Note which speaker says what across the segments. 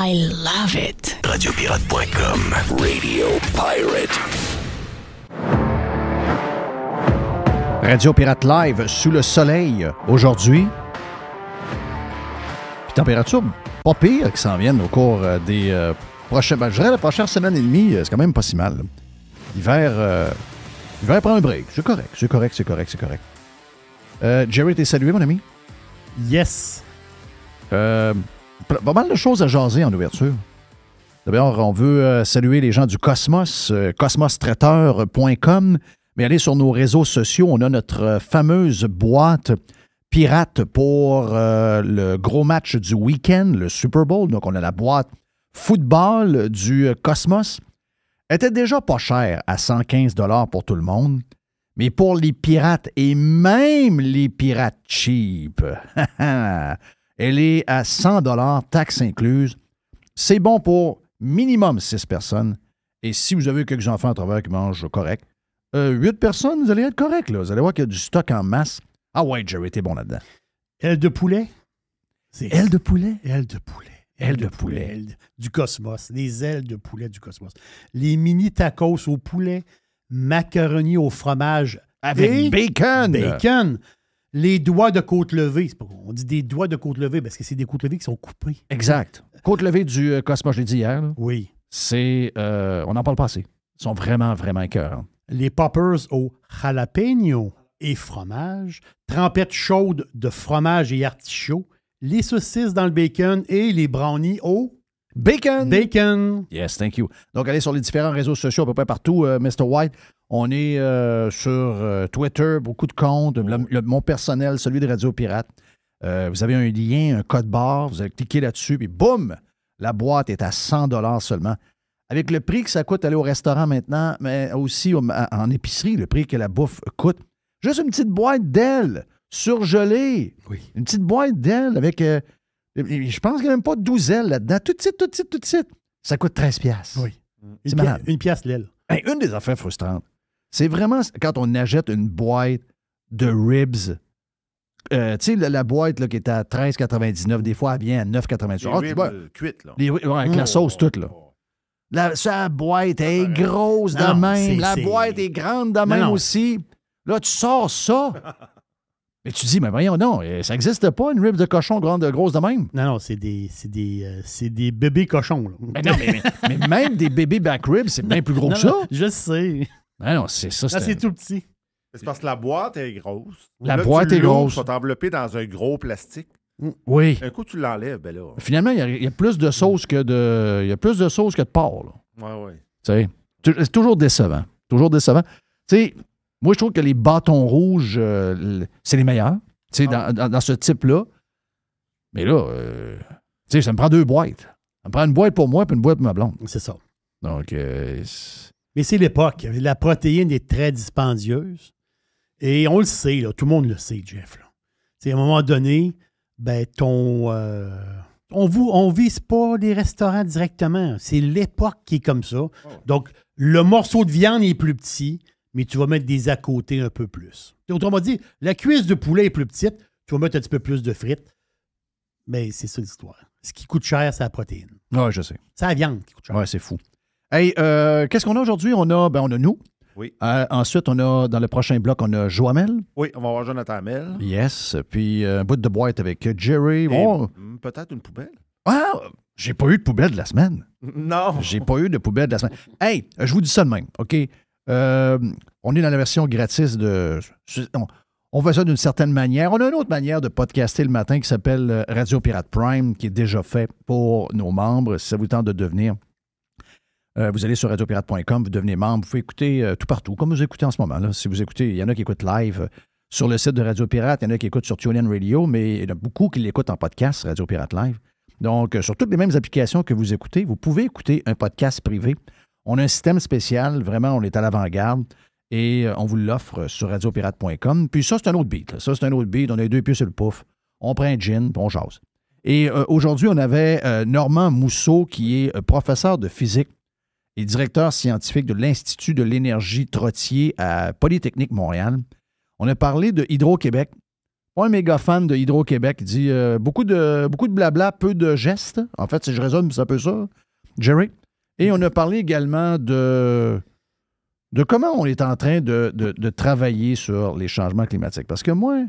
Speaker 1: I love it.
Speaker 2: Radiopirate.com. Radio Pirate.
Speaker 3: Radio Pirate Live sous le soleil aujourd'hui. Puis température pas pire qui s'en viennent au cours des prochains... je dirais la prochaine semaine et demie, c'est quand même pas si mal. Là. L'hiver prend un break. C'est correct. Jerry, t'es salué, mon ami?
Speaker 4: Yes.
Speaker 3: Pas mal de choses à jaser en ouverture. D'abord, on veut saluer les gens du Cosmos, cosmostraiteur.com. Mais allez sur nos réseaux sociaux, on a notre fameuse boîte pirate pour le gros match du week-end, le Super Bowl. Donc, on a la boîte football du Cosmos. Elle était déjà pas chère à 115 $ pour tout le monde. Mais pour les pirates et même les pirates cheap, elle est à 100 $, taxes incluses. C'est bon pour minimum 6 personnes. Et si vous avez quelques enfants à travers qui mangent correct, 8 personnes, vous allez être correct. Là. Vous allez voir qu'il y a du stock en masse. Ah ouais, Jerry, t'es bon là-dedans.
Speaker 4: Aile de poulet?
Speaker 3: Aile de poulet?
Speaker 4: Aile de poulet.
Speaker 3: Aile de poulet.
Speaker 4: Du Cosmos. Les ailes de poulet du Cosmos. Les mini tacos au poulet, macaroni au fromage.
Speaker 3: Avec bacon!
Speaker 4: Bacon! Les doigts de côte levée. On dit des doigts de côte levée parce que c'est des côtes levées qui sont coupées.
Speaker 3: Exact. Côte levée du Cosmos, je l'ai dit hier. Là.
Speaker 4: Oui.
Speaker 3: C'est... on n'en parle pas assez. Ils sont vraiment, vraiment écœurants.
Speaker 4: Les poppers au jalapeno et fromage. Trempette chaude de fromage et artichaut. Les saucisses dans le bacon et les brownies au...
Speaker 3: Bacon!
Speaker 4: Bacon!
Speaker 3: Yes, thank you. Donc, allez sur les différents réseaux sociaux à peu près partout, Mr. White. On est sur Twitter, beaucoup de comptes, mon personnel, celui de Radio Pirate. Vous avez un lien, un code barre, vous allez cliquer là-dessus, puis boum! La boîte est à 100 $ seulement. Avec le prix que ça coûte aller au restaurant maintenant, mais aussi en épicerie, le prix que la bouffe coûte. Juste une petite boîte d'ailes surgelée.
Speaker 4: Oui.
Speaker 3: Une petite boîte d'ailes avec... je pense qu'il n'y a même pas de 12 ailes là-dedans. Tout de suite. Ça coûte 13 $.
Speaker 4: Oui.
Speaker 3: C'est malade.
Speaker 4: Une pièce l'aile.
Speaker 3: Hey, une des affaires frustrantes, c'est vraiment quand on achète une boîte de ribs. Tu sais, la boîte là, qui est à 13,99, des fois, elle vient à 9,98.
Speaker 5: Les ribs cuites, là.
Speaker 3: Avec la sauce toute, là. Sa boîte est grosse de même. La boîte est grande de même aussi. Là, tu sors ça. Mais tu dis, mais voyons, non, ça n'existe pas, une rib de cochon grosse de même.
Speaker 4: Non, c'est des bébés cochons. Là.
Speaker 3: Mais non, mais même des bébés back ribs, c'est bien plus gros que ça.
Speaker 4: Je sais.
Speaker 3: Non, c'est ça.
Speaker 4: C'est tout petit.
Speaker 5: C'est parce que la boîte est grosse.
Speaker 3: La boîte est grosse.
Speaker 5: Tu vas t'envelopper dans un gros plastique.
Speaker 3: Oui.
Speaker 5: Un coup, tu l'enlèves, ben là.
Speaker 3: Finalement, il y a plus de sauce que de... Il y a plus de sauce que de porc, là.
Speaker 5: Oui.
Speaker 3: Tu sais, c'est toujours décevant. Tu sais, moi, je trouve que les bâtons rouges, c'est les meilleurs, tu sais, dans ce type-là. Mais là, tu sais, ça me prend 2 boîtes. Ça me prend une boîte pour moi et une boîte pour ma blonde.
Speaker 4: C'est ça.
Speaker 3: Donc,
Speaker 4: mais c'est l'époque. La protéine est très dispendieuse. Et on le sait, là, tout le monde le sait, Jeff. Là. À un moment donné, ben, on vise pas les restaurants directement. C'est l'époque qui est comme ça. Oh. Donc, le morceau de viande est plus petit, mais tu vas mettre des à côté un peu plus. Autrement dit, la cuisse de poulet est plus petite, tu vas mettre un petit peu plus de frites. Mais c'est ça l'histoire. Ce qui coûte cher, c'est la protéine.
Speaker 3: Oui, je sais.
Speaker 4: C'est la viande qui coûte cher.
Speaker 3: Oui, c'est fou. Hey, qu'est-ce qu'on a aujourd'hui? On a nous.
Speaker 5: Oui.
Speaker 3: Ensuite, on a, dans le prochain bloc, on a Joamel.
Speaker 5: Oui, on va voir Jonathan Hamel.
Speaker 3: Yes. Puis un bout de boîte avec Jerry.
Speaker 5: Peut-être une poubelle.
Speaker 3: Ah! J'ai pas eu de poubelle de la semaine.
Speaker 5: Non.
Speaker 3: J'ai pas eu de poubelle de la semaine. Hey, je vous dis ça de même, OK? On est dans la version gratis de... On fait ça d'une certaine manière. On a une autre manière de podcaster le matin qui s'appelle Radio Pirate Prime, qui est déjà fait pour nos membres. Si ça vous tente de devenir... vous allez sur radiopirate.com, vous devenez membre, vous pouvez écouter tout partout, comme vous écoutez en ce moment. Là. Si vous écoutez, il y en a qui écoutent live sur le site de Radio Pirate, il y en a qui écoutent sur TuneIn Radio, mais il y en a beaucoup qui l'écoutent en podcast, Radio Pirate Live. Donc, sur toutes les mêmes applications que vous écoutez, vous pouvez écouter un podcast privé. On a un système spécial, vraiment, on est à l'avant-garde et on vous l'offre sur radiopirate.com. Puis ça, c'est un autre beat. Là. Ça, c'est un autre beat. On a 2 pieds sur le pouf. On prend un gin, puis on jase. Et aujourd'hui, on avait Normand Mousseau, qui est professeur de physique et directeur scientifique de l'Institut de l'énergie Trottier à Polytechnique Montréal. On a parlé de Hydro-Québec. pas un méga fan de Hydro-Québec. Il dit beaucoup de blabla, peu de gestes. En fait, si je résume, c'est un peu ça, Jerry. Et on a parlé également de comment on est en train de travailler sur les changements climatiques. Parce que moi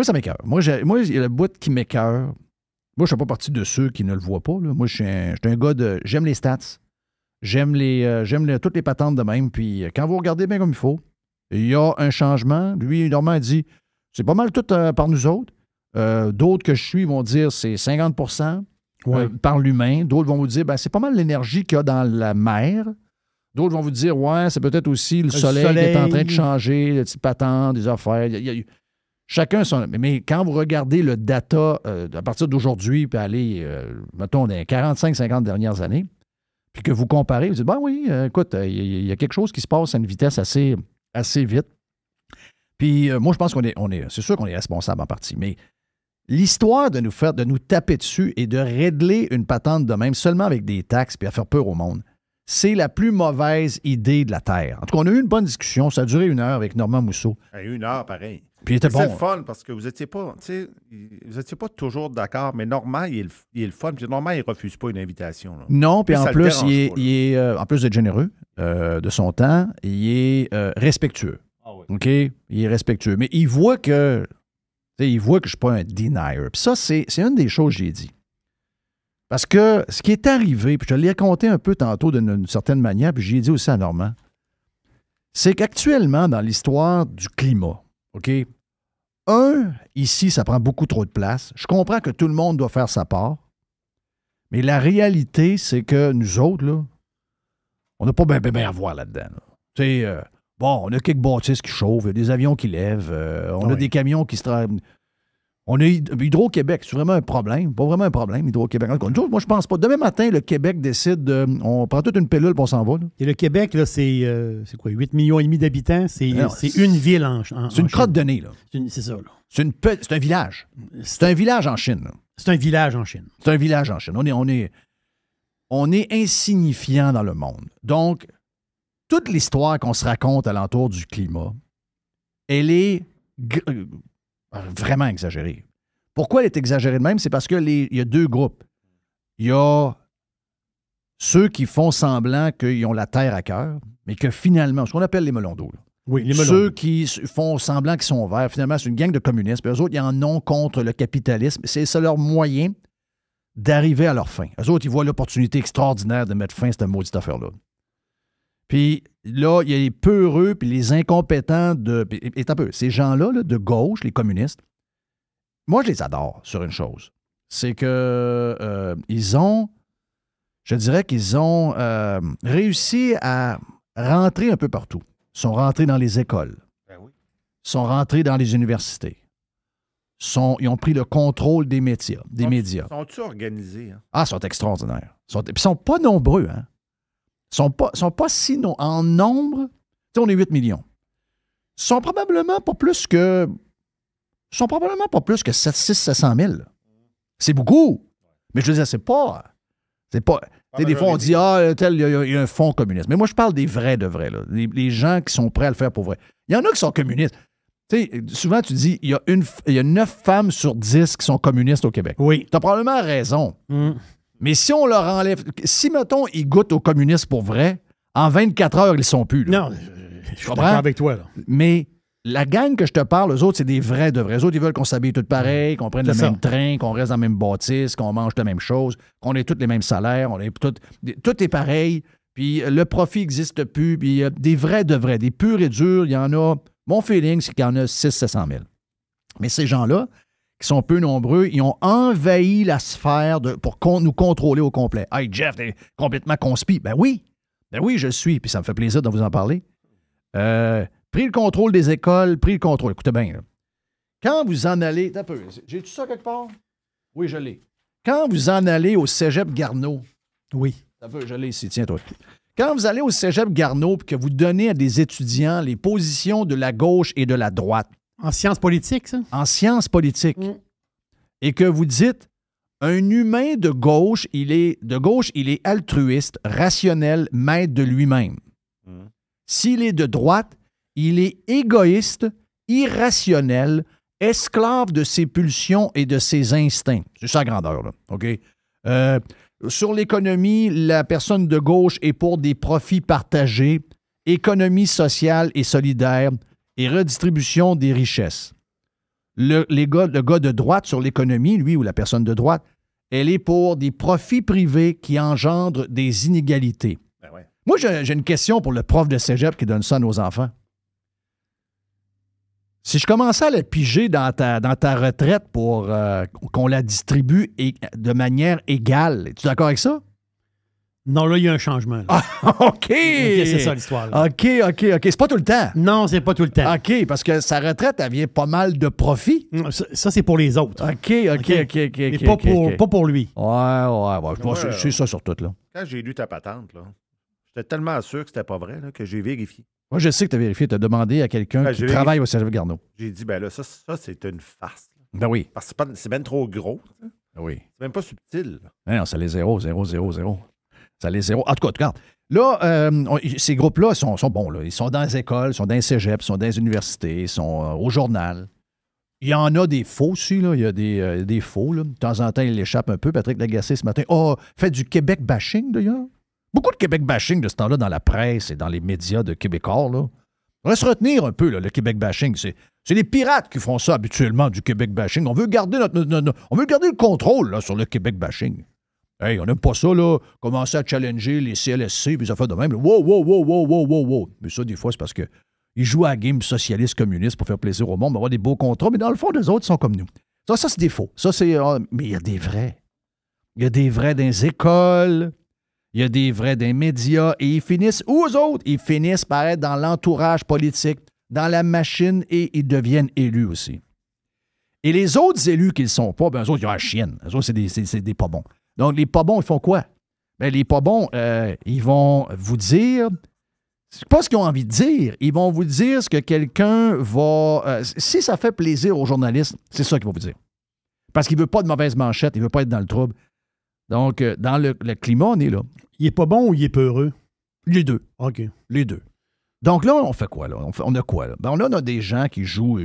Speaker 3: ça m'écoeure. Moi, il y a le bout qui m'écoeure. Moi, je ne fais pas partie de ceux qui ne le voient pas. Là. Moi, je suis un gars de... J'aime les stats. J'aime toutes les patentes de même. Puis quand vous regardez bien comme il faut, il y a un changement. Lui, Normand dit, c'est pas mal tout par nous autres. D'autres que je suis vont dire c'est 50 par l'humain. D'autres vont vous dire, c'est pas mal l'énergie qu'il y a dans la mer. D'autres vont vous dire, ouais, c'est peut-être aussi le soleil qui est en train de changer, les petites patentes, des affaires. Chacun son... Mais quand vous regardez le data à partir d'aujourd'hui, puis aller, mettons, dans les 45-50 dernières années, puis que vous comparez, vous dites, oui, écoute, il y a quelque chose qui se passe à une vitesse assez vite. Puis moi, je pense c'est sûr qu'on est responsable en partie, mais l'histoire de nous taper dessus et de régler une patente de même seulement avec des taxes puis à faire peur au monde, c'est la plus mauvaise idée de la Terre. En tout cas, on a eu une bonne discussion. Ça a duré 1 heure avec Normand Mousseau.
Speaker 5: 1 heure, pareil.
Speaker 3: Puis il était bon.
Speaker 5: C'est le fun parce que vous n'étiez pas toujours d'accord, mais Normand, il est le fun. Puis Normand, il ne refuse pas une invitation. Là.
Speaker 3: Non, puis en plus,
Speaker 5: il
Speaker 3: est en plus d'être généreux de son temps, il est respectueux.
Speaker 5: Ah oui.
Speaker 3: OK? Il est respectueux. Mais il voit que je ne suis pas un denier. Puis ça, c'est une des choses que j'ai dit. Parce que ce qui est arrivé, puis je te l'ai raconté un peu tantôt d'une certaine manière, puis j'ai dit aussi à Normand, c'est qu'actuellement, dans l'histoire du climat, OK, ici, ça prend beaucoup trop de place. Je comprends que tout le monde doit faire sa part, mais la réalité, c'est que nous autres, là, on n'a pas bien à voir là-dedans. Tu sais, on a quelques bâtisses qui chauffent, il y a des avions qui lèvent, on a des camions qui se travaillent. On a Hydro-Québec, c'est vraiment un problème. Pas vraiment un problème, Hydro-Québec. Moi, je pense pas. Demain matin, le Québec décide on prend toute une pilule et on s'en va. Là.
Speaker 4: Et le Québec, là, c'est quoi, 8,5 millions d'habitants? C'est une ville en
Speaker 3: c'est une crotte de nez, là.
Speaker 4: C'est ça, là.
Speaker 3: C'est un village. C'est un village en Chine. Là.
Speaker 4: C'est un village en Chine.
Speaker 3: C'est un village en Chine. On est insignifiant dans le monde. Donc, toute l'histoire qu'on se raconte alentour du climat, elle est vraiment exagérée. Pourquoi elle est exagérée de même? C'est parce qu'il y a 2 groupes. Il y a ceux qui font semblant qu'ils ont la terre à cœur, mais que finalement, ce qu'on appelle les melons d'eau. Là.
Speaker 4: Oui, les melons.
Speaker 3: Ceux qui font semblant qu'ils sont verts, finalement, c'est une gang de communistes. Puis eux autres, ils en ont contre le capitalisme. C'est leur moyen d'arriver à leur fin. Eux autres, ils voient l'opportunité extraordinaire de mettre fin à cette maudite affaire-là. Puis là, il y a les peureux puis les incompétents ces gens-là, là, de gauche, les communistes, moi, je les adore sur une chose. C'est que je dirais qu'ils ont réussi à rentrer un peu partout. Ils sont rentrés dans les écoles.
Speaker 5: Ben oui.
Speaker 3: Ils sont rentrés dans les universités. Ils ont pris le contrôle des médias.
Speaker 5: Sont-ils organisés? Hein?
Speaker 3: Ah, ils sont extraordinaires. Puis ils sont pas nombreux, hein? Ils sont pas si en nombre. Tu sais, on est 8 millions. Ils sont probablement pas plus que 700 000. C'est beaucoup. Mais je veux dire, c'est pas. Tu sais, des fois, on dit, il y a un fonds communiste. Mais moi, je parle des vrais de vrais. Là. Les gens qui sont prêts à le faire pour vrai. Il y en a qui sont communistes. Tu sais, souvent, tu dis, il y a 9 femmes sur 10 qui sont communistes au Québec.
Speaker 4: Oui.
Speaker 3: Tu as probablement raison. Mais si on leur enlève... Si, mettons, ils goûtent aux communistes pour vrai, en 24 heures, ils ne sont plus. Là.
Speaker 4: Non, je suis d'accord avec toi. Là.
Speaker 3: Mais la gang que je te parle, eux autres, c'est des vrais de vrais. Eux autres, ils veulent qu'on s'habille tous pareil, qu'on prenne le même train, qu'on reste dans la même bâtisse, qu'on mange la même chose, qu'on ait tous les mêmes salaires, tout est pareil, puis le profit n'existe plus, puis des vrais de vrais, des purs et durs, il y en a... Mon feeling, c'est qu'il y en a 600-700 000. Mais ces gens-là, qui sont peu nombreux, ils ont envahi la sphère pour nous contrôler au complet. « Hey, Jeff, t'es complètement conspi. » Ben oui, je le suis, puis ça me fait plaisir de vous en parler. Pris le contrôle des écoles, pris le contrôle. Écoutez bien, là. Quand vous en allez... T'as peu, j'ai-tu ça quelque part? Oui, je l'ai. Quand vous en allez au cégep Garneau...
Speaker 4: Oui.
Speaker 3: T'as peu, je l'ai ici, tiens, toi. Quand vous allez au cégep Garneau et que vous donnez à des étudiants les positions de la gauche et de la droite...
Speaker 4: En sciences politiques, ça?
Speaker 3: En sciences politiques. Et que vous dites, un humain de gauche, il est altruiste, rationnel, maître de lui-même. S'il est de droite, il est égoïste, irrationnel, esclave de ses pulsions et de ses instincts. C'est ça la grandeur, là. OK? Sur l'économie, la personne de gauche est pour des profits partagés, économie sociale et solidaire et redistribution des richesses. Le gars de droite sur l'économie, lui ou la personne de droite, elle est pour des profits privés qui engendrent des inégalités.
Speaker 5: Ben ouais.
Speaker 3: Moi, j'ai une question pour le prof de cégep qui donne ça à nos enfants. Si je commençais à la piger dans ta retraite pour qu'on la distribue de manière égale, es-tu d'accord avec ça?
Speaker 4: Non, là, il y a un changement. Là.
Speaker 3: Ah, OK!
Speaker 4: C'est ça l'histoire. Là.
Speaker 3: OK. C'est pas tout le temps.
Speaker 4: Non, c'est pas tout le temps.
Speaker 3: OK, parce que sa retraite, elle vient pas mal de profit.
Speaker 4: Ça, c'est pour les autres.
Speaker 3: OK.
Speaker 4: Mais pas pour lui.
Speaker 3: Ouais. C'est ça sur tout, là.
Speaker 5: Quand j'ai lu ta patente, là, j'étais tellement sûr que c'était pas vrai là, que j'ai vérifié.
Speaker 3: Moi, je sais que tu as vérifié, tu as demandé à quelqu'un qui travaille au Cégep Garneau.
Speaker 5: J'ai dit, ben là, ça c'est une farce. Là.
Speaker 3: Ben oui.
Speaker 5: Parce que c'est même trop gros. Hein.
Speaker 3: Ben oui.
Speaker 5: C'est même pas subtil.
Speaker 3: Non, ça les 0. Ça les 0. En tout cas, regarde. Là, ces groupes-là sont bons. Là. Ils sont dans les écoles, ils sont dans les cégeps, ils sont dans les universités, ils sont au journal. Il y en a des faux aussi. Là. Il y a des faux. Là. De temps en temps, il l'échappe un peu. Patrick Lagacé, ce matin, fait du Québec bashing, d'ailleurs. Beaucoup de Québec bashing de ce temps-là dans la presse et dans les médias de Québécois. Là. On va se retenir un peu, là, le Québec bashing. C'est les pirates qui font ça habituellement, du Québec bashing. On veut garder on veut garder le contrôle là, sur le Québec bashing. Hey, on n'aime pas ça, là. Commencer à challenger les CLSC puis ça fait de même. Là. Wow. Mais ça, des fois, c'est parce qu'ils jouent à la game socialiste communiste pour faire plaisir au monde, avoir des beaux contrats, mais dans le fond, les autres sont comme nous. Ça c'est des faux. Ça, c'est. Mais il y a des vrais. Il y a des vrais dans les écoles. Il y a des vrais dans les médias. Et ils finissent, où eux autres? Ils finissent par être dans l'entourage politique, dans la machine, et ils deviennent élus aussi. Et les autres élus qui ne le sont pas, ben eux autres, ils ont la chienne. Eux autres, c'est des pas bons. Donc, les pas bons, ils font quoi? Ben, les pas bons, ils vont vous dire, c'est pas ce qu'ils ont envie de dire, ils vont vous dire ce que quelqu'un va... si ça fait plaisir aux journalistes, c'est ça qu'ils vont vous dire. Parce qu'il ne veut pas de mauvaise manchette, il ne veut pas être dans le trouble. Donc, dans le climat, on est là.
Speaker 4: Il est pas bon ou il est peureux?
Speaker 3: Les deux.
Speaker 4: OK.
Speaker 3: Les deux. Donc là, on fait quoi, là? On a quoi, là? Ben, on a des gens qui jouent...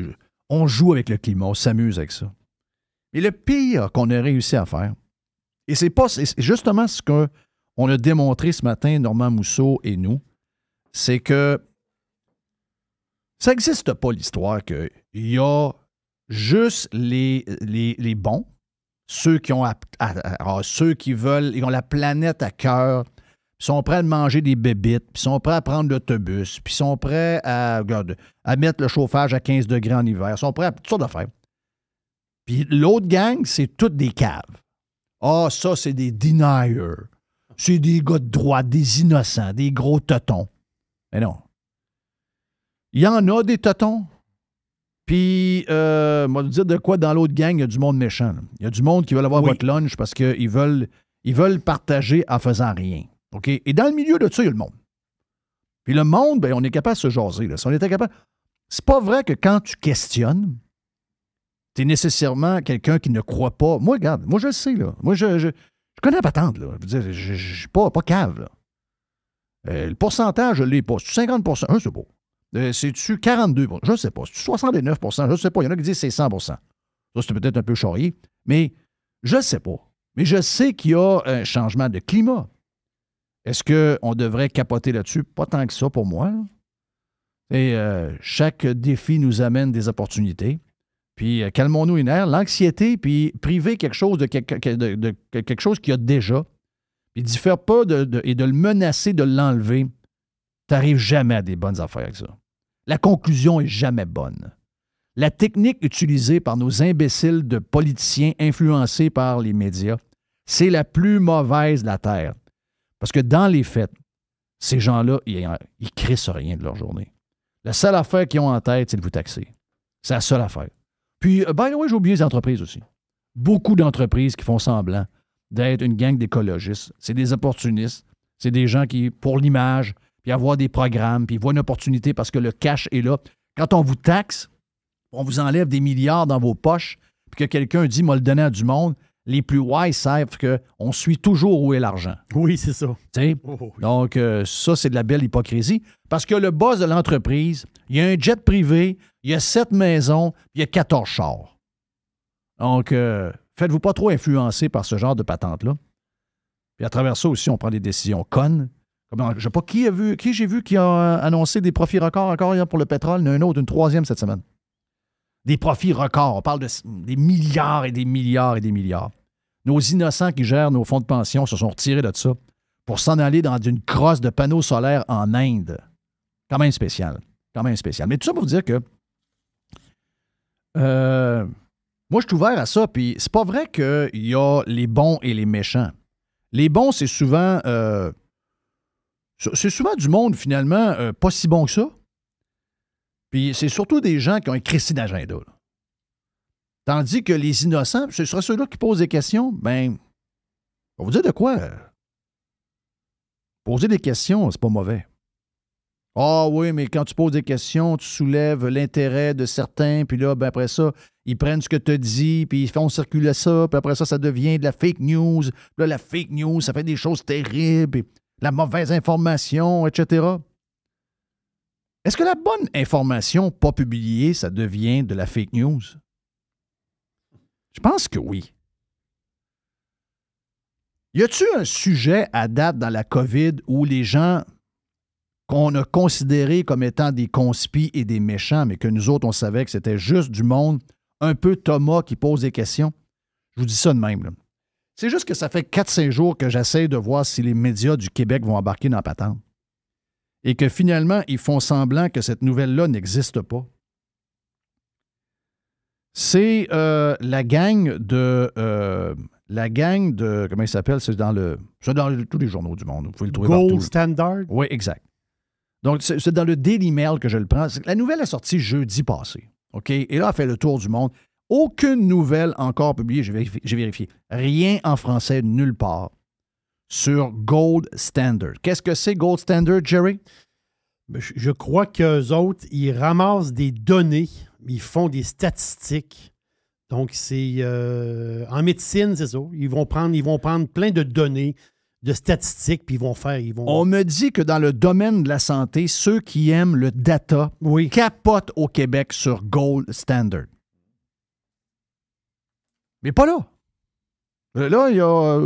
Speaker 3: On joue avec le climat, on s'amuse avec ça. Et le pire qu'on a réussi à faire, et c'est justement ce qu'on a démontré ce matin, Normand Mousseau et nous, c'est que ça n'existe pas l'histoire qu'il y a juste les bons, ceux qui ont ceux qui veulent, ils ont la planète à cœur, puis sont prêts à manger des bébites, puis sont prêts à prendre l'autobus, puis sont prêts à mettre le chauffage à 15 degrés en hiver, sont prêts à toutes sortes d'affaires. Puis l'autre gang, c'est toutes des caves. Ça, c'est des deniers. C'est des gars de droite, des innocents, des gros totons. Mais non. Il y en a des totons. Puis, moi, je vais vous dire de quoi dans l'autre gang, il y a du monde méchant. Il y a du monde qui veut avoir votre lunch parce qu'ils veulent partager en faisant rien. OK? Et dans le milieu de ça, il y a le monde. Puis le monde, ben, on est capable de se jaser. Là. Si on était capable... C'est pas vrai que quand tu questionnes, tu es nécessairement quelqu'un qui ne croit pas. Moi, regarde, moi, je le sais, là. Moi, je connais la patente, là. Je veux dire, je suis pas cave, là. Le pourcentage, je l'ai pas. C'est-tu 50 % je sais pas. C'est-tu 42 % je sais pas. C'est-tu 69 % je sais pas. Il y en a qui disent que c'est 100 % Ça, c'est peut-être un peu charrié, mais je sais pas. Mais je sais qu'il y a un changement de climat. Est-ce qu'on devrait capoter là-dessus? Pas tant que ça pour moi. Là. Et chaque défi nous amène des opportunités. Puis calmons-nous les nerfs, l'anxiété, puis priver quelque chose de quelque chose qu'il y a déjà, puis d'y faire pas et de le menacer de l'enlever, tu n'arrives jamais à des bonnes affaires avec ça. La conclusion est jamais bonne. La technique utilisée par nos imbéciles de politiciens influencés par les médias, c'est la plus mauvaise de la Terre. Parce que dans les faits, ces gens-là, ils crissent rien de leur journée. La seule affaire qu'ils ont en tête, c'est de vous taxer. C'est la seule affaire. Puis, by the way, j'ai oublié les entreprises aussi. Beaucoup d'entreprises qui font semblant d'être une gang d'écologistes. C'est des opportunistes. C'est des gens qui, pour l'image, puis avoir des programmes, puis ils voient une opportunité parce que le cash est là. Quand on vous taxe, on vous enlève des milliards dans vos poches, puis que quelqu'un dit « moi le donner à du monde », les plus wise savent qu'on suit toujours où est l'argent.
Speaker 4: Oui, c'est ça.
Speaker 3: Tu sais?
Speaker 4: Oh, oui.
Speaker 3: Donc, ça, c'est de la belle hypocrisie. Parce que le boss de l'entreprise, il y a un jet privé, il y a 7 maisons, puis il y a 14 chars. Donc, faites-vous pas trop influencer par ce genre de patente-là. Puis à travers ça aussi, on prend des décisions connes. Je ne sais pas qui j'ai vu qui a annoncé des profits records encore hier pour le pétrole. Il y en a un autre, une troisième cette semaine. Des profits records. On parle des milliards et des milliards et des milliards. Nos innocents qui gèrent nos fonds de pension se sont retirés de ça pour s'en aller dans une crosse de panneaux solaires en Inde. Quand même spécial. Quand même spécial. Mais tout ça pour vous dire que moi, je suis ouvert à ça. Puis c'est pas vrai qu'il y a les bons et les méchants. Les bons, c'est souvent du monde, finalement, pas si bon que ça. Puis c'est surtout des gens qui ont un crédit d'agenda. Là. Tandis que les innocents, ce sera ceux-là qui posent des questions, ben, on va vous dire de quoi? Poser des questions, c'est pas mauvais. Ah oui, mais quand tu poses des questions, tu soulèves l'intérêt de certains, puis là, ben après ça, ils prennent ce que tu as dit, puis ils font circuler ça, puis après ça, ça devient de la fake news. Puis là, la fake news, ça fait des choses terribles, et la mauvaise information, etc. Est-ce que la bonne information pas publiée, ça devient de la fake news? Je pense que oui. Y a-t-il un sujet à date dans la COVID où les gens qu'on a considérés comme étant des conspis et des méchants, mais que nous autres, on savait que c'était juste du monde, un peu Thomas qui pose des questions? Je vous dis ça de même. Là. C'est juste que ça fait 4-5 jours que j'essaie de voir si les médias du Québec vont embarquer dans la patente. Et que finalement, ils font semblant que cette nouvelle-là n'existe pas. C'est la gang de... comment il s'appelle? C'est dans tous les journaux du monde. Vous pouvez le trouver partout.
Speaker 4: Gold Standard?
Speaker 3: Oui, exact. Donc, c'est dans le Daily Mail que je le prends. La nouvelle est sortie jeudi passé. OK? Et là, elle fait le tour du monde. Aucune nouvelle encore publiée. J'ai vérifié. Rien en français, nulle part, sur Gold Standard. Qu'est-ce que c'est Gold Standard, Jerry?
Speaker 4: Je crois qu'eux autres, ils ramassent des données, ils font des statistiques. Donc, c'est en médecine, c'est ça. Ils vont prendre plein de données, de statistiques, puis
Speaker 3: On me dit que dans le domaine de la santé, ceux qui aiment le data capotent au Québec sur Gold Standard. Mais pas là. Là, il y a...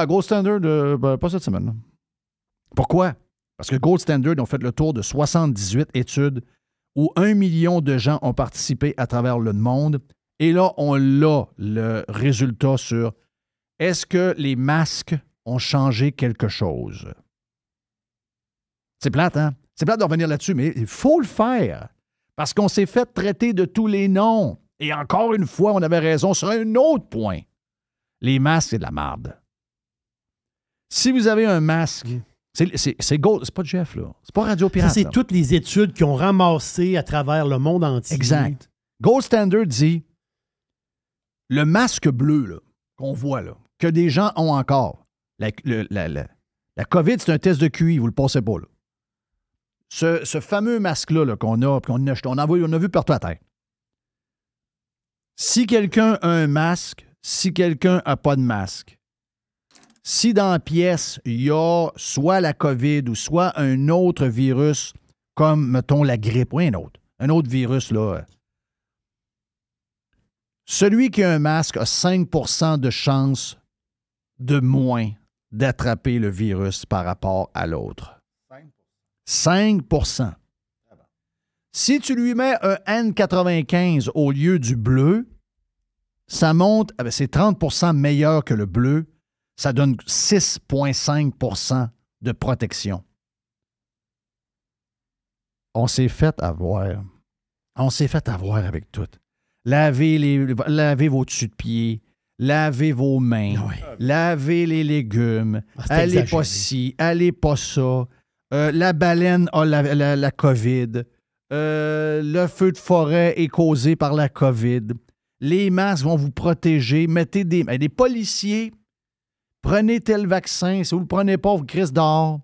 Speaker 3: Gold Standard, pas cette semaine. Là. Pourquoi? Parce que Gold Standard ont fait le tour de 78 études où 1 million de gens ont participé à travers le monde. Et là, on a le résultat sur est-ce que les masques ont changé quelque chose? C'est plate, hein? C'est plate de revenir là-dessus, mais il faut le faire. Parce qu'on s'est fait traiter de tous les noms. Et encore une fois, on avait raison sur un autre point. Les masques, c'est de la marde. Si vous avez un masque... C'est Gold, c'est pas Jeff, là. C'est pas Radio Pirate.
Speaker 4: Ça, c'est
Speaker 3: là.
Speaker 4: toutes les études qui ont ramassé à travers le monde entier.
Speaker 3: Exact. Gold Standard dit le masque bleu, là, qu'on voit, là, que des gens ont encore. La COVID, c'est un test de QI, vous le pensez pas, là. Ce fameux masque-là là, qu'on a acheté, on a vu partout à terre. Si quelqu'un a un masque, si quelqu'un n'a pas de masque, si dans la pièce, il y a soit la COVID ou soit un autre virus, comme, mettons, la grippe ou un autre virus, là, celui qui a un masque a 5% de chance de moins d'attraper le virus par rapport à l'autre. 5%. Si tu lui mets un N95 au lieu du bleu, ça monte, c'est 30% meilleur que le bleu. Ça donne 6,5% de protection. On s'est fait avoir. On s'est fait avoir avec tout. Lavez vos dessus de pied, lavez vos mains, lavez les légumes, allez pas ci, allez pas ça. La baleine a la COVID. Le feu de forêt est causé par la COVID. Les masques vont vous protéger. Mettez des policiers. Prenez tel vaccin. Si vous ne le prenez pas, vous crissez dehors.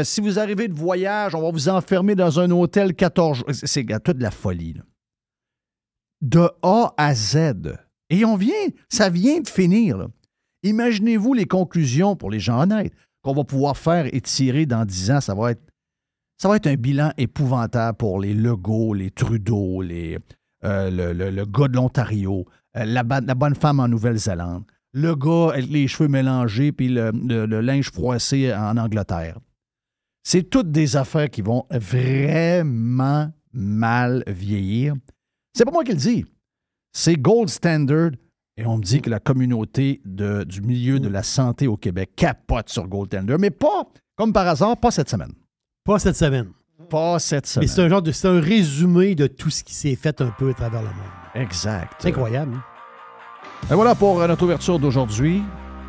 Speaker 3: Si vous arrivez de voyage, on va vous enfermer dans un hôtel 14 jours. C'est toute de la folie. Là. De A à Z, Et ça vient de finir. Là. Imaginez-vous les conclusions pour les gens honnêtes qu'on va pouvoir faire et tirer dans 10 ans. Ça va être un bilan épouvantable pour les Legault, les Trudeau, le gars de l'Ontario, la bonne femme en Nouvelle-Zélande, le gars avec les cheveux mélangés puis le linge froissé en Angleterre. C'est toutes des affaires qui vont vraiment mal vieillir. C'est pas moi qui le dis. C'est Gold Standard. Et on me dit que la communauté du milieu de la santé au Québec capote sur Gold Standard. Mais pas, comme par hasard, pas cette semaine.
Speaker 4: Pas cette semaine.
Speaker 3: Pas cette semaine.
Speaker 4: Mais c'est un résumé de tout ce qui s'est fait un peu à travers le monde.
Speaker 3: Exact.
Speaker 4: C'est incroyable. Hein?
Speaker 3: Et voilà pour notre ouverture d'aujourd'hui.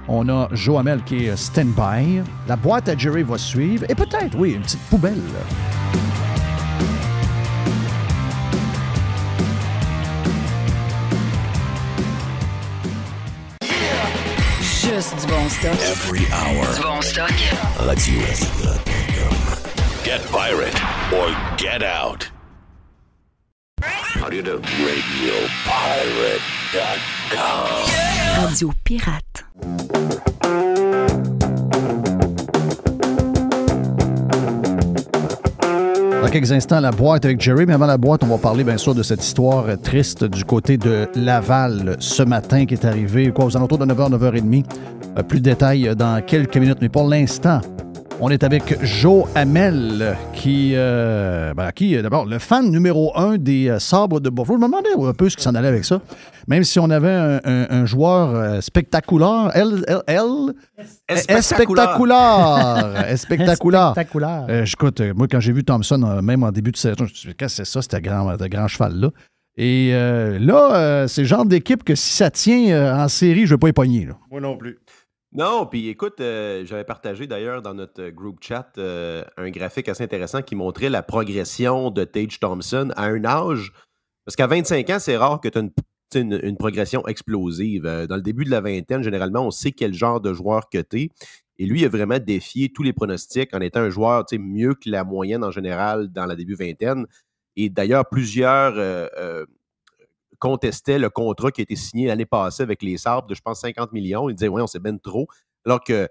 Speaker 3: On a Joe Hamel qui est stand-by. La boîte à Jerry va suivre. Et peut-être, oui, une petite poubelle.
Speaker 1: Juste du bon stock.
Speaker 2: Every hour.
Speaker 1: Du bon stock.
Speaker 2: RadioPirate.com. Get pirate or get out. How do you do? RadioPirate.com.
Speaker 1: Radio Pirate.
Speaker 3: Dans quelques instants, la boîte avec Jerry. Mais avant la boîte, on va parler bien sûr de cette histoire triste du côté de Laval ce matin qui est arrivée aux alentours de 9h, 9h30. Plus de détails dans quelques minutes. Mais pour l'instant, on est avec Joe Hamel qui d'abord, le fan numéro 1 des Sabres de Buffalo. Je me demandais un peu ce qui s'en allait avec ça. Même si on avait un joueur spectaculaire, spectaculaire. Écoute, moi, quand j'ai vu Thompson, même en début de saison, je me suis dit, qu'est-ce que c'est ça, ce grand cheval-là? Et c'est le genre d'équipe que si ça tient en série, je ne vais pas y pogner. Là.
Speaker 5: Moi non plus.
Speaker 6: Non, puis écoute, j'avais partagé d'ailleurs dans notre group chat un graphique assez intéressant qui montrait la progression de Tage Thompson à un âge. Parce qu'à 25 ans, c'est rare que tu aies une progression explosive. Dans le début de la vingtaine, généralement, on sait quel genre de joueur que tu es. Et lui, il a vraiment défié tous les pronostics en étant un joueur mieux que la moyenne en général dans la début vingtaine. Et d'ailleurs, plusieurs contestaient le contrat qui a été signé l'année passée avec les Sabres de, je pense, 50 millions. Ils disaient, oui, on s'est ben trop. Alors que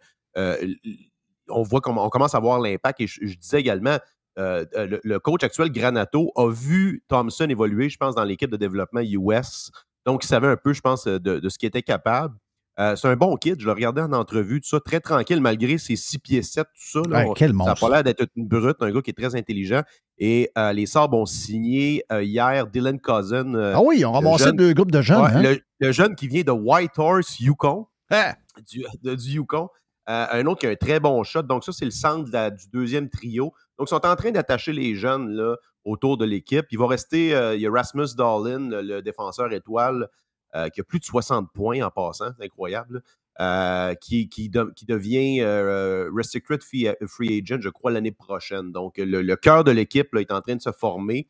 Speaker 6: on voit comment on commence à voir l'impact. Et je disais également, le coach actuel, Granato, a vu Thompson évoluer, je pense, dans l'équipe de développement US. Donc, il savait un peu, je pense, de ce qu'il était capable. C'est un bon kid. Je le regardais en entrevue, tout ça, très tranquille, malgré ses 6 pieds 7, tout ça. Là,
Speaker 3: quel
Speaker 6: ça
Speaker 3: monstre.
Speaker 6: n'a pas l'air d'être une brute, un gars qui est très intelligent. Et les Sabres ont signé hier Dylan Cousin.
Speaker 3: Ah oui, ils ont ramassé deux groupes de jeunes.
Speaker 6: Ouais,
Speaker 3: hein?
Speaker 6: le jeune qui vient de Whitehorse, Yukon.
Speaker 3: Ah!
Speaker 6: Du Yukon. Un autre qui a un très bon shot. Donc, ça, c'est le centre du deuxième trio. Donc, ils sont en train d'attacher les jeunes là, autour de l'équipe. Il va rester, il y a Rasmus Dahlin, le défenseur étoile, qui a plus de 60 points en passant. C'est incroyable. Qui devient Restricted Free Agent, je crois, l'année prochaine. Donc, le cœur de l'équipe là, est en train de se former.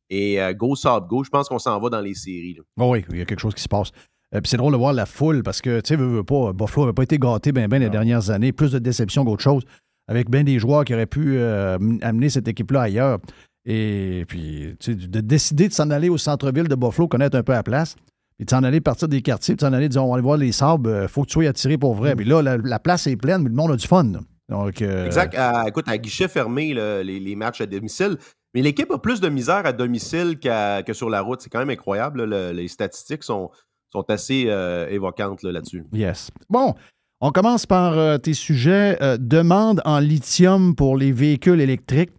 Speaker 6: Et go Sabre go, je pense qu'on s'en va dans les séries.
Speaker 3: Oh oui, il y a quelque chose qui se passe. Puis c'est drôle de voir la foule parce que, tu sais, Buffalo n'avait pas été gâté bien les dernières années. Plus de déception qu'autre chose. Avec bien des joueurs qui auraient pu amener cette équipe-là ailleurs. Et puis, tu sais, de décider de s'en aller au centre-ville de Buffalo, connaître un peu la place, puis de s'en aller partir des quartiers, puis de s'en aller, disons, on va aller voir les Sabres, il faut que tu sois attiré pour vrai. Puis là, la place est pleine, mais le monde a du fun. Là. Donc,
Speaker 6: exact. Écoute, à guichet fermé, les matchs à domicile. Mais l'équipe a plus de misère à domicile que sur la route. C'est quand même incroyable. Les statistiques sont assez évocantes là-dessus.
Speaker 3: Yes. Bon, on commence par tes sujets. Demande en lithium pour les véhicules électriques.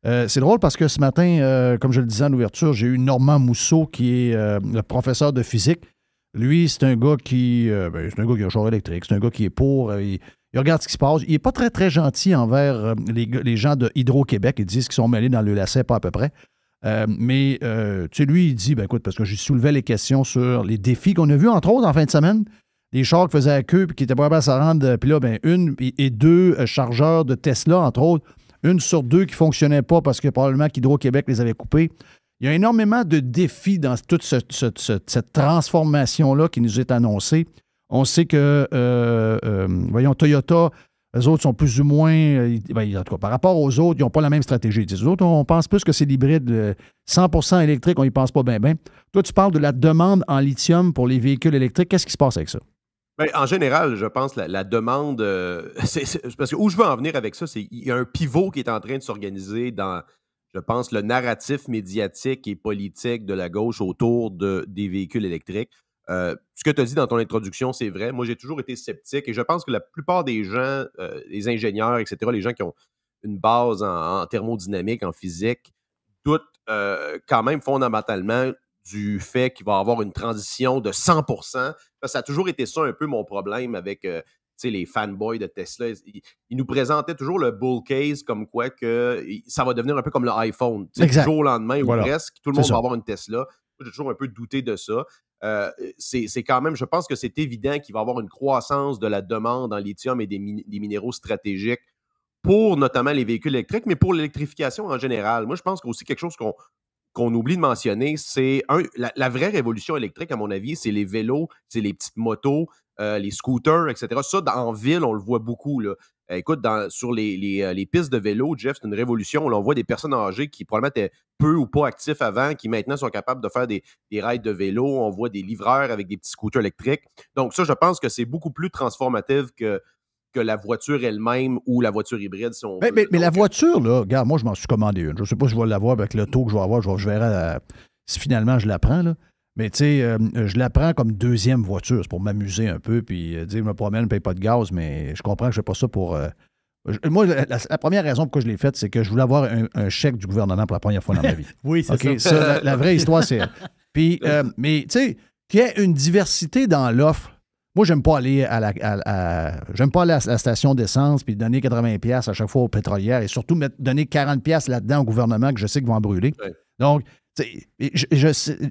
Speaker 3: C'est drôle parce que ce matin, comme je le disais en ouverture, j'ai eu Normand Mousseau qui est le professeur de physique. Lui, c'est un gars qui a un char électrique. C'est un gars qui est pour. Il regarde ce qui se passe. Il n'est pas très, très gentil envers les gens de Hydro-Québec. Ils disent qu'ils sont mêlés dans le lacet, pas à peu près. Mais tu sais, lui, il dit, écoute, parce que j'ai soulevé les questions sur les défis qu'on a vus, entre autres, en fin de semaine. Des chars qui faisaient la queue et qui étaient pas capables de se rendre. Puis là, une et deux chargeurs de Tesla, entre autres. Une sur deux qui ne fonctionnaient pas parce que probablement qu'Hydro-Québec les avait coupés. Il y a énormément de défis dans toute cette transformation-là qui nous est annoncée. On sait que, Toyota eux autres sont plus ou moins, en tout cas, par rapport aux autres, ils n'ont pas la même stratégie. Les autres, on pense plus que c'est l'hybride 100% électrique, on n'y pense pas bien. Toi, tu parles de la demande en lithium pour les véhicules électriques. Qu'est-ce qui se passe avec ça?
Speaker 6: Ben, en général, je pense que la demande, c'est parce que où je veux en venir avec ça, c'est qu'il y a un pivot qui est en train de s'organiser dans, je pense, le narratif médiatique et politique de la gauche autour des véhicules électriques. Ce que tu as dit dans ton introduction, c'est vrai. Moi, j'ai toujours été sceptique et je pense que la plupart des gens, les ingénieurs, etc., les gens qui ont une base en thermodynamique, en physique, doutent quand même fondamentalement du fait qu'il va y avoir une transition de 100%. Parce que ça a toujours été ça un peu mon problème avec les fanboys de Tesla. Ils nous présentaient toujours le bull case comme quoi que ça va devenir un peu comme l'iPhone. Du jour au lendemain ou presque, tout le monde va avoir une Tesla. J'ai toujours un peu douté de ça. C'est quand même, je pense que c'est évident qu'il va y avoir une croissance de la demande en lithium et des minéraux stratégiques pour notamment les véhicules électriques, mais pour l'électrification en général. Moi, je pense qu'aussi quelque chose qu'on oublie de mentionner, c'est la vraie révolution électrique, à mon avis, c'est les vélos, c'est les petites motos, les scooters, etc. Ça, en ville, on le voit beaucoup, là. Écoute, sur les pistes de vélo, Jeff, c'est une révolution. Là, on voit des personnes âgées qui probablement étaient peu ou pas actifs avant, qui maintenant sont capables de faire des rides de vélo. On voit des livreurs avec des petits scooters électriques. Donc ça, je pense que c'est beaucoup plus transformatif que la voiture elle-même ou la voiture hybride, si on veut.
Speaker 3: Mais la voiture, là, regarde, moi, je m'en suis commandé une. Je ne sais pas si je vais l'avoir avec le taux que je vais avoir. Je verrai si finalement je la prends, là. Mais tu sais, je la prends comme deuxième voiture. C'est pour m'amuser un peu, puis dire, je me promène, je ne paye pas de gaz, mais je comprends que je ne fais pas ça pour... moi, la première raison pourquoi je l'ai faite, c'est que je voulais avoir un chèque du gouvernement pour la première fois dans ma vie.
Speaker 4: Oui, c'est ça.
Speaker 3: Ça, la vraie histoire, c'est... Puis, mais tu sais, qu'il y ait une diversité dans l'offre. Moi, j'aime pas aller j'aime pas aller à la station d'essence puis donner 80$ à chaque fois aux pétrolières et surtout donner 40$ là-dedans au gouvernement que je sais qu'ils vont en brûler. Ouais. Donc,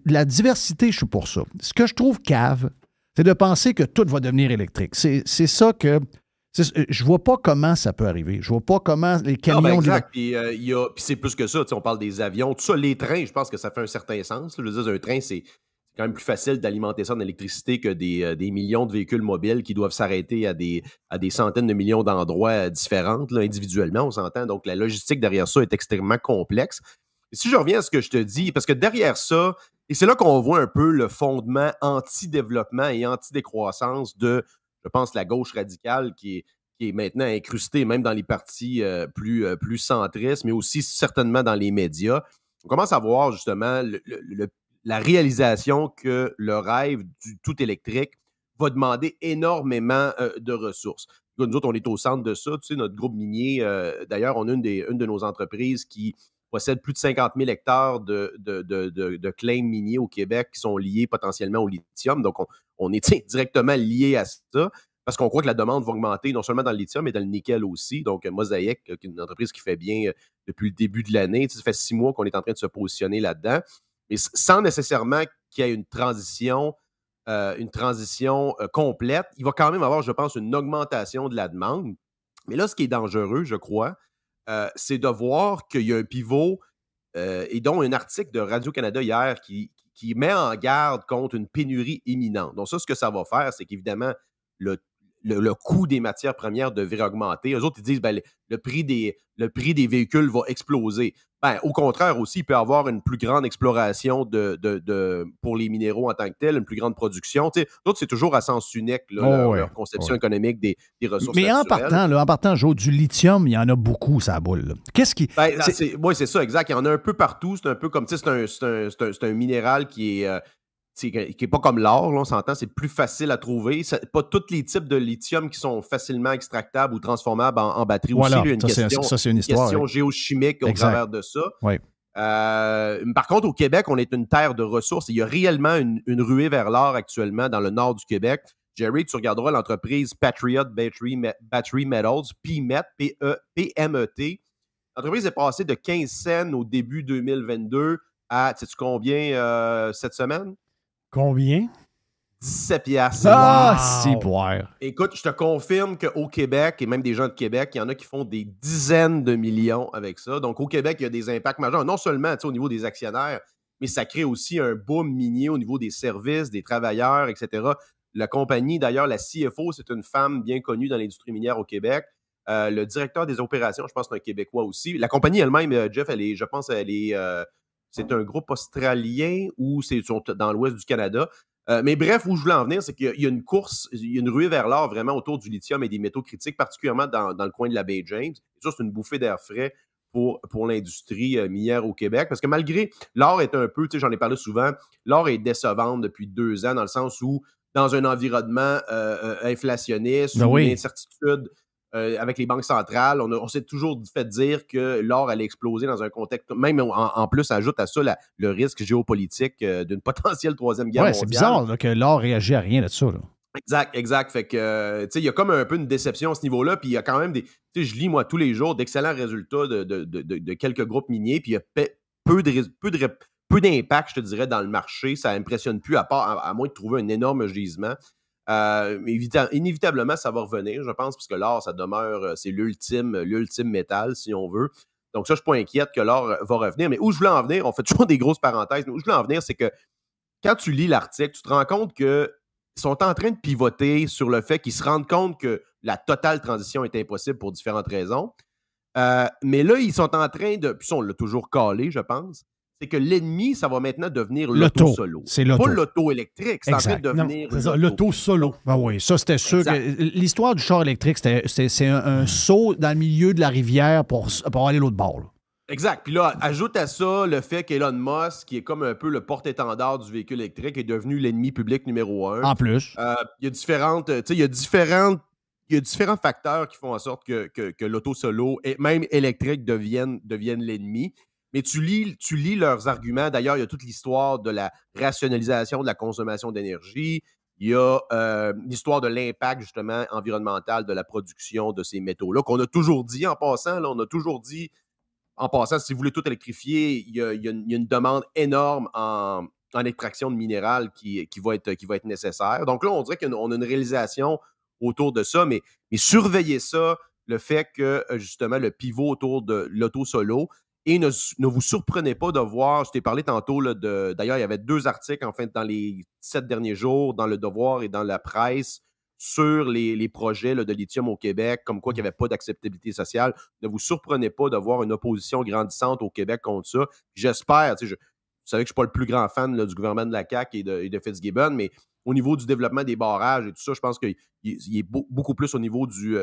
Speaker 3: la diversité, je suis pour ça. Ce que je trouve cave, c'est de penser que tout va devenir électrique. C'est ça que... je vois pas comment ça peut arriver. Je vois pas comment les camions...
Speaker 6: Non, exact. Puis c'est plus que ça. On parle des avions. Tout ça, les trains, je pense que ça fait un certain sens. Je veux dire, un train, c'est quand même plus facile d'alimenter ça en électricité que des millions de véhicules mobiles qui doivent s'arrêter à des centaines de millions d'endroits différents, là, individuellement, on s'entend. Donc, la logistique derrière ça est extrêmement complexe. Et si je reviens à ce que je te dis, parce que derrière ça, et c'est là qu'on voit un peu le fondement anti-développement et anti-décroissance de, je pense, la gauche radicale qui est maintenant incrustée même dans les partis plus centristes, mais aussi certainement dans les médias. On commence à voir justement la réalisation que le rêve du tout électrique va demander énormément de ressources. Nous autres, on est au centre de ça. Tu sais, notre groupe minier, d'ailleurs, on a une de nos entreprises qui possède plus de 50 000 hectares de claims miniers au Québec qui sont liés potentiellement au lithium. Donc, on est directement lié à ça parce qu'on croit que la demande va augmenter non seulement dans le lithium, mais dans le nickel aussi. Donc, Mosaic, qui est une entreprise qui fait bien depuis le début de l'année. Ça fait 6 mois qu'on est en train de se positionner là-dedans. Mais sans nécessairement qu'il y ait une transition complète, il va quand même avoir, je pense, une augmentation de la demande. Mais là, ce qui est dangereux, je crois, c'est de voir qu'il y a un pivot, et dont un article de Radio-Canada hier qui met en garde contre une pénurie imminente. Donc ça, ce que ça va faire, c'est qu'évidemment, le coût des matières premières devrait augmenter. Eux autres, ils disent le prix des véhicules va exploser. Au contraire aussi, il peut y avoir une plus grande exploration pour les minéraux en tant que tels, une plus grande production. D'autres, c'est toujours à sens unique, leur conception économique des ressources naturelles.
Speaker 3: Mais en partant, Joe, du lithium, il y en a beaucoup, ça boule. Qu'est-ce qui...
Speaker 6: Oui, c'est ça, exact. Il y en a un peu partout. C'est un peu comme, c'est un minéral qui est pas comme l'or, là, on s'entend, c'est plus facile à trouver. Pas tous les types de lithium qui sont facilement extractables ou transformables en batterie aussi.
Speaker 3: Voilà,
Speaker 6: il y a une question géochimique au travers de ça.
Speaker 3: Oui.
Speaker 6: Par contre, au Québec, on est une terre de ressources. Il y a réellement une ruée vers l'or actuellement dans le nord du Québec. Jerry, tu regarderas l'entreprise Patriot Battery Metals, PMET, P-E-M-E-T. L'entreprise est passée de 15 cents au début 2022 à, sais-tu combien cette semaine?
Speaker 4: Combien?
Speaker 6: 17 piastres.
Speaker 3: Ah, si boire.
Speaker 6: Écoute, je te confirme qu'au Québec, et même des gens de Québec, il y en a qui font des dizaines de millions avec ça. Donc, au Québec, il y a des impacts majeurs, non seulement au niveau des actionnaires, mais ça crée aussi un boom minier au niveau des services, des travailleurs, etc. La compagnie, d'ailleurs, la CFO, c'est une femme bien connue dans l'industrie minière au Québec. Le directeur des opérations, je pense que c'est un Québécois aussi. La compagnie elle-même, Jeff, c'est un groupe australien ou c'est dans l'ouest du Canada. Mais bref, où je voulais en venir, c'est qu'il y a une course, il y a une ruée vers l'or vraiment autour du lithium et des métaux critiques, particulièrement dans le coin de la baie James. Et ça, c'est une bouffée d'air frais pour l'industrie minière au Québec. Parce que malgré, l'or est un peu, tu sais, j'en ai parlé souvent, l'or est décevant depuis 2 ans, dans le sens où, dans un environnement inflationniste, une incertitude avec les banques centrales, on s'est toujours fait dire que l'or allait exploser dans un contexte, même en plus, ajoute à ça le risque géopolitique d'une potentielle troisième guerre mondiale.
Speaker 3: C'est bizarre là, que l'or réagit à rien de ça. Là.
Speaker 6: Exact. Fait que, tu sais, il y a comme un peu une déception à ce niveau-là, puis il y a quand même tu sais, je lis, moi, tous les jours, d'excellents résultats de quelques groupes miniers, puis il y a peu d'impact, je te dirais, dans le marché. Ça impressionne plus, à moins de trouver un énorme gisement. Inévitablement, ça va revenir, je pense, puisque l'or, ça demeure, c'est l'ultime métal, si on veut. Donc ça, je ne suis pas inquiète que l'or va revenir. Mais où je voulais en venir, on fait toujours des grosses parenthèses, mais où je voulais en venir, c'est que quand tu lis l'article, tu te rends compte qu'ils sont en train de pivoter sur le fait qu'ils se rendent compte que la totale transition est impossible pour différentes raisons. Mais là, ils sont en train de... Puis ça, on l'a toujours calé, je pense. C'est que l'ennemi, ça va maintenant devenir l'auto-solo.
Speaker 3: C'est l'auto.
Speaker 6: Pas l'auto électrique, c'est en train de devenir
Speaker 4: l'auto-solo.
Speaker 3: Ben oui, ça, c'était sûr. Que l'histoire du char électrique, c'est un saut dans le milieu de la rivière pour aller l'autre bord. Là.
Speaker 6: Exact. Puis là, ajoute à ça le fait qu'Elon Musk, qui est comme un peu le porte-étendard du véhicule électrique, est devenu l'ennemi public numéro 1.
Speaker 3: En plus.
Speaker 6: Il y a différents facteurs qui font en sorte que l'auto-solo, et même électrique, deviennent l'ennemi. Mais tu lis leurs arguments. D'ailleurs, il y a toute l'histoire de la rationalisation de la consommation d'énergie. Il y a l'histoire de l'impact, justement, environnemental de la production de ces métaux-là, qu'on a toujours dit en passant. Si vous voulez tout électrifier, il y a une demande énorme en extraction de minéral qui va être nécessaire. Donc là, on dirait qu'on a une réalisation autour de ça, mais surveillez ça, le fait que, justement, le pivot autour de l'auto-solo. Et ne vous surprenez pas de voir, je t'ai parlé tantôt, là, d'ailleurs, il y avait 2 articles, en fait, dans les 7 derniers jours, dans Le Devoir et dans la presse, sur les projets là, de lithium au Québec, comme quoi il n'y avait pas d'acceptabilité sociale. Ne vous surprenez pas de voir une opposition grandissante au Québec contre ça. J'espère, vous savez que je ne suis pas le plus grand fan là, du gouvernement de la CAQ et de Fitzgibbon, mais au niveau du développement des barrages et tout ça, je pense qu'il est beaucoup plus au niveau du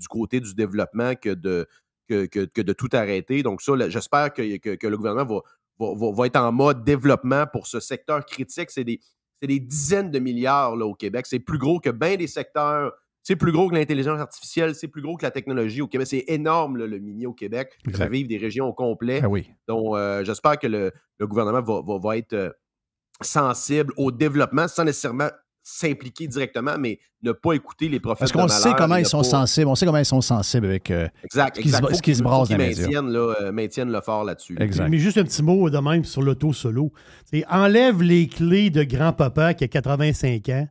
Speaker 6: côté du développement que de tout arrêter. Donc ça, là, j'espère que le gouvernement va être en mode développement pour ce secteur critique. C'est des dizaines de milliards là, au Québec. C'est plus gros que bien des secteurs. C'est plus gros que l'intelligence artificielle. C'est plus gros que la technologie au Québec. C'est énorme, là, le mini au Québec. Ça vive des régions au complet.
Speaker 3: Ah oui.
Speaker 6: Donc, j'espère que le gouvernement va être sensible au développement sans nécessairement s'impliquer directement, mais ne pas écouter les prophètes de malheur.
Speaker 3: Parce qu'on sait comment ils sont sensibles. On sait comment ils sont sensibles avec ce qui se brasse dans les médias.
Speaker 6: Maintiennent le fort là-dessus.
Speaker 3: Exact.
Speaker 4: Mais juste un petit mot de même sur l'auto-solo. Enlève les clés de grand-papa qui a 85 ans.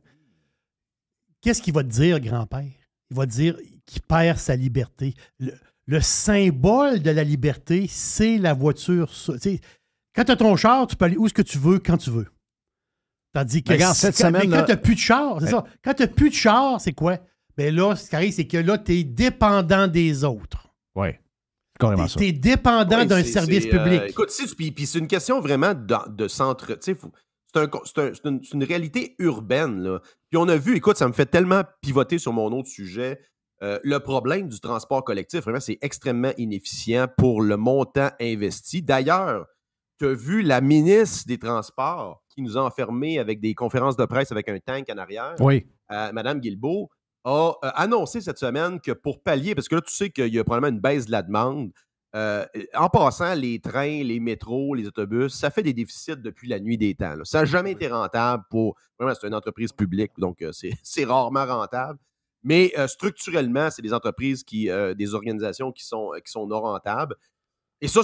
Speaker 4: Qu'est-ce qu'il va te dire, grand-père? Il va te dire qu'il perd sa liberté. Le symbole de la liberté, c'est la voiture. Quand tu as ton char, tu peux aller où ce que tu veux, quand tu veux. Tandis que
Speaker 3: cette semaine,
Speaker 4: quand tu n'as plus de char, c'est ça. Quand tu n'as plus de char, c'est quoi? Ben là, ce qui arrive, c'est que là, tu es dépendant des autres.
Speaker 3: Oui. C'est carrément ça.
Speaker 4: Tu es dépendant d'un service public.
Speaker 6: Écoute, puis c'est une question vraiment de centre. C'est une réalité urbaine. Là. Puis on a vu, écoute, ça me fait tellement pivoter sur mon autre sujet. Le problème du transport collectif, vraiment, c'est extrêmement inefficient pour le montant investi. D'ailleurs, tu as vu la ministre des Transports qui nous a enfermés avec des conférences de presse avec un tank en arrière.
Speaker 3: Oui.
Speaker 6: Mme Guilbeault a annoncé cette semaine que pour pallier, parce que là, tu sais qu'il y a probablement une baisse de la demande, en passant, les trains, les métros, les autobus, ça fait des déficits depuis la nuit des temps. Là. Ça n'a jamais été rentable pour... Vraiment, c'est une entreprise publique, donc c'est rarement rentable. Mais structurellement, c'est des entreprises des organisations qui sont non rentables. Et ça,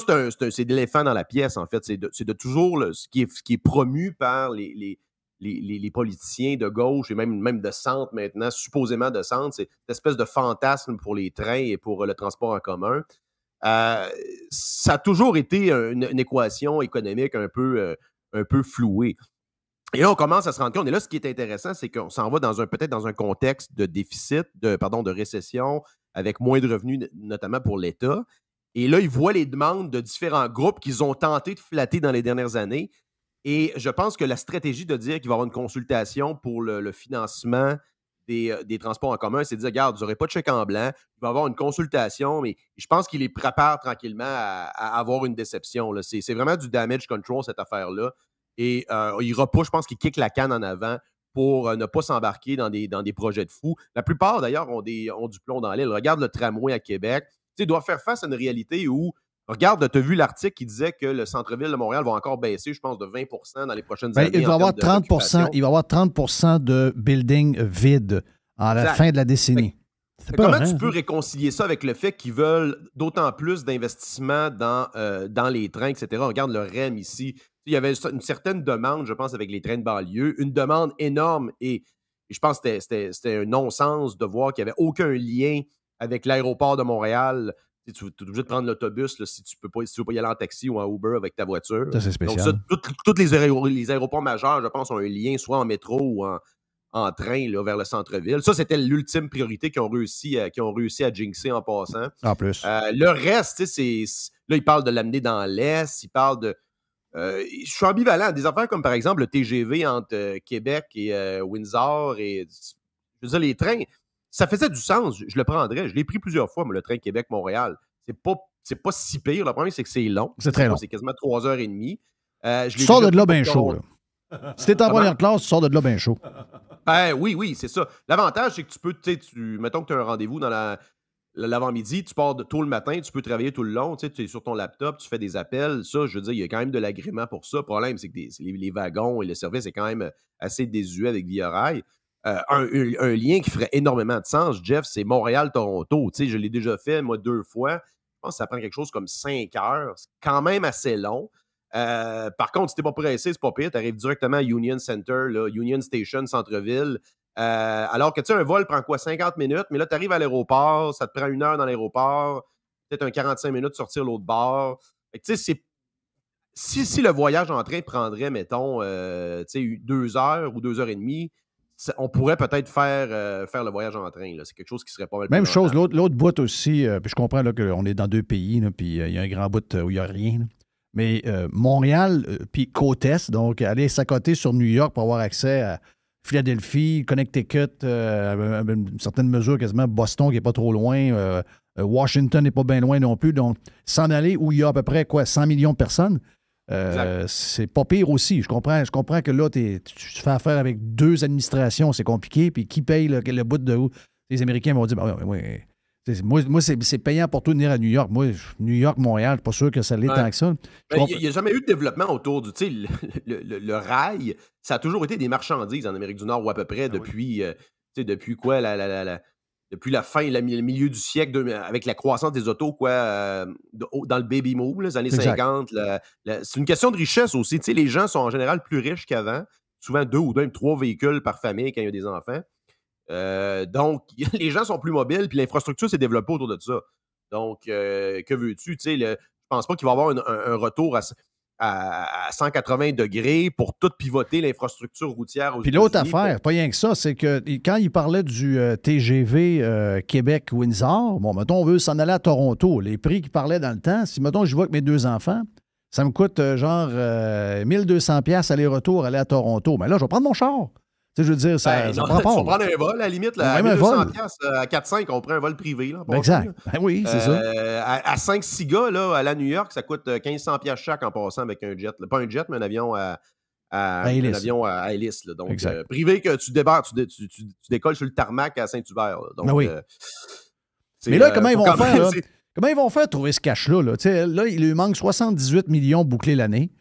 Speaker 6: c'est de l'éléphant dans la pièce, en fait. C'est de toujours ce qui est promu par les politiciens de gauche et même de centre maintenant, supposément de centre. C'est cette espèce de fantasme pour les trains et pour le transport en commun. Ça a toujours été une équation économique un peu flouée. Et là, on commence à se rendre compte. Et là, ce qui est intéressant, c'est qu'on s'en va peut-être dans un contexte de déficit, de récession avec moins de revenus, notamment pour l'État. Et là, ils voient les demandes de différents groupes qu'ils ont tenté de flatter dans les dernières années. Et je pense que la stratégie de dire qu'il va y avoir une consultation pour le financement des transports en commun, c'est de dire, regarde, vous n'aurez pas de chèque en blanc, il va y avoir une consultation, mais je pense qu'il les prépare tranquillement à avoir une déception. Là. C'est vraiment du damage control, cette affaire-là. Et il repousse, je pense qu'il kick la canne en avant pour ne pas s'embarquer dans des projets de fous. La plupart, d'ailleurs, ont du plomb dans l'aile. Regarde le tramway à Québec. Tu sais, doit faire face à une réalité où, regarde, tu as vu l'article qui disait que le centre-ville de Montréal va encore baisser, je pense, de 20 dans les prochaines années.
Speaker 3: Il va y avoir 30 de buildings vides à la fin de la décennie.
Speaker 6: Comment tu peux réconcilier ça avec le fait qu'ils veulent d'autant plus d'investissements dans les trains, etc.? Regarde le REM ici. Il y avait une certaine demande, je pense, avec les trains de banlieue, une demande énorme et je pense que c'était un non-sens de voir qu'il n'y avait aucun lien avec l'aéroport de Montréal. Tu es obligé de prendre l'autobus là, si tu veux pas y aller en taxi ou en Uber avec ta voiture.
Speaker 3: Ça, c'est spécial.
Speaker 6: Donc, tous les aéroports majeurs, je pense, ont un lien soit en métro ou en train là, vers le centre-ville. Ça, c'était l'ultime priorité qu'ils ont réussi à jinxer en passant.
Speaker 3: En plus.
Speaker 6: Le reste, là, ils parlent de l'amener dans l'Est, ils parlent de... je suis ambivalent. Des affaires comme, par exemple, le TGV entre Québec et Windsor et... Je veux dire, les trains... Ça faisait du sens, je le prendrais. Je l'ai pris plusieurs fois, moi, le train Québec-Montréal. C'est pas si pire. Le problème, c'est que c'est long.
Speaker 3: C'est très long.
Speaker 6: C'est quasiment 3h30.
Speaker 3: Tu sors de là bien chaud. Là. Si t'es en première classe, tu sors de là bien chaud.
Speaker 6: Oui, c'est ça. L'avantage, c'est que tu peux, mettons que tu as un rendez-vous dans l'avant-midi, tu pars tôt le matin, tu peux travailler tout le long, tu es sur ton laptop, tu fais des appels. Ça, je veux dire, il y a quand même de l'agrément pour ça. Le problème, c'est que les wagons et le service est quand même assez désuet avec Via Rail. Un lien qui ferait énormément de sens, Jeff, c'est Montréal-Toronto. Je l'ai déjà fait, moi, 2 fois. Je pense que ça prend quelque chose comme 5 heures. C'est quand même assez long. Par contre, si t'es pas pressé, c'est pas pire. Tu arrives directement à Union Center, là, Union Station, centre-ville. Alors que, un vol prend quoi? 50 minutes, mais là, tu arrives à l'aéroport, ça te prend 1 heure dans l'aéroport, peut-être un 45 minutes de sortir l'autre bord. Si le voyage en train prendrait, mettons, 2 heures ou 2h30, on pourrait peut-être faire le voyage en train. Là. C'est quelque chose qui serait pas mal plus
Speaker 3: Même chose,
Speaker 6: rentable.
Speaker 3: l'autre bout aussi, puis je comprends là, qu'on est dans 2 pays, là, puis il y a un grand bout où il n'y a rien. Là. Mais Montréal, puis côte-est, donc aller s'accoter sur New York pour avoir accès à Philadelphie, Connecticut, à une certaine mesure quasiment Boston qui n'est pas trop loin, Washington n'est pas bien loin non plus. Donc, s'en aller où il y a à peu près 100 millions de personnes, c'est pas pire aussi. Je comprends que là, tu fais affaire avec 2 administrations, c'est compliqué, puis qui paye le bout de où? Les Américains vont dire, moi, c'est payant pour tout venir à New York. Moi, New York, Montréal, je suis pas sûr que ça l'est tant que ça.
Speaker 6: Il n'y a jamais eu de développement autour du... Le rail, ça a toujours été des marchandises en Amérique du Nord, ou à peu près depuis quoi, depuis la fin, le milieu du siècle, avec la croissance des autos, quoi, dans le baby move, les années 50. C'est une question de richesse aussi. Les gens sont en général plus riches qu'avant. Souvent 2 ou même 3 véhicules par famille quand il y a des enfants. Donc, les gens sont plus mobiles, puis l'infrastructure s'est développée autour de ça. Donc, que veux-tu? Je pense pas qu'il va y avoir un retour à 180 degrés pour tout pivoter l'infrastructure routière.
Speaker 3: Puis l'autre affaire, pas rien que ça, c'est que quand il parlait du TGV Québec-Windsor, bon, mettons, on veut s'en aller à Toronto. Les prix qu'il parlait dans le temps, si, mettons, je vois avec mes 2 enfants, ça me coûte genre 1200$ aller-retour, aller à Toronto. Mais là, je vais prendre mon char. Je veux dire, ça prend pas.
Speaker 6: On prend un vol, à la limite. Là, à 1200$, à 4-5, on prend un vol privé. Là,
Speaker 3: exact. Oui, c'est ça.
Speaker 6: À 5-6 gars, là, à la New York, ça coûte 1500$ chaque en passant avec un jet. Là. Pas un jet, mais un avion à hélice. Là. Donc, privé que tu débarques, tu décolles sur le tarmac à Saint-Hubert. Là. Donc,
Speaker 3: mais là, comment ils vont faire? Là? Comment ils vont faire trouver ce cash-là? Là, il lui manque 78 millions bouclés l'année.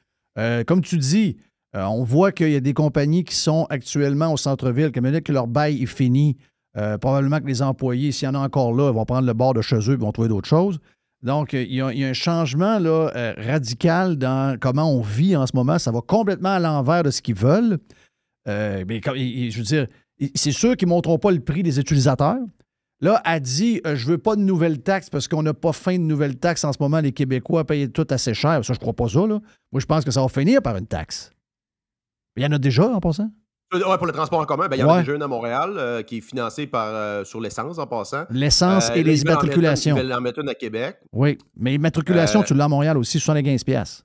Speaker 3: Comme tu dis, on voit qu'il y a des compagnies qui sont actuellement au centre-ville, comme que leur bail est fini. Probablement que les employés, s'il y en a encore là, vont prendre le bord de chez eux et vont trouver d'autres choses. Donc, il y a un changement là, radical dans comment on vit en ce moment. Ça va complètement à l'envers de ce qu'ils veulent. Mais je veux dire, c'est sûr qu'ils ne montreront pas le prix des utilisateurs. Là, elle dit, je ne veux pas de nouvelles taxes parce qu'on n'a pas faim de nouvelles taxes en ce moment. Les Québécois payent tout assez cher. Ça, je ne crois pas ça. Là. Moi, je pense que ça va finir par une taxe. Il y en a déjà, en passant.
Speaker 6: Ouais, pour le transport en commun, il y en a
Speaker 3: Ouais.
Speaker 6: déjà une à Montréal qui est financée sur l'essence en passant.
Speaker 3: L'essence et les immatriculations.
Speaker 6: Ils veulent en mettre une à Québec.
Speaker 3: Oui, mais immatriculation, tu l'as à Montréal aussi, 75$.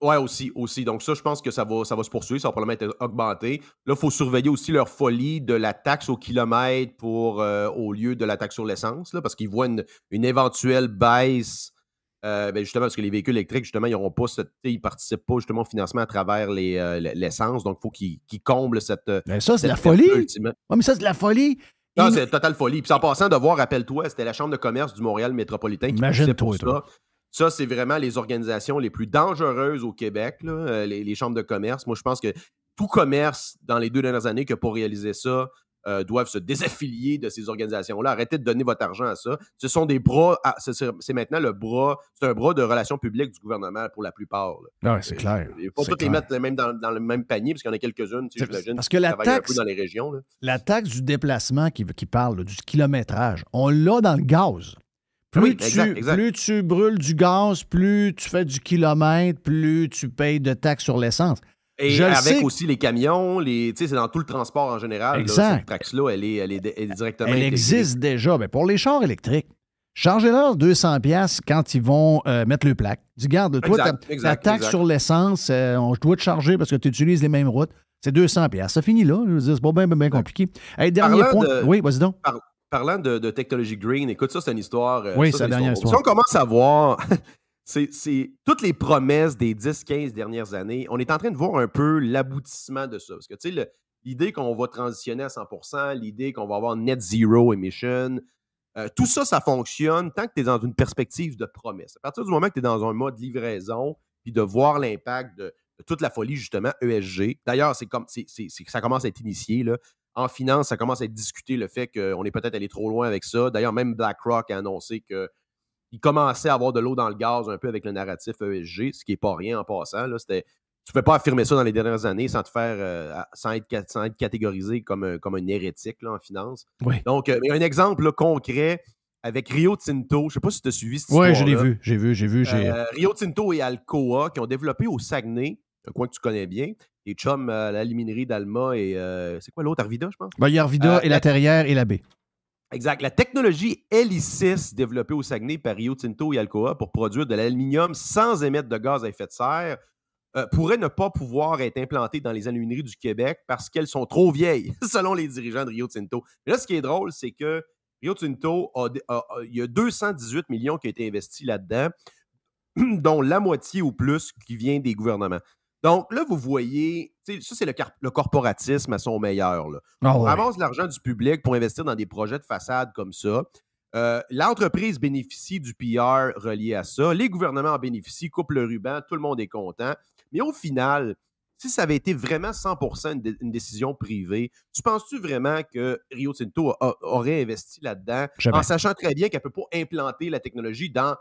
Speaker 6: Oui, aussi. Donc ça, je pense que ça va se poursuivre, ça va probablement être augmenté. Là, il faut surveiller aussi leur folie de la taxe au kilomètre au lieu de la taxe sur l'essence, là, parce qu'ils voient une éventuelle baisse, justement, parce que les véhicules électriques, justement, ils ne participent pas justement au financement à travers l'essence. Donc, il faut qu'ils comblent cette...
Speaker 3: Mais ça, c'est de la
Speaker 6: cette
Speaker 3: folie.
Speaker 6: perte-là, ultimement.
Speaker 3: Oui, mais ça, c'est de la folie.
Speaker 6: Non, c'est totale folie. Puis en passant de voir, rappelle-toi, c'était la Chambre de commerce du Montréal métropolitain qui poussait pour ça. Ça, c'est vraiment les organisations les plus dangereuses au Québec, là, les chambres de commerce. Moi, je pense que tout commerce, dans les 2 dernières années, qui n'a pas réalisé ça, doivent se désaffilier de ces organisations-là. Arrêtez de donner votre argent à ça. Ce sont des bras, c'est maintenant le bras, c'est un bras de relations publiques du gouvernement pour la plupart.
Speaker 3: Oui, c'est clair.
Speaker 6: Il ne faut pas toutes les mettre même dans le même panier, parce qu'il y en a quelques-unes, j'imagine,
Speaker 3: parce que la
Speaker 6: travaillent un
Speaker 3: taxe,
Speaker 6: peu dans les régions. Là.
Speaker 3: La taxe du déplacement qui parle, là, du kilométrage, on l'a dans le gaz. Plus tu brûles du gaz, plus tu fais du kilomètre, plus tu payes de taxes sur l'essence.
Speaker 6: Et avec aussi les camions, c'est dans tout le transport en général.
Speaker 3: Exact.
Speaker 6: Là, cette taxe-là, elle est directement
Speaker 3: Elle
Speaker 6: intégrée.
Speaker 3: existe déjà. Mais pour les chars électriques, chargez-leur 200$ quand ils vont mettre le plaque. Dis, garde, toi, ta taxe sur l'essence, je dois te charger parce que tu utilises les mêmes routes. C'est 200$. Ça finit là. Je veux dire, c'est pas bien compliqué. Hey, dernier point. Oui, vas-y donc.
Speaker 6: Parlant de technologie green, écoute, ça, c'est une histoire.
Speaker 3: Oui, c'est la dernière histoire.
Speaker 6: Si on commence à voir, c'est toutes les promesses des 10-15 dernières années, on est en train de voir un peu l'aboutissement de ça. Parce que, tu sais, l'idée qu'on va transitionner à 100%, l'idée qu'on va avoir net zero emission, tout ça, ça fonctionne tant que tu es dans une perspective de promesse. À partir du moment que tu es dans un mode livraison, puis de voir l'impact de toute la folie, justement, ESG. D'ailleurs, ça commence à être initié, là. En finance, ça commence à être discuté, le fait qu'on est peut-être allé trop loin avec ça. D'ailleurs, même BlackRock a annoncé qu'il commençait à avoir de l'eau dans le gaz un peu avec le narratif ESG, ce qui n'est pas rien en passant. Là. Tu ne peux pas affirmer ça dans les dernières années sans être catégorisé comme un hérétique là, en finance.
Speaker 3: Oui.
Speaker 6: Donc, un exemple là, concret avec Rio Tinto. Je ne sais pas si tu as suivi cette histoire.
Speaker 3: Oui, je l'ai vu. J'ai vu.
Speaker 6: Rio Tinto et Alcoa qui ont développé au Saguenay, un coin que tu connais bien, les chums à la liminerie d'Alma et c'est quoi l'autre, Arvida, je pense?
Speaker 3: Il y a Arvida et la Terrière et la baie.
Speaker 6: Exact. La technologie Helicis développée au Saguenay par Rio Tinto et Alcoa pour produire de l'aluminium sans émettre de gaz à effet de serre pourrait ne pas pouvoir être implantée dans les alumineries du Québec parce qu'elles sont trop vieilles, selon les dirigeants de Rio Tinto. Mais là, ce qui est drôle, c'est que Rio Tinto, il y a 218 millions qui ont été investis là-dedans, dont la moitié ou plus qui vient des gouvernements. Donc là, vous voyez, ça, c'est le corporatisme à son meilleur. Là. On ramasse l'argent du public pour investir dans des projets de façade comme ça. L'entreprise bénéficie du PR relié à ça. Les gouvernements en bénéficient, coupent le ruban, tout le monde est content. Mais au final, si ça avait été vraiment 100% une décision privée, tu penses-tu vraiment que Rio Tinto aurait investi là-dedans en sachant très bien qu'elle ne peut pas implanter la technologie dans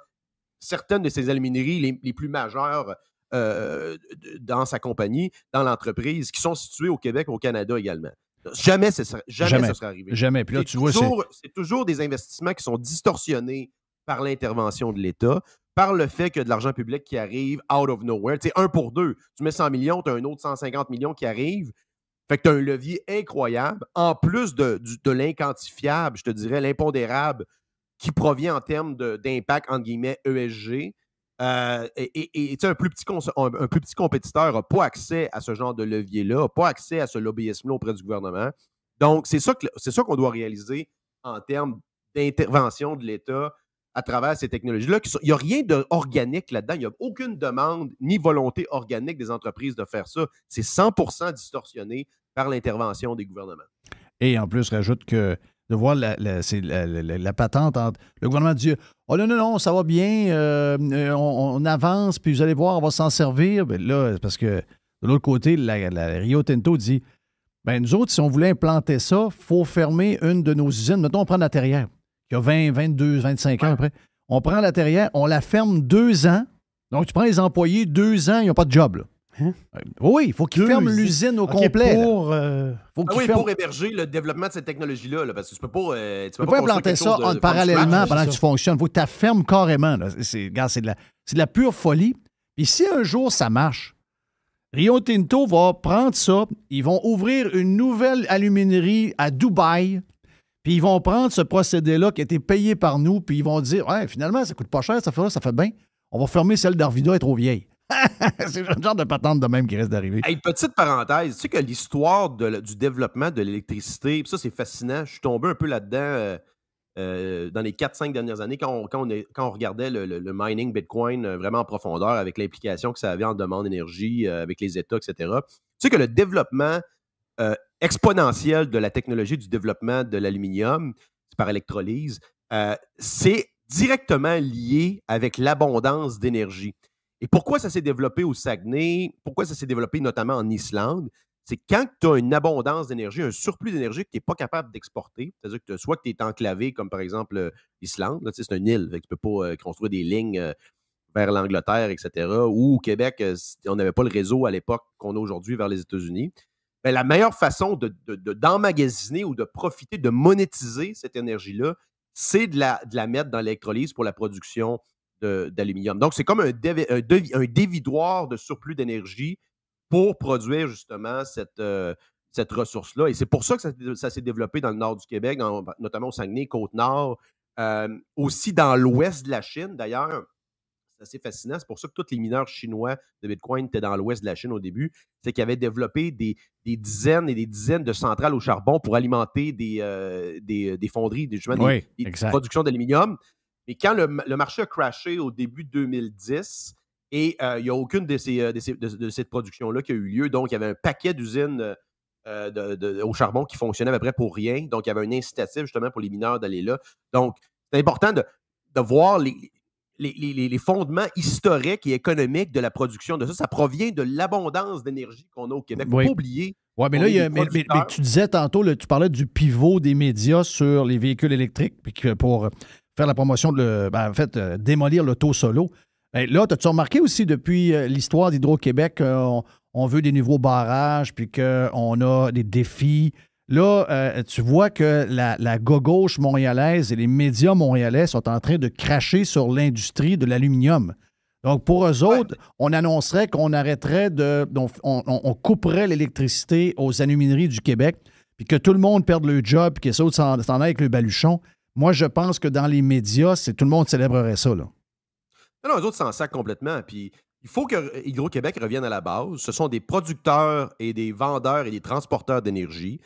Speaker 6: certaines de ses alumineries les plus majeures dans sa compagnie, dans l'entreprise, qui sont situées au Québec, au Canada également. Jamais ça serait arrivé.
Speaker 3: Jamais. Puis là,
Speaker 6: c'est toujours des investissements qui sont distorsionnés par l'intervention de l'État, par le fait qu'il y a de l'argent public qui arrive out of nowhere. Tu sais, 1 pour 2. Tu mets 100 millions, tu as un autre 150 millions qui arrive. Fait que tu as un levier incroyable, en plus de l'inquantifiable, je te dirais, l'impondérable, qui provient en termes d'impact, entre guillemets, ESG. Et un plus petit compétiteur n'a pas accès à ce genre de levier-là, n'a pas accès à ce lobbyisme-là auprès du gouvernement. Donc, c'est ça qu'on doit réaliser en termes d'intervention de l'État à travers ces technologies-là. Il n'y a rien d'organique là-dedans. Il n'y a aucune demande ni volonté organique des entreprises de faire ça. C'est 100% distorsionné par l'intervention des gouvernements.
Speaker 3: Et en plus, rajoute que de voir la patente entre le gouvernement dit « Oh non, ça va bien, on avance, puis vous allez voir, on va s'en servir. » Ben là, parce que de l'autre côté, la Rio Tinto dit « Ben nous autres, si on voulait implanter ça, il faut fermer une de nos usines. Mettons, on prend la Terrière, qui a 20, 22, 25 ans après. On prend la Terrière, on la ferme 2 ans. Donc, tu prends les employés, 2 ans, ils n'ont pas de job, là. Hein? Oui, il faut qu'ils ferment l'usine au complet.
Speaker 6: Pour héberger le développement de cette technologie-là, parce que tu peux pas
Speaker 3: implanter ça parallèlement pendant que tu fonctionnes. Il faut que tu la fermes carrément. C'est de la pure folie. Puis si un jour ça marche, Rio Tinto va prendre ça, ils vont ouvrir une nouvelle aluminerie à Dubaï, puis ils vont prendre ce procédé-là qui a été payé par nous, puis ils vont dire, ouais, finalement, ça coûte pas cher, ça fait bien. On va fermer celle d'Arvida, elle est trop vieille. C'est le genre de patente de même qui reste d'arriver.
Speaker 6: Hey, petite parenthèse, tu sais que l'histoire du développement de l'électricité, ça c'est fascinant, je suis tombé un peu là-dedans dans les 4-5 dernières années quand on regardait le mining Bitcoin vraiment en profondeur avec l'implication que ça avait en demande d'énergie avec les États, etc. Tu sais que le développement exponentiel de la technologie du développement de l'aluminium par électrolyse, c'est directement lié avec l'abondance d'énergie. Et pourquoi ça s'est développé au Saguenay? Pourquoi ça s'est développé notamment en Islande? C'est quand tu as une abondance d'énergie, un surplus d'énergie que tu n'es pas capable d'exporter, c'est-à-dire que soit que tu es enclavé, comme par exemple l'Islande, là, c'est une île, tu ne peux pas construire des lignes vers l'Angleterre, etc., ou au Québec, on n'avait pas le réseau à l'époque qu'on a aujourd'hui vers les États-Unis. Bien, la meilleure façon d'emmagasiner ou de profiter, de monétiser cette énergie-là, c'est de la mettre dans l'électrolyse pour la production d'aluminium. Donc, c'est comme un dévidoir de surplus d'énergie pour produire justement cette ressource-là. Et c'est pour ça que ça s'est développé dans le nord du Québec, notamment au Saguenay, Côte-Nord, aussi dans l'ouest de la Chine, d'ailleurs. C'est assez fascinant. C'est pour ça que tous les mineurs chinois de Bitcoin étaient dans l'ouest de la Chine au début. C'est qu'ils avaient développé des dizaines et des dizaines de centrales au charbon pour alimenter des fonderies, des productions d'aluminium. Mais quand le marché a crashé au début de 2010, et il n'y a aucune de cette production-là qui a eu lieu. Donc, il y avait un paquet d'usines au charbon qui fonctionnaient à peu près pour rien. Donc, il y avait un incitatif justement pour les mineurs d'aller là. Donc, c'est important de voir les fondements historiques et économiques de la production de ça. Ça provient de l'abondance d'énergie qu'on a au Québec. Il ne faut pas oublier.
Speaker 3: Oui, mais là, mais tu disais tantôt, tu parlais du pivot des médias sur les véhicules électriques, puis que pour faire la promotion démolir l'auto solo. Ben, là, as-tu remarqué aussi depuis l'histoire d'Hydro-Québec qu'on veut des nouveaux barrages, puis qu'on a des défis. Là, tu vois que la gauche montréalaise et les médias montréalais sont en train de cracher sur l'industrie de l'aluminium. Donc, pour eux autres, on annoncerait qu'on arrêterait on couperait l'électricité aux alumineries du Québec, puis que tout le monde perde le job, puis que ça s'en aille avec le baluchon. Moi, je pense que dans les médias, tout le monde célébrerait ça, là.
Speaker 6: Non, eux autres s'en sacent complètement. Puis il faut que Hydro-Québec revienne à la base. Ce sont des producteurs et des vendeurs et des transporteurs d'énergie.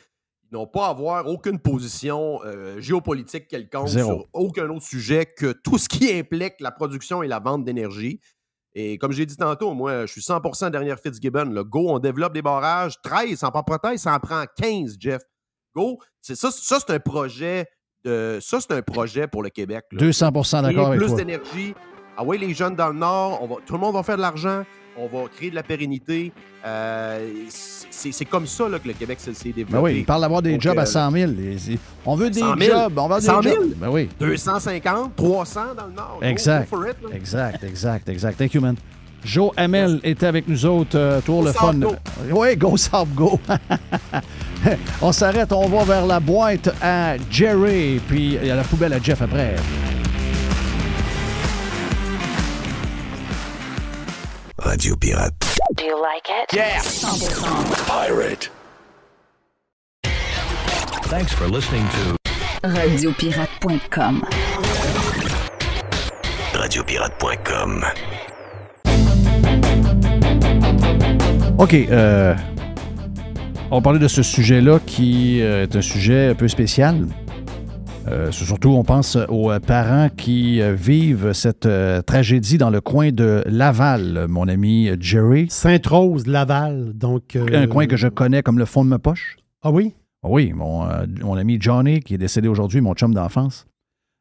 Speaker 6: Ils n'ont pas à avoir aucune position géopolitique quelconque sur aucun autre sujet que tout ce qui implique la production et la vente d'énergie. Et comme j'ai dit tantôt, moi, je suis 100% derrière Fitzgibbon. Là. Go, on développe des barrages. 13, ça en prend peut-être, ça en prend 15, Jeff. Go, c'est un projet c'est un projet pour le Québec. Là.
Speaker 3: 200% d'accord avec toi.
Speaker 6: Plus d'énergie. Ah oui, les jeunes dans le Nord, tout le monde va faire de l'argent, on va créer de la pérennité. C'est comme ça là, que le Québec s'est développé.
Speaker 3: Ben oui, il parle d'avoir des jobs à 100 000. On veut des jobs. On veut
Speaker 6: 100 000?
Speaker 3: Jobs. Ben oui.
Speaker 6: 250, 300 dans le Nord.
Speaker 3: Exact.
Speaker 6: Go for it,
Speaker 3: Exact. Thank you, man. Joe Hamel était avec nous autres pour le fun. Oui, go South, go. On s'arrête, on va vers la boîte à Jerry, puis il y a la poubelle à Jeff après.
Speaker 2: Radio Pirate.
Speaker 1: Do you like it?
Speaker 2: Yeah.
Speaker 1: 100%.
Speaker 2: Pirate. Thanks for listening to
Speaker 1: Radiopirate.com.
Speaker 2: Radiopirate.com.
Speaker 3: OK. On va parler de ce sujet-là qui est un sujet un peu spécial. Surtout, on pense aux parents qui vivent cette tragédie dans le coin de Laval, mon ami Jerry.
Speaker 4: Sainte-Rose, Laval. Donc,
Speaker 3: un coin que je connais comme le fond de ma poche.
Speaker 4: Ah oui?
Speaker 3: Oui, mon ami Johnny, qui est décédé aujourd'hui, mon chum d'enfance,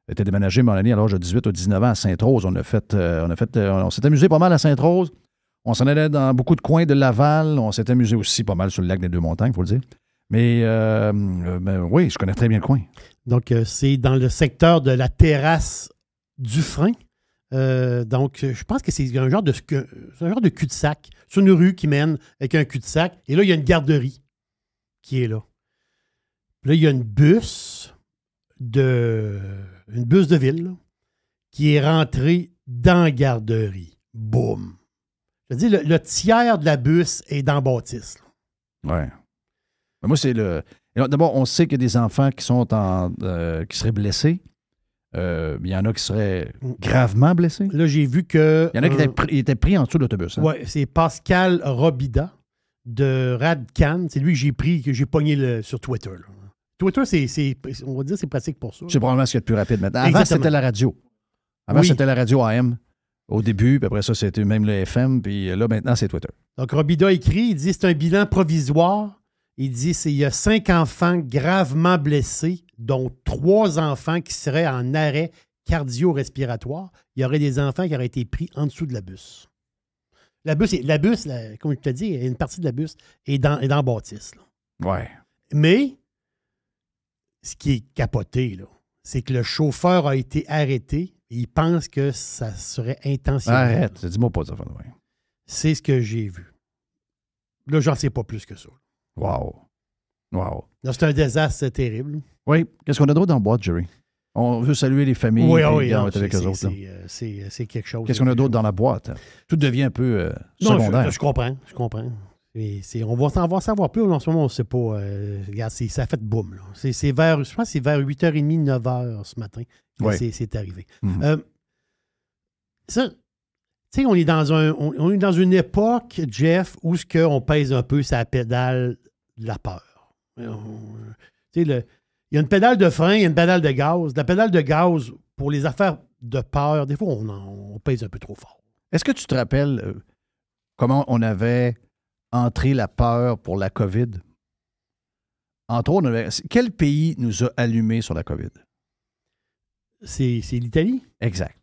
Speaker 3: était déménagé, mon ami, à l'âge de 18 ou 19 ans à Sainte-Rose. On s'est amusé pas mal à Sainte-Rose. On s'en allait dans beaucoup de coins de Laval. On s'est amusé aussi pas mal sur le lac des Deux-Montagnes, il faut le dire. Mais oui, je connais très bien le coin.
Speaker 4: Donc, c'est dans le secteur de la terrasse du frein. Donc, je pense que c'est un genre de cul-de-sac. C'est une rue qui mène avec un cul-de-sac. Et là, il y a une garderie qui est là. Puis là, il y a une bus de ville là, qui est rentrée dans la garderie. Boum! Je dis, le tiers de la bus est dans Baptiste.
Speaker 3: Ouais. Mais moi, c'est le. D'abord, on sait qu'il y a des enfants qui sont qui seraient blessés. Il y en a qui seraient gravement blessés.
Speaker 4: Là, j'ai vu que...
Speaker 3: Il y en a qui étaient pris en dessous de l'autobus. Hein?
Speaker 4: Oui, c'est Pascal Robida de Radcan. C'est lui que j'ai pogné sur Twitter. Là. Twitter, on va dire c'est pratique pour ça.
Speaker 3: C'est probablement ce qu'il y a de plus rapide maintenant. Avant,
Speaker 4: Exactement.
Speaker 3: c'était la radio. Avant,
Speaker 4: Oui.
Speaker 3: c'était la radio AM au début, puis après ça, c'était même le FM, puis là, maintenant, c'est Twitter.
Speaker 4: Donc, Robida écrit, il dit c'est un bilan provisoire. Il dit il y a 5 enfants gravement blessés, dont 3 enfants qui seraient en arrêt cardio-respiratoire. Il y aurait des enfants qui auraient été pris en dessous de la bus. La bus, comme je te dis, une partie de la bus est dans Baptiste. Là.
Speaker 3: Ouais.
Speaker 4: Mais, ce qui est capoté, là, c'est que le chauffeur a été arrêté et il pense que ça serait intentionnel.
Speaker 3: Arrête, dis-moi pas ça. Ouais.
Speaker 4: C'est ce que j'ai vu. Là, j'en sais pas plus que ça.
Speaker 3: Wow. Wow.
Speaker 4: Là, c'est un désastre, c'est terrible.
Speaker 3: Oui. Qu'est-ce qu'on a d'autre dans le boîte, Jerry? On veut saluer les familles.
Speaker 4: Oui,
Speaker 3: puis,
Speaker 4: oui.
Speaker 3: on
Speaker 4: Non,
Speaker 3: va être avec eux autres.
Speaker 4: c'est quelque chose.
Speaker 3: Qu'est-ce qu'on a d'autre dans la boîte? Tout devient un peu secondaire.
Speaker 4: Je comprends. On va en savoir plus. En ce moment, on ne sait pas. Regarde, ça a fait boum. Là. Je pense que c'est vers 8h30, 9h ce matin que c'est arrivé.
Speaker 3: Mhm.
Speaker 4: Ça, tu sais, on est dans une époque, Jeff, où on pèse un peu sa pédale de la peur. Tu sais, il y a une pédale de frein, il y a une pédale de gaz. La pédale de gaz, pour les affaires de peur, des fois, on pèse un peu trop fort.
Speaker 3: Est-ce que tu te rappelles comment on avait entré la peur pour la COVID? Entre autres, quel pays nous a allumés sur la COVID?
Speaker 4: C'est l'Italie?
Speaker 3: Exact.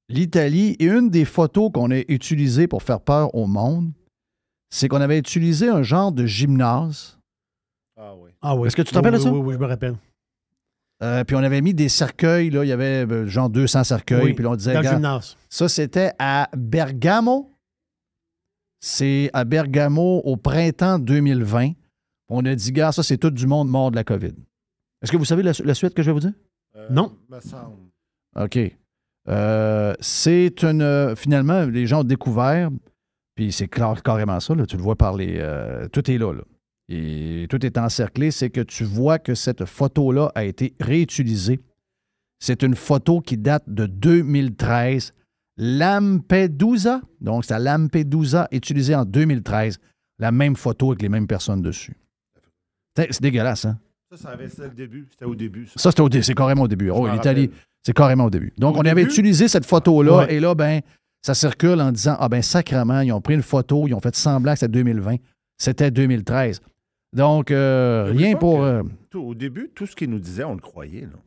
Speaker 3: L'Italie, et une des photos qu'on a utilisées pour faire peur au monde, c'est qu'on avait utilisé un genre de gymnase.
Speaker 5: Ah oui.
Speaker 4: Ah oui.
Speaker 3: Est-ce que tu te rappelles de ça?
Speaker 4: Oui, je me rappelle.
Speaker 3: Puis on avait mis des cercueils, là, il y avait genre 200 cercueils,
Speaker 4: Oui,
Speaker 3: puis là, on disait,
Speaker 4: dans le
Speaker 3: regarde,
Speaker 4: gymnase.
Speaker 3: ça c'était à Bergamo. C'est à Bergamo au printemps 2020. On a dit, gars, ça c'est tout du monde mort de la COVID. Est-ce que vous savez la suite que je vais vous dire?
Speaker 4: Non.
Speaker 5: Me semble.
Speaker 3: OK. C'est une... finalement, les gens ont découvert, puis c'est carrément ça, là, tu le vois par les... tout est là. Et tout est encerclé, c'est que tu vois que cette photo-là a été réutilisée. C'est une photo qui date de 2013. Lampedusa, donc c'est à Lampedusa, utilisée en 2013. La même photo avec les mêmes personnes dessus. C'est dégueulasse, hein?
Speaker 5: C'était le début. C'était au début.
Speaker 3: Ça, c'est carrément au début. Oh,
Speaker 5: m'en
Speaker 3: l'Italie,
Speaker 5: rappelle.
Speaker 3: c'est carrément au début. Donc,
Speaker 5: Au
Speaker 3: on avait
Speaker 5: début?
Speaker 3: utilisé cette photo-là,
Speaker 4: Ouais.
Speaker 3: et là, ben, ça circule en disant, ah ben, sacrément, ils ont pris une photo, ils ont fait semblant que c'était 2020. C'était 2013. Donc, rien
Speaker 5: pas
Speaker 3: pour...
Speaker 5: que- Au début, tout ce qu'il nous disait, on le croyait. Là.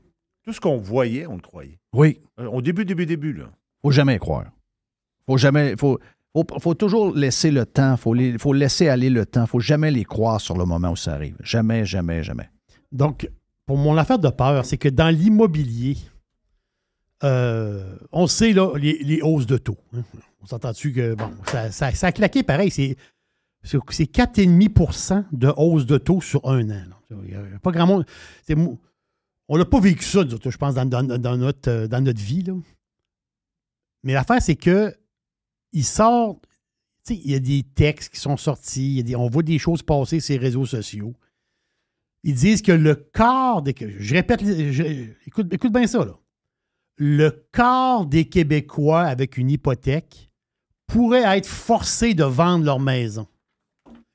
Speaker 5: Tout ce qu'on voyait, on le croyait.
Speaker 3: Oui,
Speaker 5: Au début, là.
Speaker 3: faut jamais croire. Faut toujours laisser le temps, faut laisser aller le temps. Faut jamais les croire sur le moment où ça arrive. Jamais, jamais, jamais.
Speaker 4: Donc, pour mon affaire de peur, c'est que dans l'immobilier, on sait là, les hausses de taux. Hein. On s'entend-tu que bon, ça a claqué pareil. C'est 4,5 % de hausse de taux sur un an. Là. Il y a pas grand monde. On n'a pas vécu ça, je pense, dans notre vie. Là. Mais l'affaire, c'est que il sort. Il y a des textes qui sont sortis, on voit des choses passer sur les réseaux sociaux. Ils disent que le quart des... Je répète, écoute bien ça, là. Le quart des Québécois avec une hypothèque pourraient être forcés de vendre leur maison.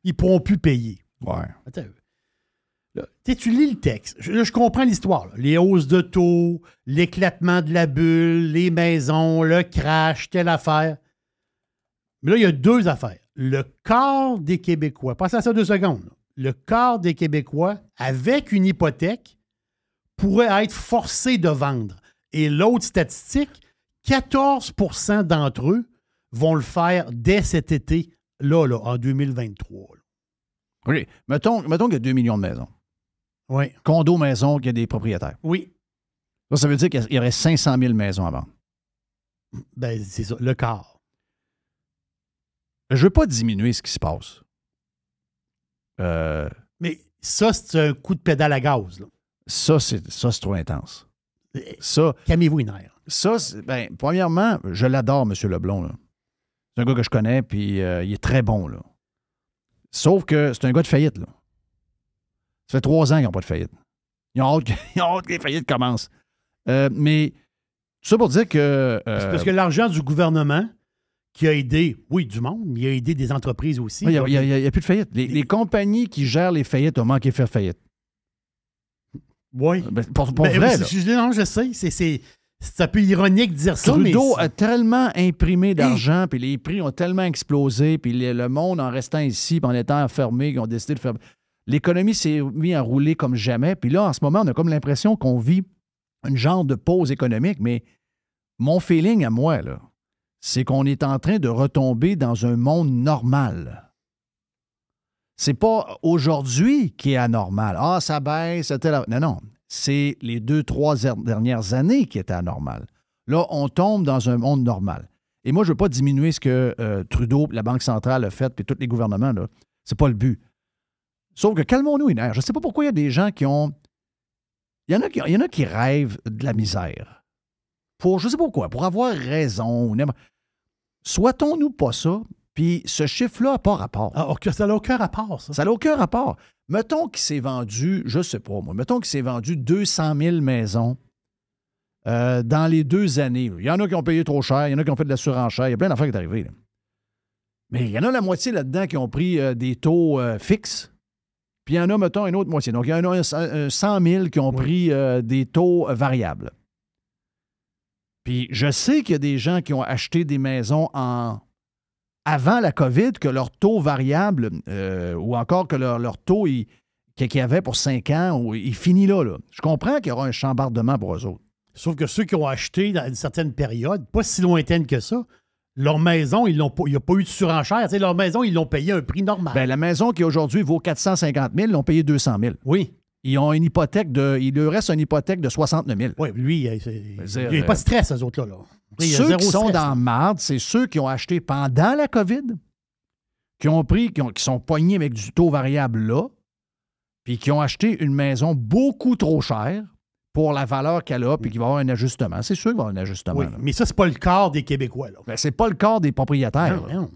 Speaker 4: Ils ne pourront plus payer.
Speaker 3: Ouais.
Speaker 4: Attends. Là, tu lis le texte. Je comprends l'histoire. Là. Les hausses de taux, l'éclatement de la bulle, les maisons, le crash, telle affaire. Mais là, il y a 2 affaires. Le quart des Québécois, pensez à ça 2 secondes. Là. Le quart des Québécois, avec une hypothèque, pourraient être forcés de vendre. Et l'autre statistique, 14 % d'entre eux vont le faire dès cet été, là en 2023. Là.
Speaker 3: OK. Mettons qu'il y a 2 millions de maisons.
Speaker 4: Oui.
Speaker 3: Condo, maison, qu'il y a des propriétaires.
Speaker 4: Oui.
Speaker 3: Ça veut dire qu'il y aurait 500 000 maisons à vendre.
Speaker 4: Ben, c'est ça, le quart.
Speaker 3: Je ne veux pas diminuer ce qui se passe.
Speaker 4: Mais ça, c'est un coup de pédale à gaz. Là.
Speaker 3: Ça, c'est trop intense. Ça,
Speaker 4: Calmez-vous une heure.
Speaker 3: premièrement, je l'adore, M. Leblond. Là. C'est un gars que je connais, puis il est très bon, là. Sauf que c'est un gars de faillite, là. Ça fait 3 ans qu'ils n'ont pas de faillite. Ils ont hâte que les faillites commencent. Mais tout ça pour dire que...
Speaker 4: C'est parce que l'argent du gouvernement qui a aidé, oui, du monde, mais il a aidé des entreprises aussi.
Speaker 3: Il n'y a plus de faillite. Les compagnies qui gèrent les faillites ont manqué de faire faillite.
Speaker 4: Oui.
Speaker 3: Pour vrai, là.
Speaker 4: Non, je sais. C'est un peu ironique de dire ça, mais...
Speaker 3: Trudeau a tellement imprimé d'argent, puis les prix ont tellement explosé, puis le monde, en restant ici, puis en étant enfermé, ils ont décidé de faire... L'économie s'est mise à rouler comme jamais. Puis là, en ce moment, on a comme l'impression qu'on vit une genre de pause économique, mais mon feeling à moi, là, c'est qu'on est en train de retomber dans un monde normal. C'est pas aujourd'hui qui est anormal. Ah, ça baisse, c'était... Non. C'est les 2-3 dernières années qui étaient anormales. Là, on tombe dans un monde normal. Et moi, je ne veux pas diminuer ce que Trudeau, la Banque centrale a fait, puis tous les gouvernements, là. C'est pas le but. Sauf que calmons-nous une heure. Je ne sais pas pourquoi il y a des gens qui ont... Il y en a qui rêvent de la misère. Je ne sais pas pourquoi, pour avoir raison. Souhaitons-nous pas ça, puis ce chiffre-là n'a pas rapport.
Speaker 4: Ah, ça n'a aucun rapport, ça.
Speaker 3: Ça n'a aucun rapport. Mettons qu'il s'est vendu, je ne sais pas moi, mettons qu'il s'est vendu 200 000 maisons dans les 2 années. Il y en a qui ont payé trop cher, il y en a qui ont fait de la surenchère, il y a plein d'affaires qui sont arrivées. Là. Mais il y en a la moitié là-dedans qui ont pris des taux fixes, puis il y en a, mettons, une autre moitié. Donc, il y en a 100 000 qui ont pris des taux variables. Puis je sais qu'il y a des gens qui ont acheté des maisons avant la COVID, que leur taux variable, ou encore que leur taux qu'il y avait pour 5 ans, il finit là. Je comprends qu'il y aura un chambardement pour eux autres.
Speaker 4: Sauf que ceux qui ont acheté dans une certaine période, pas si lointaine que ça, leur maison, il n'y a pas eu de surenchère. T'sais, leur maison, ils l'ont payé un prix normal.
Speaker 3: Bien, la maison qui aujourd'hui vaut 450 000, ils l'ont payé 200 000.
Speaker 4: Oui.
Speaker 3: Ils ont une hypothèque il leur reste une hypothèque de 69 000.
Speaker 4: Oui, lui, il n'y a pas de stress, eux autres-là.
Speaker 3: Ceux qui sont dans la marde, c'est ceux qui ont acheté pendant la COVID, qui sont pognés avec du taux variable là, puis qui ont acheté une maison beaucoup trop chère pour la valeur qu'elle a, puis qu'il va y avoir un ajustement. C'est sûr qu'il va y avoir un ajustement.
Speaker 4: Oui, mais ça, c'est pas le quart des Québécois. Là.
Speaker 3: Ben, c'est pas le quart des propriétaires.
Speaker 4: Non.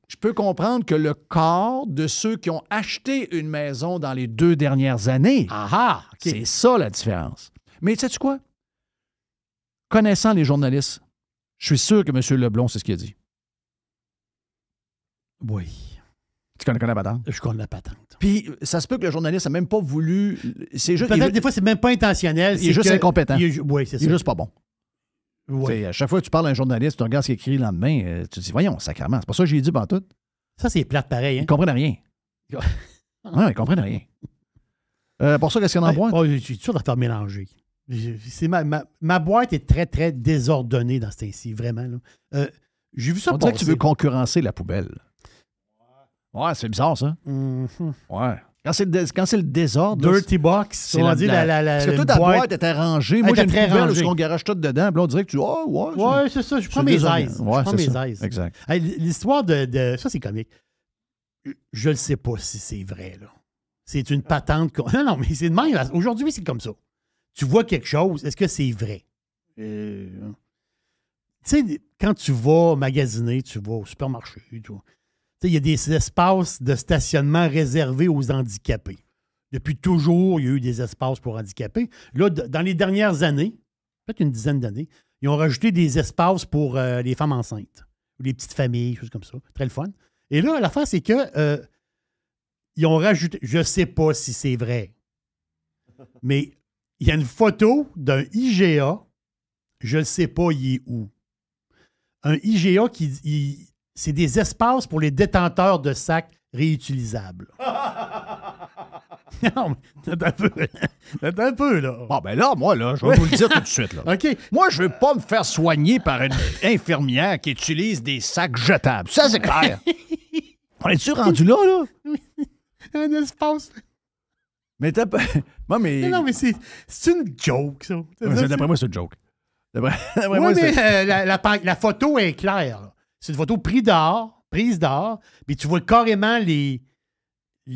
Speaker 3: Je peux comprendre que le quart de ceux qui ont acheté une maison dans les 2 dernières années, c'est ça la différence. Mais sais-tu quoi? Connaissant les journalistes, je suis sûr que M. Leblond, c'est ce qu'il a dit.
Speaker 4: Oui.
Speaker 3: Tu connais la patente?
Speaker 4: Je connais la patente.
Speaker 3: Puis, ça se peut que le journaliste n'a même pas voulu...
Speaker 4: Peut-être des fois, c'est même pas intentionnel.
Speaker 3: Il est juste incompétent.
Speaker 4: Oui, c'est ça.
Speaker 3: Il est juste pas bon.
Speaker 4: Oui.
Speaker 3: À chaque fois que tu parles à un journaliste, tu regardes ce qu'il écrit le lendemain, tu te dis, voyons, sacrément, c'est pas ça que j'ai dit pantoute.
Speaker 4: Ça, c'est plate pareil. Hein?
Speaker 3: Ils comprennent rien. Non, ils comprennent rien. Pour ça, qu'est-ce qu'il y en a en boîte?
Speaker 4: Je suis sûr de faire mélanger. Ma boîte est très, très désordonnée dans ce temps-ci, vraiment. Là. J'ai vu ça.
Speaker 3: On dirait que tu veux concurrencer la poubelle. Ouais, c'est bizarre, ça.
Speaker 4: Mm-hmm.
Speaker 3: Ouais. Quand c'est le désordre...
Speaker 4: Dirty box.
Speaker 3: C'est parce que toute ta boîte était rangée. Moi, j'ai une poubelle où on garage tout dedans. Puis là, on dirait que tu...
Speaker 4: Ouais, c'est ça. Je prends mes aises.
Speaker 3: Ouais,
Speaker 4: je prends mes aises.
Speaker 3: Exact.
Speaker 4: Hey, l'histoire de... Ça, c'est comique. Je ne sais pas si c'est vrai, là. C'est une patente... Non, mais c'est de même. Aujourd'hui, c'est comme ça. Tu vois quelque chose, est-ce que c'est vrai? Tu sais, quand tu vas magasiner, tu vas au supermarché, il y a des espaces de stationnement réservés aux handicapés. Depuis toujours, il y a eu des espaces pour handicapés. Là, dans les dernières années, peut-être une dizaine d'années, ils ont rajouté des espaces pour les femmes enceintes ou les petites familles, choses comme ça. Très le fun. Et là, l'affaire, c'est que ils ont rajouté, je ne sais pas si c'est vrai, mais il y a une photo d'un IGA, je ne sais pas il est où. Un IGA c'est des espaces pour les détenteurs de sacs réutilisables. Non, mais t'as un peu, là.
Speaker 3: Bon, ben là, moi, là, je vais vous le dire tout de suite, là.
Speaker 4: OK.
Speaker 3: Moi, je veux pas me faire soigner par une infirmière qui utilise des sacs jetables. Ça, c'est clair. On est-tu rendu là, là?
Speaker 4: Un espace.
Speaker 3: Mais t'as pas...
Speaker 4: Non, mais c'est une joke, ça.
Speaker 3: D'après moi, c'est une joke.
Speaker 4: Oui, mais la photo est claire, là. C'est une photo prise dehors, puis tu vois carrément les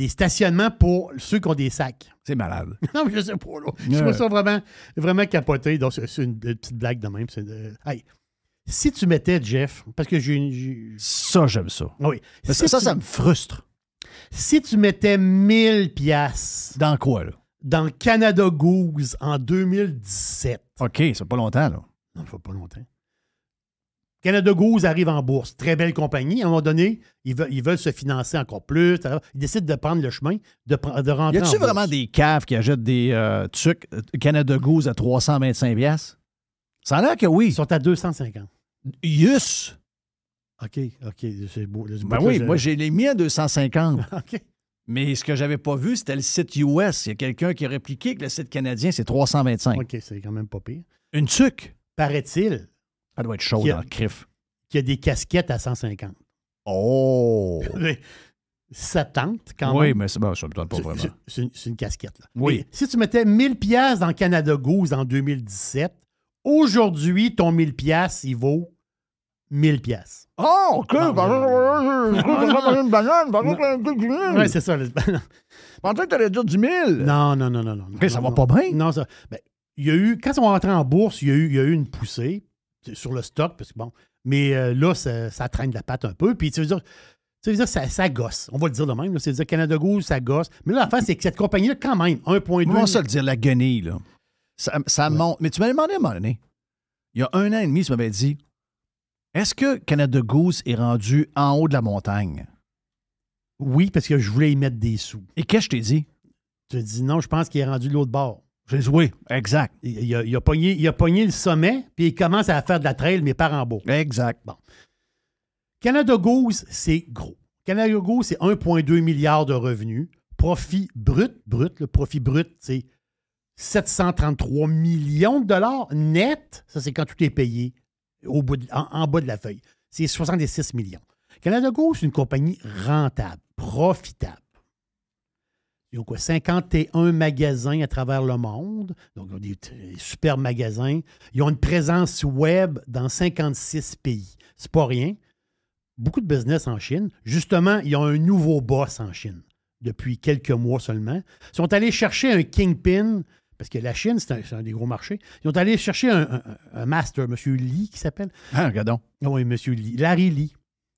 Speaker 4: stationnements pour ceux qui ont des sacs.
Speaker 3: C'est malade.
Speaker 4: Non, mais je sais pas, là. Je trouve ça vraiment, vraiment capoté. Donc, c'est une petite blague de même. Hey, Si tu mettais, Jeff, parce que
Speaker 3: Ça, j'aime ça.
Speaker 4: oui.
Speaker 3: Mais
Speaker 4: Si
Speaker 3: ça me frustre.
Speaker 4: Si tu mettais 1000 piastres
Speaker 3: Dans quoi, là?
Speaker 4: dans Canada Goose en 2017,
Speaker 3: OK, ça fait pas longtemps, là.
Speaker 4: non, ça fait pas longtemps. Canada Goose arrive en bourse. Très belle compagnie. À un moment donné, ils veulent se financer encore plus. Ils décident de prendre le chemin, de rentrer en bourse.
Speaker 3: Y a-tu vraiment des caves qui achètent des trucs Canada Goose à 325 piastres? Ça a l'air que oui.
Speaker 4: Ils sont à 250.
Speaker 3: Yes!
Speaker 4: OK. C'est beau.
Speaker 3: Ben oui, moi, j'ai les mis à 250.
Speaker 4: OK.
Speaker 3: Mais ce que j'avais pas vu, c'était le site US. Il y a quelqu'un qui a répliqué que le site canadien, c'est 325.
Speaker 4: OK, c'est quand même pas pire.
Speaker 3: Une tuque.
Speaker 4: Paraît-il
Speaker 3: Ça doit être chaud
Speaker 4: Qui a-
Speaker 3: dans le crif.
Speaker 4: qu'il y a des casquettes à 150.
Speaker 3: Oh!
Speaker 4: Mais ça tente quand
Speaker 3: Oui,
Speaker 4: même.
Speaker 3: mais ça me donne pas vraiment.
Speaker 4: C'est une casquette. Là.
Speaker 3: Oui.
Speaker 4: Mais si tu mettais 1000 pièces dans Canada Goose en 2017, aujourd'hui, ton 1000 pièces, il vaut 1000 pièces.
Speaker 3: Oh, OK!
Speaker 4: Non,
Speaker 3: une banane,
Speaker 4: Oui, c'est ça.
Speaker 3: Je pensais que tu allais dire du 1000.
Speaker 4: Non.
Speaker 3: OK, ça va pas bien?
Speaker 4: Non, ça. Ben, il y a eu, quand ils sont rentrés en bourse, il y a eu une poussée sur le stock, parce que bon. Mais là, ça traîne de la patte un peu. Puis tu veux dire, ça gosse. On va le dire de même. C'est-à-dire Canada Goose, ça gosse. Mais là, l'affaire, c'est que cette compagnie-là, quand même, 1,2.
Speaker 3: Comment ça le dire, la guenille, là? Ça monte. Mais tu m'avais demandé à un moment donné, il y a 1 an et demi, tu m'avais dit, est-ce que Canada Goose est rendu en haut de la montagne?
Speaker 4: Oui, parce que je voulais y mettre des sous.
Speaker 3: Et qu'est-ce que je t'ai dit?
Speaker 4: Tu as dit non, je pense qu'il est rendu de l'autre bord.
Speaker 3: J'ai dit oui, exact.
Speaker 4: Il a pogné le sommet, puis il commence à faire de la trail, mais par en bas.
Speaker 3: Exact.
Speaker 4: Bon. Canada Goose, c'est gros. Canada Goose, c'est 1,2 milliard de revenus. Profit brut, le profit brut, c'est 733 millions de dollars net. Ça, c'est quand tout est payé en bas de la feuille. C'est 66 millions. Canada Goose, c'est une compagnie rentable, profitable. Ils ont 51 magasins à travers le monde. Donc, ils ont des super magasins. Ils ont une présence web dans 56 pays. C'est pas rien. Beaucoup de business en Chine. Justement, ils ont un nouveau boss en Chine depuis quelques mois seulement. Ils sont allés chercher un kingpin, parce que la Chine, c'est un des gros marchés. Ils sont allés chercher un master, M. Lee, qui s'appelle.
Speaker 3: Ah, regardons.
Speaker 4: Oui, M. Lee. Larry Lee.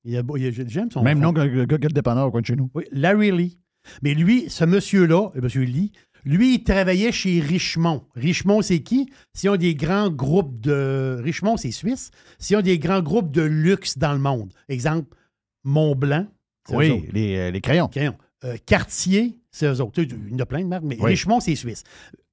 Speaker 4: J'aime son
Speaker 3: Même
Speaker 4: nom.
Speaker 3: nom que le gars qui a le dépanneur au coin de chez nous.
Speaker 4: Oui, Larry Lee. Mais lui, ce monsieur-là, M. Lee, lui, il travaillait chez Richemont. Richemont, c'est qui? S'ils ont des grands groupes de... Richemont, c'est suisse. S'ils ont des grands groupes de luxe dans le monde. Exemple, Montblanc. c'est eux
Speaker 3: Oui,
Speaker 4: autres.
Speaker 3: les crayons.
Speaker 4: Crayons. Cartier, c'est eux autres. Il y en a plein de marques, mais
Speaker 3: Oui.
Speaker 4: Richemont, c'est suisse.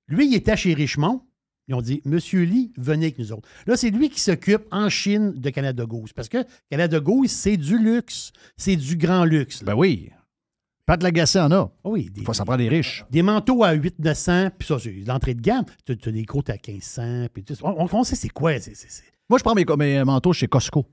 Speaker 4: Lui, il était chez Richemont. Ils ont dit, Monsieur Lee, venez avec nous autres. Là, c'est lui qui s'occupe en Chine de Canada Goose. Parce que Canada Goose, c'est du luxe. C'est du grand luxe. là.
Speaker 3: Ben oui. Pat Lagacé en a.
Speaker 4: Oui,
Speaker 3: Ça prend des riches.
Speaker 4: des manteaux à 800-900, puis ça, c'est l'entrée de gamme. Tu as des côtes à 1500, puis tout ça. On sait c'est quoi.
Speaker 3: Moi, je prends mes manteaux chez Costco.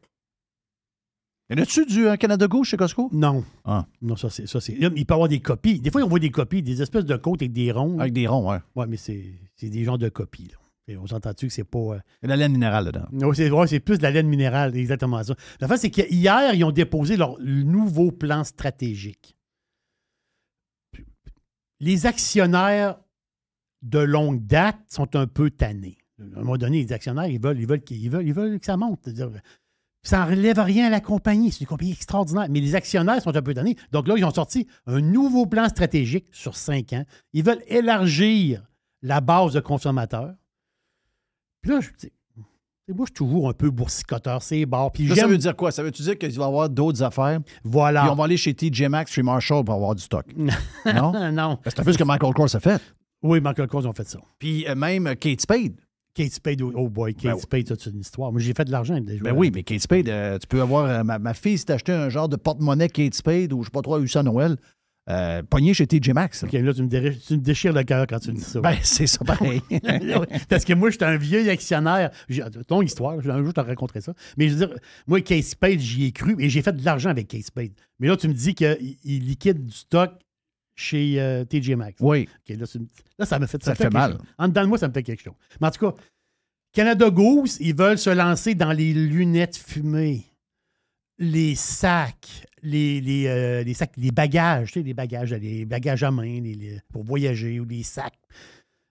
Speaker 3: Y en a-tu du Canada Goose chez Costco?
Speaker 4: Non.
Speaker 3: Ah.
Speaker 4: Non, ça, c'est. Là, il peut y avoir des copies. Des fois, on voit des copies, des espèces de côtes avec des ronds.
Speaker 3: Avec des ronds, ouais.
Speaker 4: Oui, mais c'est des genres de copies. Là. Et on s'entend-tu que c'est pas.
Speaker 3: Il y a de la laine minérale dedans.
Speaker 4: Non, c'est plus de la laine minérale, exactement ça. La fin, c'est qu'hier, ils ont déposé leur nouveau plan stratégique. Les actionnaires de longue date sont un peu tannés. À un moment donné, les actionnaires, ils veulent que ça monte. C'est-à-dire, ça n'enlève rien à la compagnie. C'est une compagnie extraordinaire. Mais les actionnaires sont un peu tannés. Donc là, ils ont sorti un nouveau plan stratégique sur 5 ans. Ils veulent élargir la base de consommateurs. Puis là, moi, je suis toujours un peu boursicoteur, c'est barre. Puis
Speaker 3: Ça veut dire quoi? Ça veut-tu dire qu'il va y avoir d'autres affaires?
Speaker 4: Voilà.
Speaker 3: Puis on va aller chez TJ Maxx, chez Marshall pour avoir du stock. Non?
Speaker 4: Non.
Speaker 3: C'est un peu ce que Michael Kors a fait.
Speaker 4: Oui, Michael Kors ont fait ça.
Speaker 3: Puis même Kate Spade.
Speaker 4: Kate Spade, oh boy, Kate
Speaker 3: Ben,
Speaker 4: Spade, ça, c'est une histoire. Moi, j'ai fait de l'argent avec des joueurs.
Speaker 3: Ben oui, mais Kate Spade, tu peux avoir... ma fille s'est acheté un genre de porte-monnaie Kate Spade ou je sais pas trop, a eu ça à Noël. Pogné chez TJ Maxx.
Speaker 4: OK, là, tu me déchires le cœur quand tu me dis ça.
Speaker 3: Ben, c'est ça, pareil.
Speaker 4: Parce que moi, j'étais un vieux actionnaire. Ton histoire, un jour, je te raconterai ça. Mais je veux dire, moi, Kate Spade, j'y ai cru et j'ai fait de l'argent avec Kate Spade. Mais là, tu me dis qu'il liquide du stock chez TJ Maxx.
Speaker 3: Oui.
Speaker 4: OK, là, ça me fait
Speaker 3: Ça te fait mal.
Speaker 4: quelque chose. En dedans de moi, ça me fait quelque chose. Mais en tout cas, Canada Goose, ils veulent se lancer dans les lunettes fumées, les sacs, les sacs, les bagages, tu sais, les bagages à main pour voyager ou les sacs.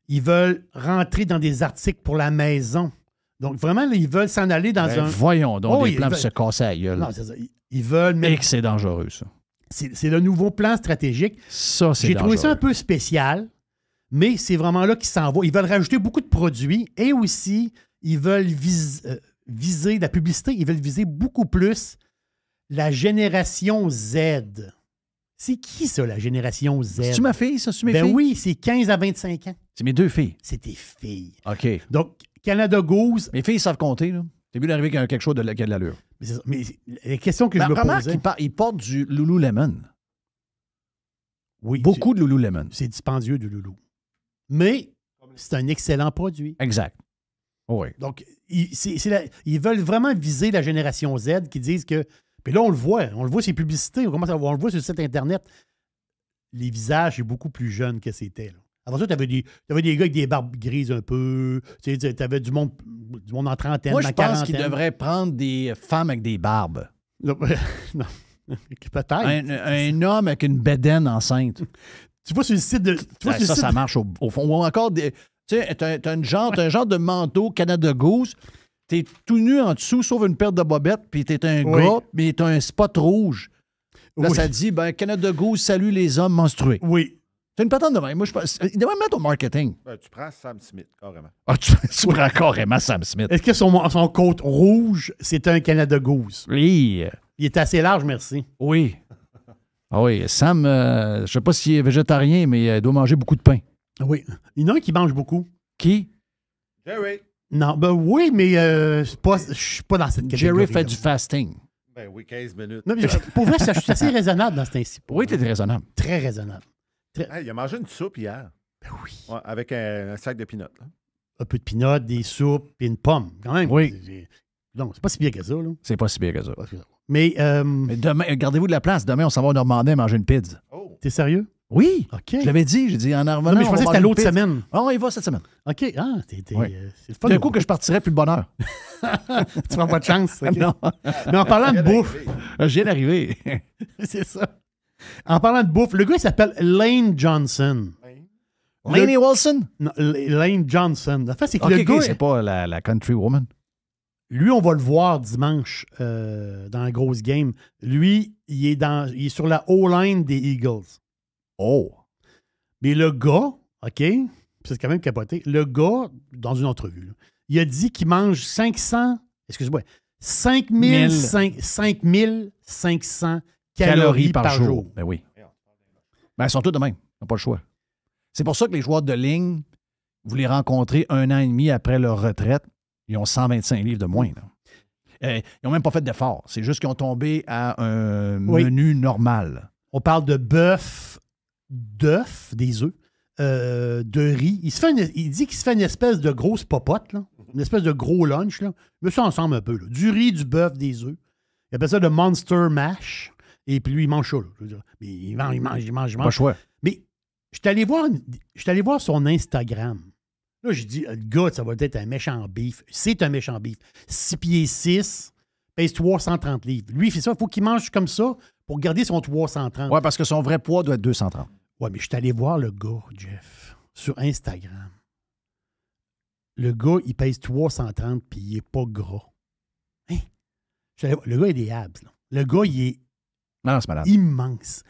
Speaker 4: Ils veulent rentrer dans des articles pour la maison, Donc, vraiment, là, ils veulent s'en aller dans
Speaker 3: Ben,
Speaker 4: un...
Speaker 3: voyons donc,
Speaker 4: Oh,
Speaker 3: des
Speaker 4: ils
Speaker 3: plans pour
Speaker 4: veulent-
Speaker 3: se casser la gueule.
Speaker 4: Non, c'est ça. Ils veulent...
Speaker 3: Et
Speaker 4: Mais
Speaker 3: que c'est dangereux, ça.
Speaker 4: c'est le nouveau plan stratégique.
Speaker 3: Ça, c'est
Speaker 4: J'ai
Speaker 3: dangereux.
Speaker 4: trouvé ça un peu spécial, mais c'est vraiment là qu'ils s'en vont. Ils veulent rajouter beaucoup de produits et aussi, ils veulent viser la publicité. Ils veulent viser beaucoup plus la génération Z. C'est qui, ça, la génération Z?
Speaker 3: C'est-tu ma fille, ça? C'est-tu mes
Speaker 4: Ben
Speaker 3: filles?
Speaker 4: oui, c'est 15 à 25 ans.
Speaker 3: C'est mes 2 filles.
Speaker 4: C'est tes filles.
Speaker 3: OK.
Speaker 4: Donc, Canada Goose,
Speaker 3: Mes filles savent compter, là. C'est mieux d'arriver avec quelque chose qui a de l'allure.
Speaker 4: mais c'est ça. Mais la question que je me
Speaker 3: Remarque
Speaker 4: posais...
Speaker 3: qu'ils portent du Lululemon.
Speaker 4: Oui,
Speaker 3: Beaucoup de Lululemon.
Speaker 4: c'est dispendieux du loulou. Mais c'est un excellent produit.
Speaker 3: Exact. Oui.
Speaker 4: Donc, ils veulent vraiment viser la génération Z qui disent que... Puis là, on le voit sur les publicités, on le voit sur le site Internet. Les visages, c'est beaucoup plus jeune que c'était. Là. Avant ça, tu avais des gars avec des barbes grises un peu. Tu avais du monde en trentaine,
Speaker 3: Moi,
Speaker 4: en
Speaker 3: je pense
Speaker 4: quarantaine.
Speaker 3: qu'ils devraient prendre des femmes avec des barbes.
Speaker 4: Non, peut-être.
Speaker 3: Un homme avec une bédaine enceinte.
Speaker 4: Tu vois sur le site de...
Speaker 3: Ça marche au fond. Ou encore, tu sais, t'as un genre de manteau Canada Goose. T'es tout nu en dessous, sauf une paire de bobettes, puis t'es un
Speaker 4: Oui.
Speaker 3: gars, mais t'as un spot rouge. Là,
Speaker 4: Oui.
Speaker 3: ça dit, Canada Goose salue les hommes menstrués.
Speaker 4: Oui.
Speaker 3: C'est une patente de même. Moi, je pense. Il devrait mettre au marketing.
Speaker 5: Ben, tu prends Sam Smith, carrément.
Speaker 3: Ah, tu prends carrément Sam Smith.
Speaker 4: Est-ce que son côte rouge, c'est un Canada Goose?
Speaker 3: Oui.
Speaker 4: Il est assez large, merci.
Speaker 3: Oui. Ah oui, Sam, je sais pas s'il est végétarien, mais il doit manger beaucoup de pain.
Speaker 4: Oui. Il y en a un qui mange beaucoup.
Speaker 3: Qui?
Speaker 5: Jerry.
Speaker 4: Non, ben oui, mais je suis pas dans cette catégorie.
Speaker 3: Jerry fait du fasting.
Speaker 5: Ben oui, 15 minutes.
Speaker 4: Non, mais pour vrai, je suis assez raisonnable dans ce temps-ci.
Speaker 3: Oui, t'es raisonnable.
Speaker 4: Très raisonnable.
Speaker 5: Hey, il a mangé une soupe hier.
Speaker 4: Ben oui.
Speaker 5: Ouais, avec un sac de peanuts. Là.
Speaker 4: Un peu de peanuts, des soupes, puis une pomme, quand même.
Speaker 3: Oui.
Speaker 4: Donc, c'est pas si bien que ça, là.
Speaker 3: C'est pas si bien que ça.
Speaker 4: Mais,
Speaker 3: Mais demain, gardez-vous de la place. Demain, on s'en va au Normandais manger une pizza.
Speaker 5: Oh!
Speaker 4: t'es sérieux?
Speaker 3: Oui.
Speaker 4: OK.
Speaker 3: Je l'avais dit. J'ai dit en revenant.
Speaker 4: Non, mais je
Speaker 3: on
Speaker 4: pensais
Speaker 3: va
Speaker 4: que c'était
Speaker 3: manger
Speaker 4: l'autre
Speaker 3: une pizza.
Speaker 4: semaine.
Speaker 3: Ah, on y va cette semaine.
Speaker 4: OK. Ah,
Speaker 3: Oui.
Speaker 4: c'est le fun.
Speaker 3: D'un coup que je partirais plus de bonne heure.
Speaker 4: tu prends pas de chance. OK.
Speaker 3: Non,
Speaker 4: Mais en parlant de bouffe,
Speaker 3: je viens d'arriver.
Speaker 4: c'est ça. En parlant de bouffe, le gars, il s'appelle Lane Johnson.
Speaker 3: Lainey Wilson?
Speaker 4: Non, Lane Johnson. La fait, c'est que
Speaker 3: OK,
Speaker 4: le gars,
Speaker 3: c'est pas la country woman.
Speaker 4: lui, on va le voir dimanche dans la grosse game. Lui, il est sur la O-line des Eagles.
Speaker 3: Oh.
Speaker 4: Mais le gars, OK, c'est quand même capoté, le gars, dans une entrevue, là, il a dit qu'il mange 5500 calories par jour.
Speaker 3: Ben oui. Ben, ils sont tous de même. Ils n'ont pas le choix. C'est pour ça que les joueurs de ligne, vous les rencontrez 1 an et demi après leur retraite, ils ont 125 livres de moins. Là. Ils n'ont même pas fait d'effort. C'est juste qu'ils ont tombé à un menu normal.
Speaker 4: On parle de bœuf, d'œufs, des œufs, de riz. Il dit qu'il se fait une espèce de grosse popote, là, une espèce de gros lunch. Là. Mais ça ensemble un peu. Là. Du riz, du bœuf, des œufs. Il appelle ça le Monster Mash. Et puis lui, il mange ça. Là, je veux dire. Mais il mange.
Speaker 3: Pas le choix.
Speaker 4: Mais je suis allé voir son Instagram. Là, j'ai dit, le gars, ça va être un méchant beef. C'est un méchant beef. 6 pieds 6, pèse 330 livres. Lui, il fait ça. Il faut qu'il mange comme ça pour garder son 330.
Speaker 3: Oui, parce que son vrai poids doit être 230.
Speaker 4: Ouais, mais je suis allé voir le gars, Jeff, sur Instagram. Le gars, il pèse 330 puis il n'est pas gras. Hein? Le gars, il a des abs. Là. Le gars, il est
Speaker 3: Non, c'est malade.
Speaker 4: immense.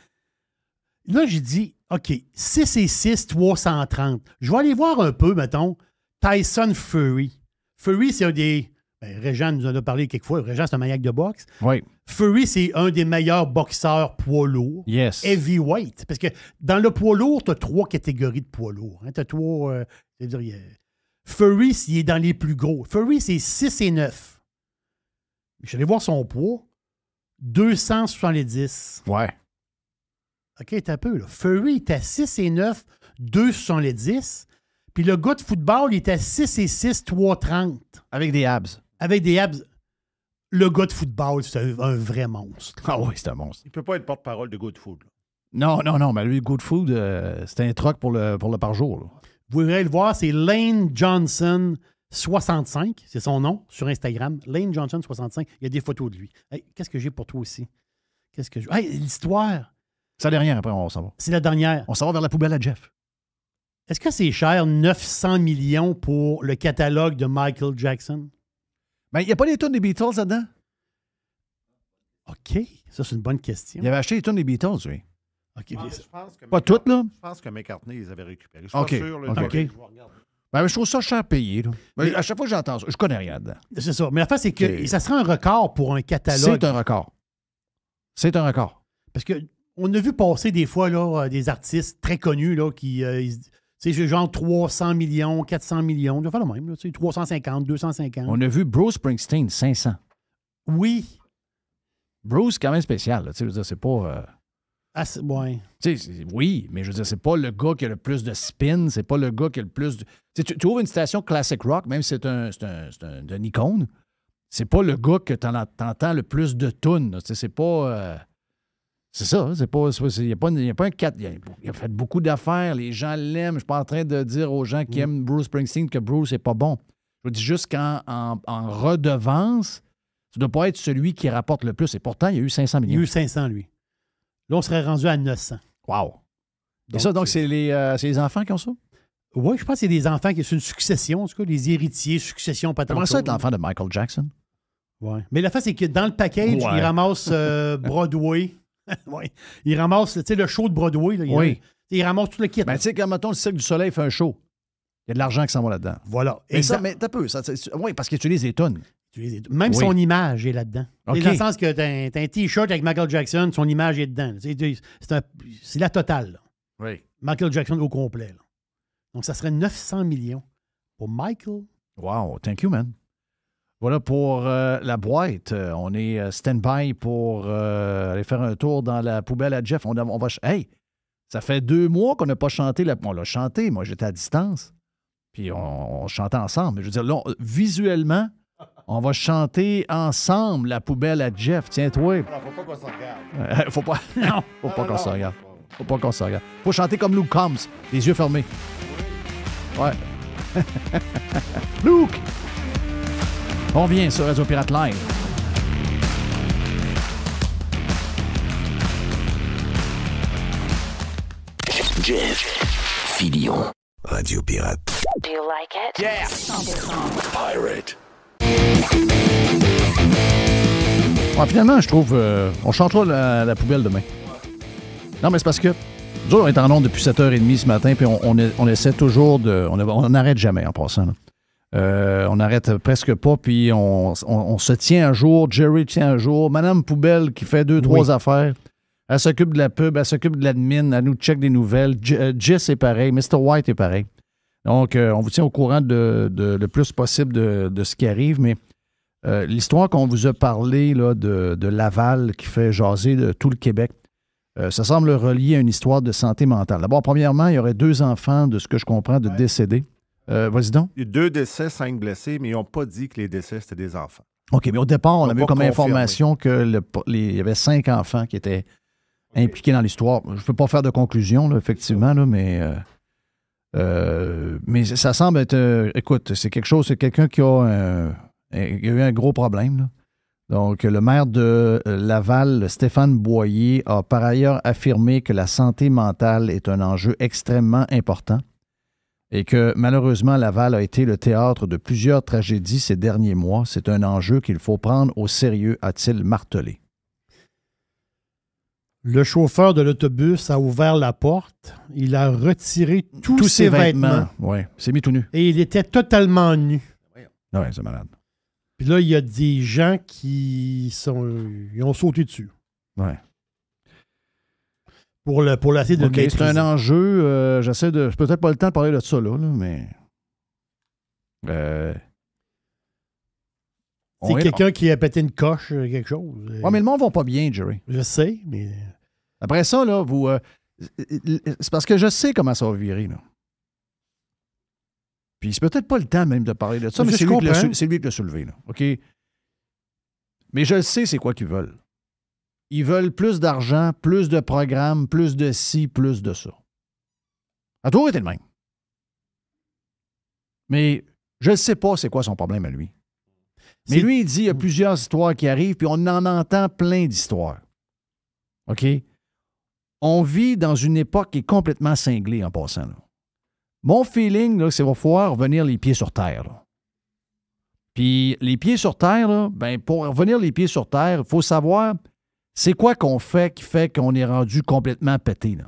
Speaker 4: Là, j'ai dit, OK, 6 et 6, 330. Je vais aller voir un peu, mettons, Tyson Fury. Fury, c'est un des... Régent nous en a parlé quelquefois. Régent, c'est un maniaque de boxe.
Speaker 3: Oui.
Speaker 4: Fury, c'est un des meilleurs boxeurs poids lourds.
Speaker 3: Yes.
Speaker 4: Heavyweight. Parce que dans le poids lourd, tu as 3 catégories de poids lourd. Tu as 3... Fury, il est dans les plus gros. Fury, c'est 6 et 9. Je suis allé voir son poids. 270.
Speaker 3: Ouais.
Speaker 4: OK, t'as un peu, là. Fury est à 6 et 9, 270. Puis le gars de football, il est à 6 et 6, 330.
Speaker 3: Avec des abs.
Speaker 4: Avec des abs. Le gars de football, c'est un vrai monstre.
Speaker 3: Ah oui, c'est un monstre.
Speaker 5: Il ne peut pas être porte-parole de Good Food. Là.
Speaker 3: Non, mais lui, Good Food, c'est un troc pour le par jour. Là.
Speaker 4: Vous pourrez le voir, c'est Lane Johnson 65, c'est son nom sur Instagram. Lane Johnson 65, il y a des photos de lui. Hey, qu'est-ce que j'ai pour toi aussi? Hey, l'histoire,
Speaker 3: Ça n'est rien, après, on s'en va.
Speaker 4: c'est la dernière.
Speaker 3: On s'en va vers la poubelle à Jeff.
Speaker 4: Est-ce que c'est cher 900 millions pour le catalogue de Michael Jackson?
Speaker 3: Ben, il n'y a pas les tunes des Beatles là-dedans?
Speaker 4: OK. Ça, c'est une bonne question.
Speaker 3: Il avait acheté les tunes des Beatles, oui.
Speaker 4: OK.
Speaker 5: Je pense que
Speaker 3: Pas toutes, là?
Speaker 5: Je pense que McCartney les avait récupérés. Je suis
Speaker 3: OK,
Speaker 5: pas sûr. Là,
Speaker 3: OK.
Speaker 5: je vais
Speaker 4: OK.
Speaker 5: regarder.
Speaker 3: Ben, je trouve ça cher payé. Là. Mais à chaque fois que j'entends ça, je connais rien dedans.
Speaker 4: C'est ça. Mais la fin, c'est que
Speaker 3: OK.
Speaker 4: ça serait un record pour un catalogue.
Speaker 3: C'est un record. C'est un record.
Speaker 4: Parce qu'on a vu passer des fois là, des artistes très connus là, qui. C'est genre 300 millions, 400 millions. Tu vas faire le même. Là, 350, 250.
Speaker 3: On a vu Bruce Springsteen, 500.
Speaker 4: Oui.
Speaker 3: Bruce, quand même spécial. Là, je veux dire, c'est pas...
Speaker 4: Ouais.
Speaker 3: Oui, mais je veux dire, c'est pas le gars qui a le plus de spin, c'est pas le gars qui a le plus de... Tu ouvres une station classic rock, même si c'est une icône, c'est pas le gars que t'entends le plus de tunes. C'est pas... c'est ça, c'est pas... Il n'y a pas un 4... Il a fait beaucoup d'affaires, les gens l'aiment. Je suis pas en train de dire aux gens qui aiment Bruce Springsteen que Bruce n'est pas bon. Je vous dis juste qu'en redevance, ça doit pas être celui qui rapporte le plus. Et pourtant, il y a eu 500 millions.
Speaker 4: Il y a eu 500, lui. Là, on serait rendu à 900.
Speaker 3: Wow! Et
Speaker 4: Donc,
Speaker 3: ça, donc, c'est les enfants qui ont ça?
Speaker 4: Oui, je pense que c'est des enfants qui sont une succession, en tout cas, des héritiers, succession, pas tant
Speaker 3: Comment
Speaker 4: de
Speaker 3: ça
Speaker 4: choses.
Speaker 3: être l'enfant de Michael Jackson?
Speaker 4: Ouais. Mais la fin, c'est que dans le package,
Speaker 3: Ouais.
Speaker 4: il ramasse Broadway. Ouais. Il ramasse le show de Broadway. Là,
Speaker 3: Oui.
Speaker 4: Il ramasse tout le kit.
Speaker 3: Ben, tu sais, quand, mettons, le Cirque du Soleil fait un show, il y a de l'argent qui s'en va là-dedans.
Speaker 4: Voilà.
Speaker 3: Mais ça,
Speaker 4: Exact.
Speaker 3: mais t'as peu. Oui, parce qu'il utilise des tonnes.
Speaker 4: Même
Speaker 3: Oui.
Speaker 4: son image est là-dedans.
Speaker 3: OK.
Speaker 4: Dans le sens que t'as un T-shirt avec Michael Jackson, son image est dedans. C'est la totale. Là.
Speaker 3: Oui.
Speaker 4: Michael Jackson au complet. Là. Donc, ça serait 900 millions pour Michael.
Speaker 3: Wow, thank you, man. Voilà pour la boîte. On est stand-by pour aller faire un tour dans la poubelle à Jeff. On va hey, ça fait 2 mois qu'on n'a pas chanté. On l'a chanté. Moi, j'étais à distance. Puis on chantait ensemble. Je veux dire, là, visuellement, on va chanter ensemble la poubelle à Jeff. Tiens-toi.
Speaker 5: Alors, faut pas qu'on s'en regarde.
Speaker 3: Faut pas. Non, faut pas qu'on se regarde. Faut pas qu'on se regarde. Faut chanter comme Luke Combs, les yeux fermés. Ouais. Luke! On vient sur Radio Pirate Live.
Speaker 2: Jeff Filion. Radio Pirate.
Speaker 1: Do you like it? Yeah. 100%.
Speaker 2: Pirate.
Speaker 3: Ouais, finalement, je trouve... on chantera la poubelle demain. Non, mais c'est parce que... Nous, on est en onde depuis 7h30 ce matin, puis on essaie toujours de... On n'arrête jamais en passant. Là. On n'arrête presque pas, puis on se tient un jour. Jerry tient un jour. Madame Poubelle qui fait 2-3 affaires. Elle s'occupe de la pub, elle s'occupe de l'admin, elle nous check des nouvelles. Jess est pareil, Mr. White est pareil. Donc, on vous tient au courant de le plus possible de ce qui arrive, mais l'histoire qu'on vous a parlé là, de Laval qui fait jaser de tout le Québec, ça semble relié à une histoire de santé mentale. D'abord, premièrement, il y aurait 2 enfants, de ce que je comprends, de décédés. Vas-y donc.
Speaker 5: Il y a 2 décès, 5 blessés, mais ils n'ont pas dit que les décès, c'était des enfants.
Speaker 3: OK, mais au départ, on
Speaker 5: Ils
Speaker 3: avait
Speaker 5: ont
Speaker 3: eu
Speaker 5: pas
Speaker 3: comme
Speaker 5: confirmé.
Speaker 3: information qu'il y avait 5 enfants qui étaient impliqués dans l'histoire. Je ne peux pas faire de conclusion, là, effectivement, là, mais ça semble être... écoute, c'est quelqu'un qui a eu un gros problème, là. Donc, le maire de Laval, Stéphane Boyer, a par ailleurs affirmé que la santé mentale est un enjeu extrêmement important et que malheureusement, Laval a été le théâtre de plusieurs tragédies ces derniers mois. C'est un enjeu qu'il faut prendre au sérieux, a-t-il martelé.
Speaker 4: Le chauffeur de l'autobus a ouvert la porte. Il a retiré tous ses vêtements.
Speaker 3: Oui, s'est mis tout nu.
Speaker 4: Et il était totalement nu.
Speaker 3: Oui, c'est malade.
Speaker 4: Puis là, il y a des gens ils ont sauté dessus.
Speaker 3: Oui.
Speaker 4: Pour essayer de le
Speaker 3: OK, c'est
Speaker 4: maîtriser.
Speaker 3: un enjeu. J'essaie de... Peut-être pas le temps de parler de ça, là, mais...
Speaker 4: C'est quelqu'un qui a pété une coche, quelque chose.
Speaker 3: Oui, mais le monde va pas bien, Jerry.
Speaker 4: Je sais, mais...
Speaker 3: Après ça, là, vous... c'est parce que je sais comment ça va virer, là. Puis c'est peut-être pas le temps même de parler de ça, mais
Speaker 4: Je
Speaker 3: c'est lui,
Speaker 4: comprends.
Speaker 3: c'est lui qui l'a soulevé, là. OK? Mais je sais c'est quoi qu'ils veulent. Ils veulent plus d'argent, plus de programmes, plus de ci, plus de ça. À toujours été le même. Mais je ne sais pas c'est quoi son problème à lui. Mais lui, il dit qu'il y a plusieurs histoires qui arrivent, puis on en entend plein d'histoires. OK? On vit dans une époque qui est complètement cinglée en passant, là. Mon feeling, là, c'est qu'il va falloir revenir les pieds sur terre, là. Puis les pieds sur terre, là, ben, pour revenir les pieds sur terre, il faut savoir c'est quoi qu'on fait qui fait qu'on est rendu complètement pété. Là.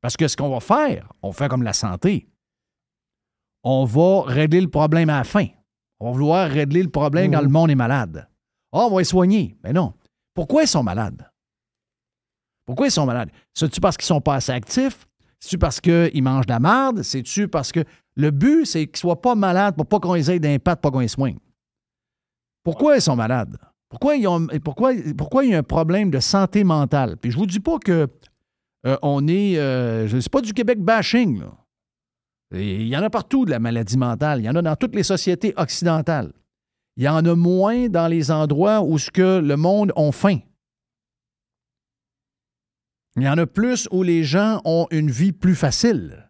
Speaker 3: Parce que ce qu'on va faire, on fait comme la santé. On va régler le problème à la fin. On va vouloir régler le problème quand le monde est malade. Ah, on va les soigner. Mais non. Pourquoi ils sont malades? Pourquoi ils sont malades? C'est-tu parce qu'ils sont pas assez actifs? C'est-tu parce qu'ils mangent de la merde? C'est-tu parce que... Le but, c'est qu'ils ne soient pas malades pour pas qu'on les aide d'impact, pas qu'on les soigne. Pourquoi ils sont malades? Pourquoi il y a un problème de santé mentale? Puis je vous dis pas que on est... c'est pas du Québec bashing, là. Il y en a partout de la maladie mentale. Il y en a dans toutes les sociétés occidentales. Il y en a moins dans les endroits où ce que le monde a faim. Il y en a plus où les gens ont une vie plus facile.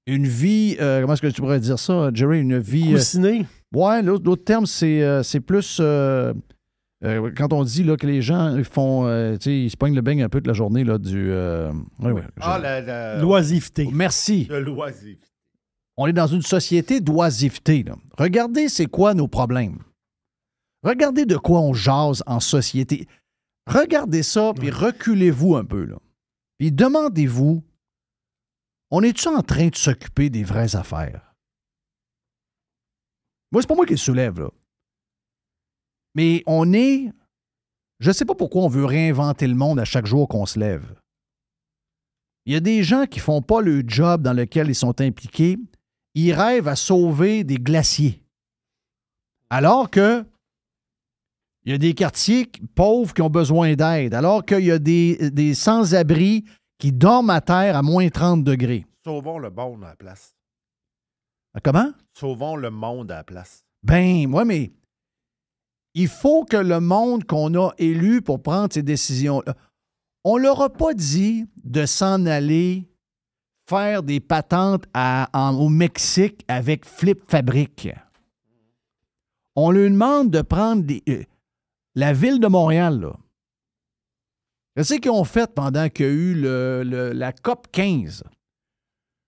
Speaker 3: Une vie, comment est-ce que tu pourrais dire ça, Jerry? Une vie...
Speaker 4: Coussinée.
Speaker 3: Ouais, l'autre terme, c'est plus... quand on dit là, que les gens font... ils se pognent le beigne un peu de la journée là, du...
Speaker 5: la
Speaker 4: L'oisiveté.
Speaker 3: Merci.
Speaker 5: de l'oisiveté.
Speaker 3: On est dans une société d'oisiveté. Là. Regardez c'est quoi nos problèmes. Regardez de quoi on jase en société. Regardez ça, puis reculez-vous un peu. Là. Puis demandez-vous, on est-tu en train de s'occuper des vraies affaires? Moi, c'est pas moi qui le soulève, là. Mais on est... Je ne sais pas pourquoi on veut réinventer le monde à chaque jour qu'on se lève. Il y a des gens qui ne font pas le job dans lequel ils sont impliqués. Ils rêvent à sauver des glaciers. Alors que il y a des quartiers pauvres qui ont besoin d'aide. Alors qu'il y a des sans-abri qui dorment à terre à moins 30 degrés.
Speaker 5: Sauvons le monde à la place.
Speaker 3: Comment?
Speaker 5: Sauvons le monde à la place.
Speaker 3: Ben, moi, mais il faut que le monde qu'on a élu pour prendre ces décisions, on leur a pas dit de s'en aller faire des patentes au Mexique avec Flip Fabrique. On leur demande de prendre la ville de Montréal, là. Qu'est-ce qu'ils ont fait pendant qu'il y a eu la COP 15?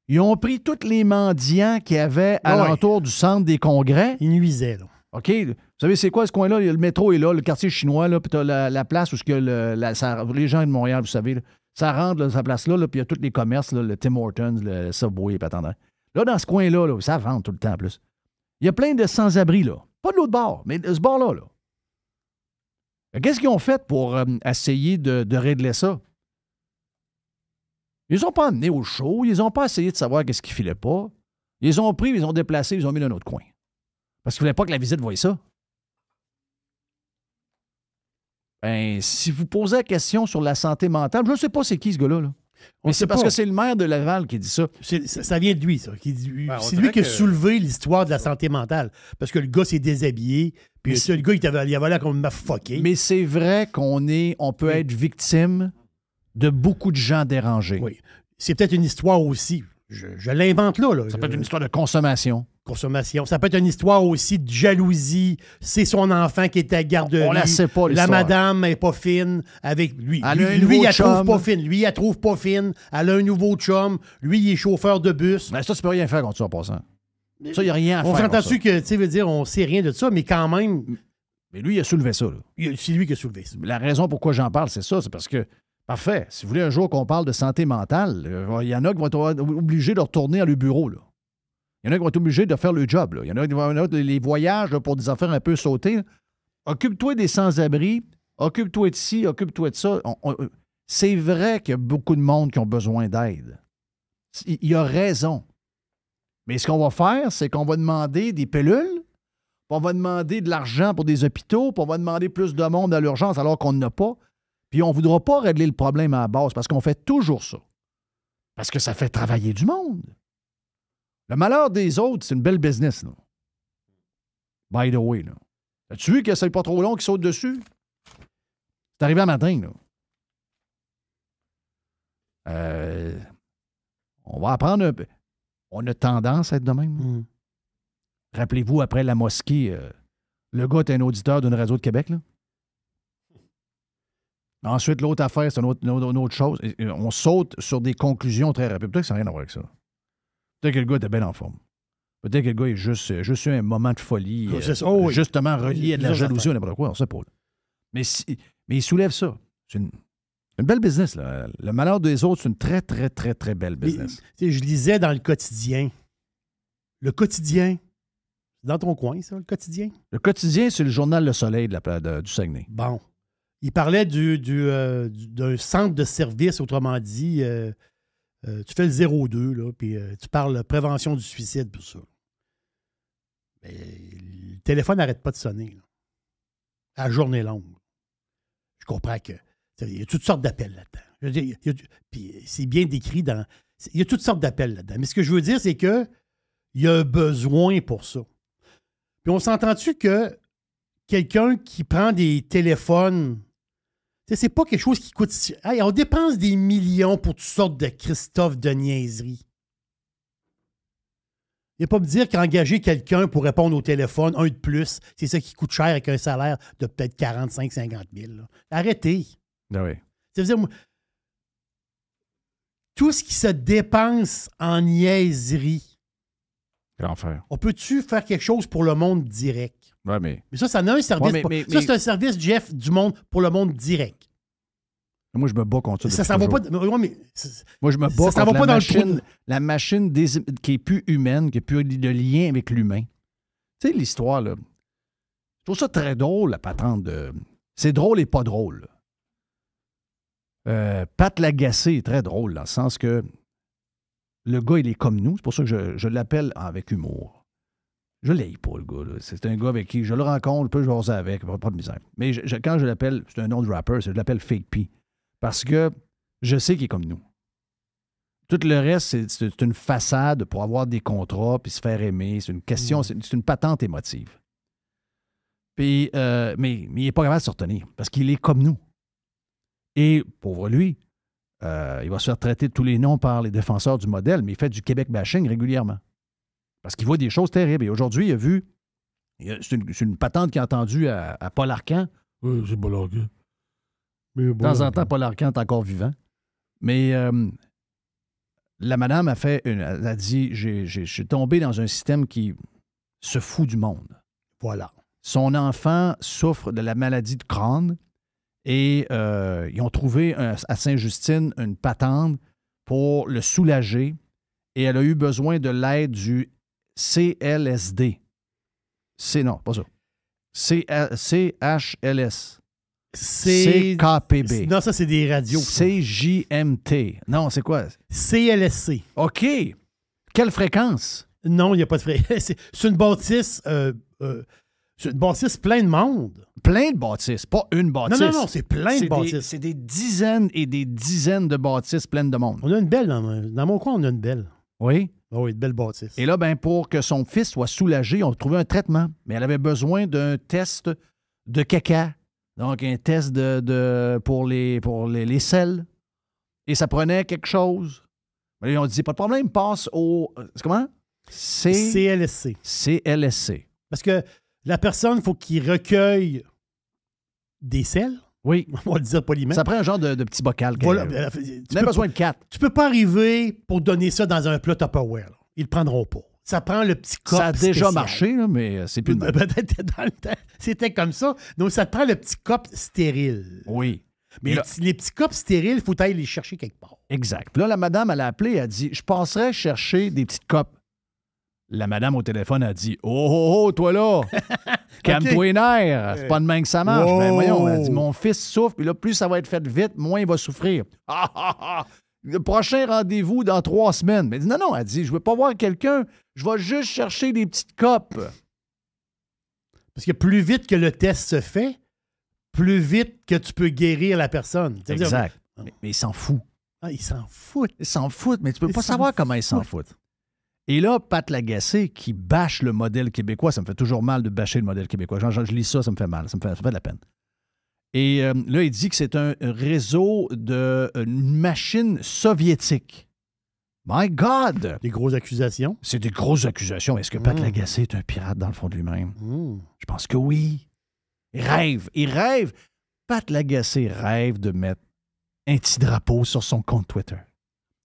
Speaker 3: Ils ont pris tous les mendiants qu'il y avait alentour du centre des congrès.
Speaker 4: Ils nuisaient, là.
Speaker 3: OK. Vous savez, c'est quoi ce coin-là? Le métro est là, le quartier chinois, là, puis tu as la place où les gens de Montréal, vous savez, là, ça rentre, là, cette place-là, là, puis il y a tous les commerces, là, le Tim Hortons, le Subway, puis attendant. Là, dans ce coin-là, là, ça rentre tout le temps en plus. Il y a plein de sans-abri, là. Pas de l'autre bord, mais de ce bord-là, là. Qu'est-ce qu'ils ont fait pour essayer de régler ça? Ils les ont pas amenés au show, ils n'ont pas essayé de savoir qu'est-ce qui filait pas. Ils les ont pris, ils les ont déplacés, ils les ont mis dans un autre coin. Parce qu'ils ne voulaient pas que la visite voie ça. Ben, si vous posez la question sur la santé mentale, je ne sais pas c'est qui ce gars-là. Là. Mais c'est parce que c'est le maire de Laval qui dit ça.
Speaker 4: Ça vient de lui, ça.
Speaker 5: Ben,
Speaker 4: c'est lui qui a soulevé l'histoire de la santé mentale. Parce que le gars s'est déshabillé. Puis le gars, il avait l'air comme m'a fucké.
Speaker 3: Mais c'est vrai on peut être victime de beaucoup de gens dérangés.
Speaker 4: Oui. C'est peut-être une histoire aussi. Je l'invente là.
Speaker 3: Ça peut être une histoire de consommation.
Speaker 4: Ça peut être une histoire aussi de jalousie. C'est son enfant qui est à garderie.
Speaker 3: On la sait pas,
Speaker 4: la
Speaker 3: l'histoire.
Speaker 4: madame n'est pas fine avec lui.
Speaker 3: Lui,
Speaker 4: elle trouve pas fine. Lui, elle trouve pas fine. Elle a un nouveau chum. Lui, il est chauffeur de bus.
Speaker 3: Mais ça, tu peux rien faire contre ça en passant. Ça, il n'y a rien à faire.
Speaker 4: On
Speaker 3: contre
Speaker 4: s'entend-tu que, tu sais, veut dire, on sait rien de ça, mais quand même.
Speaker 3: Mais lui, il a soulevé ça. Là.
Speaker 4: C'est lui qui a soulevé ça.
Speaker 3: La raison pourquoi j'en parle, c'est ça. C'est parce que, parfait, si vous voulez un jour qu'on parle de santé mentale, il y en a qui vont être obligés de retourner à leur bureau, là. Il y en a qui vont être obligés de faire le job. Là. Il y en a qui vont avoir les voyages là, pour des affaires un peu sautées. Là. Occupe-toi des sans-abri, occupe-toi de ci, occupe-toi de ça. C'est vrai qu'il y a beaucoup de monde qui ont besoin d'aide. Il y a raison. Mais ce qu'on va faire, c'est qu'on va demander des pilules, puis on va demander de l'argent pour des hôpitaux, puis on va demander plus de monde à l'urgence alors qu'on n'en a pas. Puis on ne voudra pas régler le problème à la base parce qu'on fait toujours ça. Parce que ça fait travailler du monde. Le malheur des autres, c'est une belle business, là. By the way, là. As-tu vu que c'est pas trop long qu'ils sautent dessus? C'est arrivé un matin, là. On va apprendre un peu. On a tendance à être de même. Rappelez-vous, après la mosquée, le gars est un auditeur d'une radio de Québec, là. Ensuite, l'autre affaire, c'est une autre chose. On saute sur des conclusions très rapides. Peut-être que ça n'a rien à voir avec ça. Peut-être que le gars était bien en forme. Peut-être que le gars est juste eu un moment de folie,
Speaker 4: Oui.
Speaker 3: justement relié à de la
Speaker 4: Plusieurs
Speaker 3: jalousie ou
Speaker 4: affaires.
Speaker 3: n'importe quoi, on sait pas. Mais il soulève ça. C'est une belle business, là. Le malheur des autres, c'est une très, très, très, très belle business.
Speaker 4: Je lisais dans le quotidien. Le quotidien. C'est dans ton coin, ça, le quotidien?
Speaker 3: Le quotidien, c'est le journal Le Soleil du Saguenay.
Speaker 4: Bon. Il parlait d'un centre de service, autrement dit. Tu fais le 02, là, puis tu parles de prévention du suicide, pour ça. Mais le téléphone n'arrête pas de sonner, là. À la journée longue. Je comprends que. Il y a toutes sortes d'appels là-dedans. Je veux dire, puis c'est bien décrit dans. Il y a toutes sortes d'appels là-dedans. Mais ce que je veux dire, c'est que il y a un besoin pour ça. Puis on s'entend-tu que quelqu'un qui prend des téléphones, c'est pas quelque chose qui coûte. Hey, on dépense des millions pour toutes sortes de Christophe de niaiseries. Il ne va pas me dire qu'engager quelqu'un pour répondre au téléphone, un de plus, c'est ça qui coûte cher avec un salaire de peut-être 45-50 000. Là. Arrêtez.
Speaker 3: Ah oui.
Speaker 4: Ça veut dire, moi, tout ce qui se dépense en niaiserie,
Speaker 3: L'enfer.
Speaker 4: on peut-tu faire quelque chose pour le monde direct?
Speaker 3: Ouais, mais
Speaker 4: Mais ça en a un service. Ça, c'est un service, Jeff, du monde pour le monde direct.
Speaker 3: moi, je me bats contre ça.
Speaker 4: Ça s'en va pas.
Speaker 3: Moi, je me bats
Speaker 4: ça s'en va
Speaker 3: contre
Speaker 4: pas dans
Speaker 3: la machine qui est plus humaine, qui n'a plus de lien avec l'humain. Tu sais, l'histoire, là. Je trouve ça très drôle, la patente de. C'est drôle et pas drôle. Pat Lagacé est très drôle, dans le sens que le gars, il est comme nous. C'est pour ça que je l'appelle avec humour. Je ne l'ai pas, le gars. Là. C'est un gars avec qui je le rencontre, je peux jaser avec, pas de misère. Mais quand je l'appelle, c'est un nom de rapper, je l'appelle Fake P. Parce que je sais qu'il est comme nous. Tout le reste, c'est une façade pour avoir des contrats puis se faire aimer. C'est une question, c'est une patente émotive. Puis, mais il n'est pas capable de se retenir parce qu'il est comme nous. Et, pauvre lui, il va se faire traiter de tous les noms par les défenseurs du modèle, mais il fait du Québec bashing régulièrement. Parce qu'il voit des choses terribles. Et aujourd'hui, il a vu, c'est une patente qu'il a entendue à Paul Arcand.
Speaker 4: C'est Paul Arcand.
Speaker 3: De temps en temps, Paul Arcand est encore vivant. Mais la madame elle a dit, je suis tombé dans un système qui se fout du monde.
Speaker 4: Voilà.
Speaker 3: Son enfant souffre de la maladie de Crohn et ils ont trouvé à Sainte-Justine une patente pour le soulager et elle a eu besoin de l'aide du CLSD. Non, pas ça. CHLS. CKPB.
Speaker 4: Non, ça, c'est des radios.
Speaker 3: CJMT. Non, c'est quoi?
Speaker 4: CLSC.
Speaker 3: OK. Quelle fréquence?
Speaker 4: Non, il n'y a pas de fréquence. C'est une bâtisse... c'est une bâtisse plein de monde.
Speaker 3: Plein de bâtisses, pas une bâtisse.
Speaker 4: Non, c'est plein de bâtisses.
Speaker 3: C'est des dizaines et des dizaines de bâtisses pleines de monde.
Speaker 4: On a une belle dans mon coin, on a une belle.
Speaker 3: Oui?
Speaker 4: Oh, oui, une belle bâtisse.
Speaker 3: Et là, ben, pour que son fils soit soulagé, on a trouvé un traitement. Mais elle avait besoin d'un test de caca. Donc, un test pour les selles. Et ça prenait quelque chose. Mais là, on dit, pas de problème, passe au... Comment?
Speaker 4: CLSC.
Speaker 3: CLSC.
Speaker 4: Parce que la personne, il faut qu'il recueille des selles.
Speaker 3: Oui.
Speaker 4: On va le dire poliment.
Speaker 3: Ça prend un genre de petit bocal.
Speaker 4: Voilà.
Speaker 3: Tu as besoin de 4.
Speaker 4: Tu peux pas arriver pour donner ça dans un plat Tupperware. Là. Ils le prendront pas. Ça prend le petit cop.
Speaker 3: Ça a déjà marché, là, mais c'est plus de même.
Speaker 4: Peut-être dans le temps, c'était comme ça. Donc, ça te prend le petit cop stérile.
Speaker 3: Oui.
Speaker 4: Mais là, les petits copes stériles, il faut aller les chercher quelque part.
Speaker 3: Exact. Puis là, la madame, elle a appelé, elle a dit, je passerais chercher des petites copes. La madame au téléphone a dit, oh, toi là, calme-toi les nerfs. C'est pas de même que ça marche.
Speaker 4: Wow.
Speaker 3: Ben voyons, elle dit, mon fils souffre, puis là, plus ça va être fait vite, moins il va souffrir. Le prochain rendez-vous dans 3 semaines. Mais elle dit, non, elle dit, je veux pas voir quelqu'un, je vais juste chercher des petites copes.
Speaker 4: Parce que plus vite que le test se fait, plus vite que tu peux guérir la personne.
Speaker 3: Exact. Mais il s'en fout.
Speaker 4: Ah, il s'en fout.
Speaker 3: Il s'en fout, mais tu peux pas savoir comment il s'en fout. Et là, Pat Lagacé qui bâche le modèle québécois, ça me fait toujours mal de bâcher le modèle québécois. Je lis ça me fait mal, ça me fait de la peine. Et là, il dit que c'est un réseau d'une machine soviétique. My God!
Speaker 4: Des grosses accusations.
Speaker 3: C'est des grosses accusations. Est-ce que Pat Lagacé est un pirate dans le fond de lui-même? Je pense que oui. Il rêve. Pat Lagacé rêve de mettre un petit drapeau sur son compte Twitter.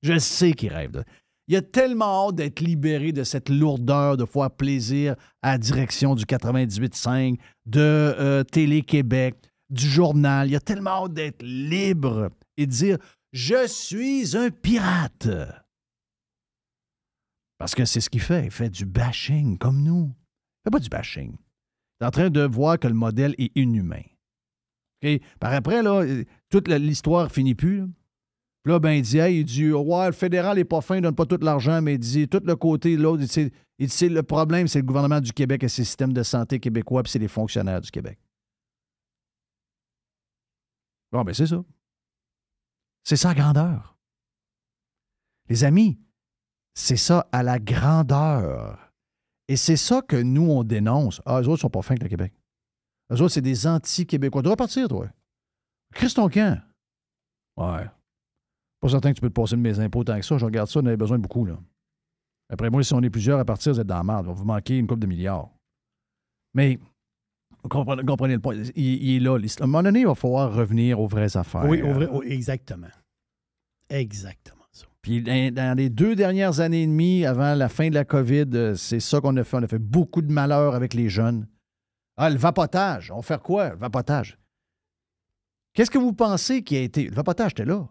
Speaker 3: Je sais qu'il rêve de... Il a tellement hâte d'être libéré de cette lourdeur, de faire plaisir à la direction du 98.5, de Télé-Québec, du journal. Il a tellement hâte d'être libre et de dire « Je suis un pirate ». Parce que c'est ce qu'il fait. Il fait du bashing, comme nous. Il fait pas du bashing. Il est en train de voir que le modèle est inhumain. Okay? Par après, là, toute l'histoire finit plus. Là. Puis là, ben, il dit, ouais, le fédéral n'est pas fin, il ne donne pas tout l'argent, mais il dit, tout le côté, l'autre, il dit, le problème, c'est le gouvernement du Québec et ses systèmes de santé québécois, puis c'est les fonctionnaires du Québec. Bon, ben, c'est ça. C'est ça, la grandeur. Les amis, c'est ça à la grandeur. Et c'est ça que nous, on dénonce. Ah, eux autres sont pas fins avec le Québec. Eux autres, c'est des anti-Québécois. Tu dois partir, toi. Chris ton camp. Ouais. Pas certain que tu peux te passer de mes impôts tant que ça. Je regarde ça, on avait besoin de beaucoup, là. Après moi, si on est plusieurs à partir, vous êtes dans la merde. Vous manquez une couple de milliards. Mais, vous comprenez le point. Il est là. À un moment donné, il va falloir revenir aux vraies affaires.
Speaker 4: Oui, exactement. Exactement ça.
Speaker 3: Puis, dans les 2 dernières années et demie, avant la fin de la COVID, c'est ça qu'on a fait. On a fait beaucoup de malheur avec les jeunes. Ah, le vapotage. On va faire quoi, le vapotage? Qu'est-ce que vous pensez qui a été... Le vapotage, était là.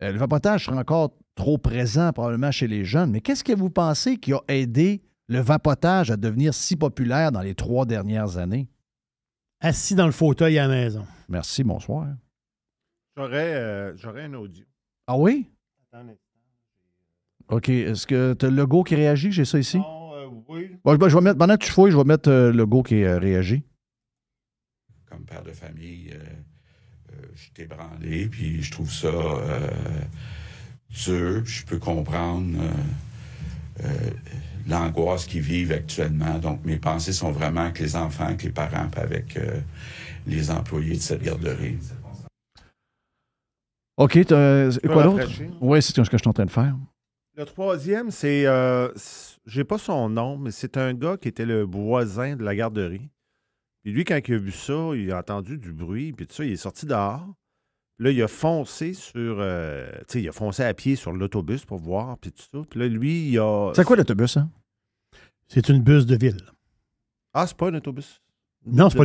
Speaker 3: Le vapotage sera encore trop présent probablement chez les jeunes, mais qu'est-ce que vous pensez qui a aidé le vapotage à devenir si populaire dans les 3 dernières années?
Speaker 4: Assis dans le fauteuil à la maison.
Speaker 3: Merci, bonsoir.
Speaker 5: J'aurais un audio.
Speaker 3: Ah oui?
Speaker 5: Attends.
Speaker 3: OK. Est-ce que tu as le logo qui réagit? J'ai ça ici?
Speaker 5: Non, oui.
Speaker 3: Bon, je vais mettre, pendant que tu fouilles, je vais mettre le logo qui réagit.
Speaker 7: Comme père de famille, je suis ébranlé, puis je trouve ça dur. Je peux comprendre l'angoisse qu'ils vivent actuellement. Donc, mes pensées sont vraiment avec les enfants, avec les parents, puis avec les employés de cette garderie.
Speaker 3: OK. C'est quoi d'autre? Oui, c'est ce que je suis en train de faire.
Speaker 5: Le troisième, c'est... j'ai pas son nom, mais c'est un gars qui était le voisin de la garderie. Puis lui, quand il a vu ça, il a entendu du bruit, puis tout ça, il est sorti dehors. Là, il a foncé sur... il a foncé à pied sur l'autobus pour voir, puis tout ça. Puis là, lui, il a...
Speaker 3: C'est quoi l'autobus, hein?
Speaker 4: C'est une bus de ville.
Speaker 5: Ah, c'est pas un autobus?
Speaker 4: Non, c'est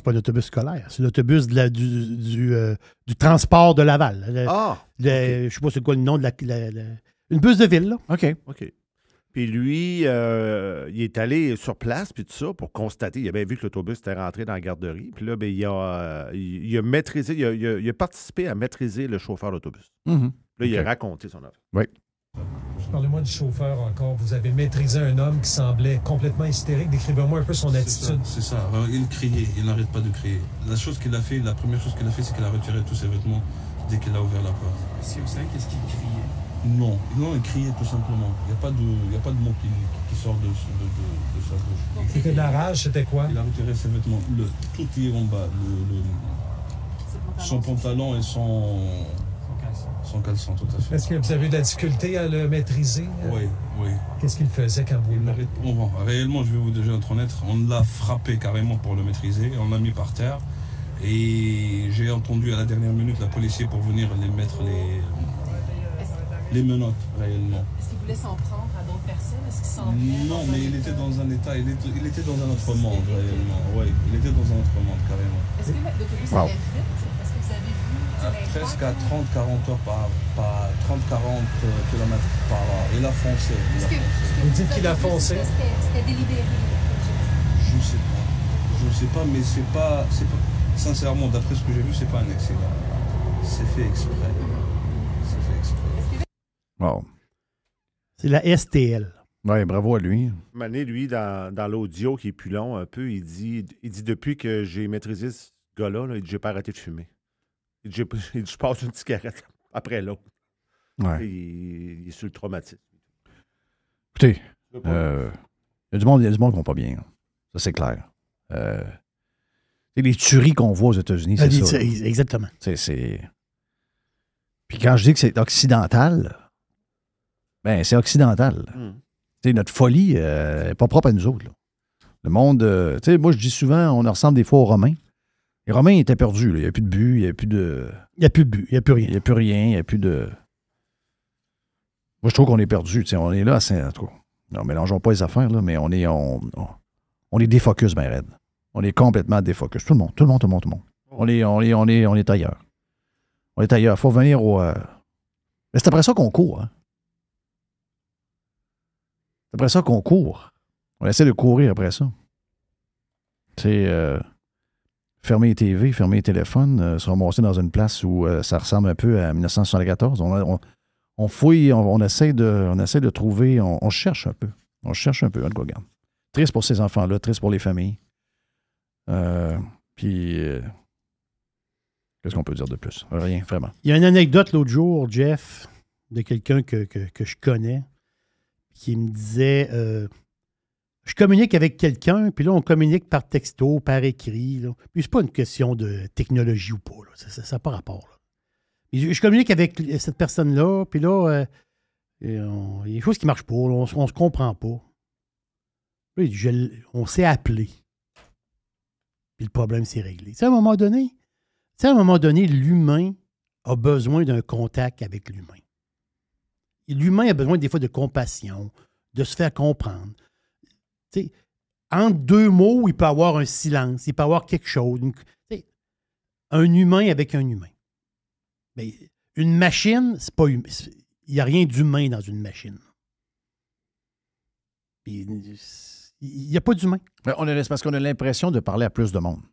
Speaker 4: pas l'autobus scolaire. C'est l'autobus du transport de Laval. Je sais pas c'est quoi le nom de une bus de ville, là.
Speaker 5: OK. Puis lui, il est allé sur place, puis tout ça, pour constater. Il a bien vu que l'autobus était rentré dans la garderie. Puis là, ben, il a maîtrisé, il a participé à maîtriser le chauffeur d'autobus.
Speaker 3: Mm-hmm.
Speaker 5: Là, il a raconté son affaire.
Speaker 3: Oui.
Speaker 8: Parlez-moi du chauffeur encore. Vous avez maîtrisé un homme qui semblait complètement hystérique. Décrivez-moi un peu son attitude.
Speaker 7: C'est ça. Il criait. Il n'arrête pas de crier. La première chose qu'il a fait, c'est qu'il a retiré tous ses vêtements dès qu'il a ouvert la porte.
Speaker 9: Si vous savez qu'est-ce qu'il criait?
Speaker 7: Non, il criait tout simplement. Il n'y a pas de mot qui sort de sa bouche.
Speaker 8: C'était de la rage, c'était quoi?
Speaker 7: Il a retiré ses vêtements. Tout est en bas. Son pantalon et son caleçon, tout à fait.
Speaker 8: Est-ce que vous avez eu de la difficulté à le maîtriser?
Speaker 7: Oui.
Speaker 8: Qu'est-ce qu'il faisait quand vous...
Speaker 7: Réellement, je vais vous déjà être honnête, on l'a frappé carrément pour le maîtriser. On l'a mis par terre. Et j'ai entendu à la dernière minute la policier pour venir les mettre les menottes, réellement.
Speaker 10: Est-ce qu'il voulait s'en prendre à d'autres personnes? Est-ce qu'il s'en venait?
Speaker 7: Non, mais il était dans un état, il était dans un autre monde, réellement. Oui, il était dans un autre monde, carrément.
Speaker 10: Est-ce que l'autobus allait vite? Est-ce que vous avez vu...
Speaker 7: presque à 30-40 heures 30-40 km par heure. Il a foncé.
Speaker 8: Vous dites qu'il a foncé?
Speaker 10: C'était délibéré.
Speaker 7: Je sais pas, mais c'est pas... Sincèrement, d'après ce que j'ai vu, c'est pas un accident. C'est fait exprès.
Speaker 3: Wow.
Speaker 4: C'est la STL.
Speaker 3: Oui, bravo à lui.
Speaker 5: Mané, lui, dans l'audio qui est plus long un peu, il dit depuis que j'ai maîtrisé ce gars-là, il dit j'ai pas arrêté de fumer. Il dit je passe une cigarette après l'autre.
Speaker 3: Ouais.
Speaker 5: Il est sur le traumatisme.
Speaker 3: Écoutez, il y a du monde qui va pas bien. Ça, c'est clair. Les tueries qu'on voit aux États-Unis, c'est ça.
Speaker 4: Exactement.
Speaker 3: Puis quand je dis que c'est occidental, ben c'est occidental. Notre folie n'est pas propre à nous autres. Là. Le monde, moi je dis souvent, on ressemble des fois aux Romains. Les Romains étaient perdus. Là. Il n'y a plus de but, il n'y a plus de...
Speaker 4: Il n'y a plus de but, il n'y a plus rien.
Speaker 3: Il n'y a plus rien, il n'y a plus de... Moi, je trouve qu'on est perdu. On est là, en tout cas. Non, mélangeons pas les affaires, là, mais on est défocus, ben raide. On est complètement défocus. Tout le monde. On est ailleurs. On est ailleurs. Il faut venir au... Mais c'est après ça qu'on court. Hein? C'est après ça qu'on court. On essaie de courir après ça. C'est fermer les TV, fermer les téléphones, se ramasser dans une place où ça ressemble un peu à 1974. On fouille, on essaie de trouver, on cherche un peu. On cherche un peu, regarde. Triste pour ces enfants-là, triste pour les familles. Puis, qu'est-ce qu'on peut dire de plus? Rien, vraiment.
Speaker 4: Il y a une anecdote l'autre jour, Jeff, de quelqu'un que je connais, qui me disait je communique avec quelqu'un, puis là, on communique par texto, par écrit. Là. Puis c'est pas une question de technologie ou pas. Là. Ça n'a pas rapport. Là. Je communique avec cette personne-là, puis là, il y a des choses qui ne marchent pas. Là, on ne se comprend pas. Puis on s'est appelé. Puis le problème s'est réglé. Tu sais, à un moment donné, l'humain a besoin d'un contact avec l'humain. Et l'humain a besoin des fois de compassion, de se faire comprendre. Tu sais, entre deux mots, il peut y avoir un silence, il peut y avoir quelque chose. Un humain avec un humain. Mais une machine, c'est pas humain. Il n'y a rien d'humain dans une machine. Il n'y a pas d'humain.
Speaker 3: C'est parce qu'on a l'impression de parler à plus de monde.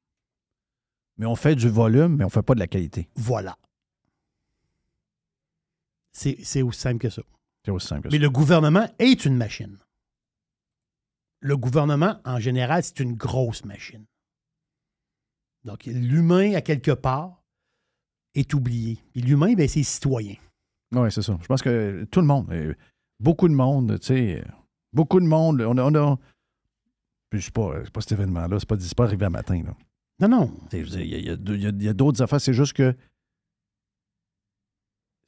Speaker 3: Mais on fait du volume, mais on ne fait pas de la qualité.
Speaker 4: Voilà. C'est aussi simple que ça.
Speaker 3: C'est aussi simple que ça.
Speaker 4: Mais le gouvernement est une machine. Le gouvernement, en général, c'est une grosse machine. Donc, l'humain, à quelque part, est oublié. Et l'humain, ben, c'est citoyen.
Speaker 3: Oui, c'est ça. Je pense que tout le monde, beaucoup de monde, tu sais, beaucoup de monde, on a puis c'est pas cet événement-là, c'est pas arrivé à matin, là.
Speaker 4: Non.
Speaker 3: Il y a d'autres affaires, c'est juste que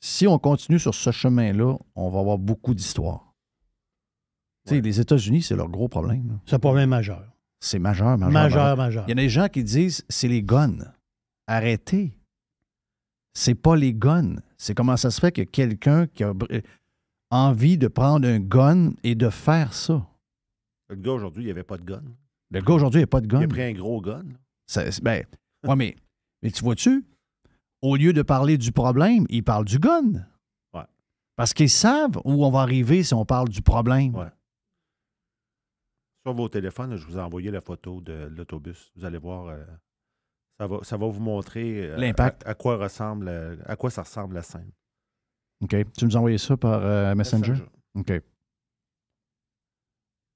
Speaker 3: si on continue sur ce chemin-là, on va avoir beaucoup d'histoires. Tu sais, les États-Unis, c'est leur gros problème. Là.
Speaker 4: C'est un problème majeur.
Speaker 3: C'est majeur.
Speaker 4: Majeur.
Speaker 3: Il y en a des gens qui disent, c'est les guns. Arrêtez. C'est pas les guns. C'est comment ça se fait que quelqu'un qui a envie de prendre un gun et de faire ça.
Speaker 5: Le gars, aujourd'hui, il n'y avait pas de gun.
Speaker 3: Le gars, aujourd'hui, il n'y a pas de gun.
Speaker 5: Il a pris un gros gun.
Speaker 3: Mais tu vois-tu, au lieu de parler du problème, ils parlent du gun.
Speaker 5: Ouais.
Speaker 3: Parce qu'ils savent où on va arriver si on parle du problème.
Speaker 5: Ouais. Sur vos téléphones, je vous ai envoyé la photo de l'autobus. Vous allez voir, ça va vous montrer
Speaker 3: l'impact.
Speaker 5: à quoi ça ressemble la scène.
Speaker 3: OK. Tu nous as envoyé ça par Messenger? OK.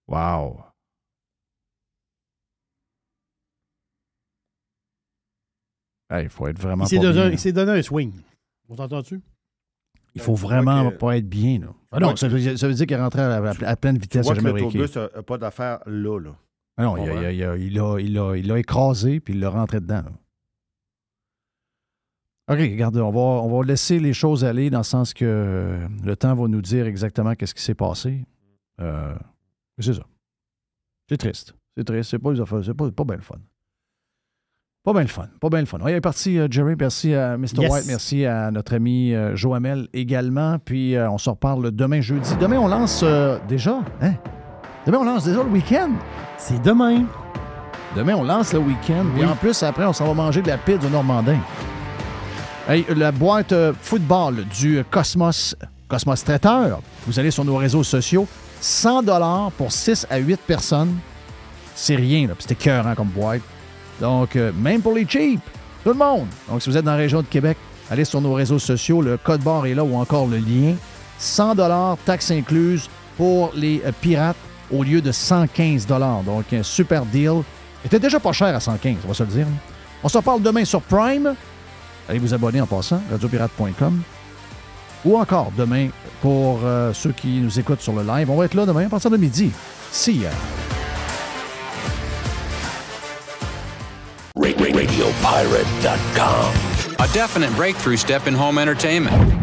Speaker 3: Wow. Il faut être vraiment
Speaker 4: Il s'est donné un swing. On t'entend-tu?
Speaker 3: Il faut vraiment pas être bien. Là. Ah non, ça veut dire qu'il est rentré à pleine vitesse.
Speaker 5: Tu vois que l'autobus n'a pas d'affaire là.
Speaker 3: Ah non, il l'a écrasé puis il l'a rentré dedans. Là. OK, regardez, on va laisser les choses aller dans le sens que le temps va nous dire exactement qu'est-ce qui s'est passé. C'est ça. C'est triste. C'est triste. C'est pas bien le fun. Pas bien le fun. Oui, merci Jerry, merci à Mr.
Speaker 4: Yes.
Speaker 3: White, merci à notre ami Joamel également. Puis on se reparle demain jeudi. Demain, on lance déjà. Hein? Demain, on lance déjà le week-end.
Speaker 4: C'est demain.
Speaker 3: Demain, on lance le week-end.
Speaker 4: Oui.
Speaker 3: Et en plus, après, on s'en va manger de la pizza au Normandin. Hey, la boîte football du Cosmos Traiteur. Vous allez sur nos réseaux sociaux. 100$ pour 6 à 8 personnes. C'est rien, là. Puis c'était écœurant comme boîte. Donc, même pour les cheap, tout le monde. Donc, si vous êtes dans la région de Québec, allez sur nos réseaux sociaux. Le code barre est là ou encore le lien. 100$, taxes incluses pour les pirates au lieu de 115$. Donc, un super deal. Il était déjà pas cher à 115$, on va se le dire. On se reparle demain sur Prime. Allez vous abonner en passant, radiopirate.com. Ou encore demain pour ceux qui nous écoutent sur le live. On va être là demain à partir de midi. See ya.
Speaker 2: RadioPirate.com.
Speaker 11: A definite breakthrough step in home entertainment.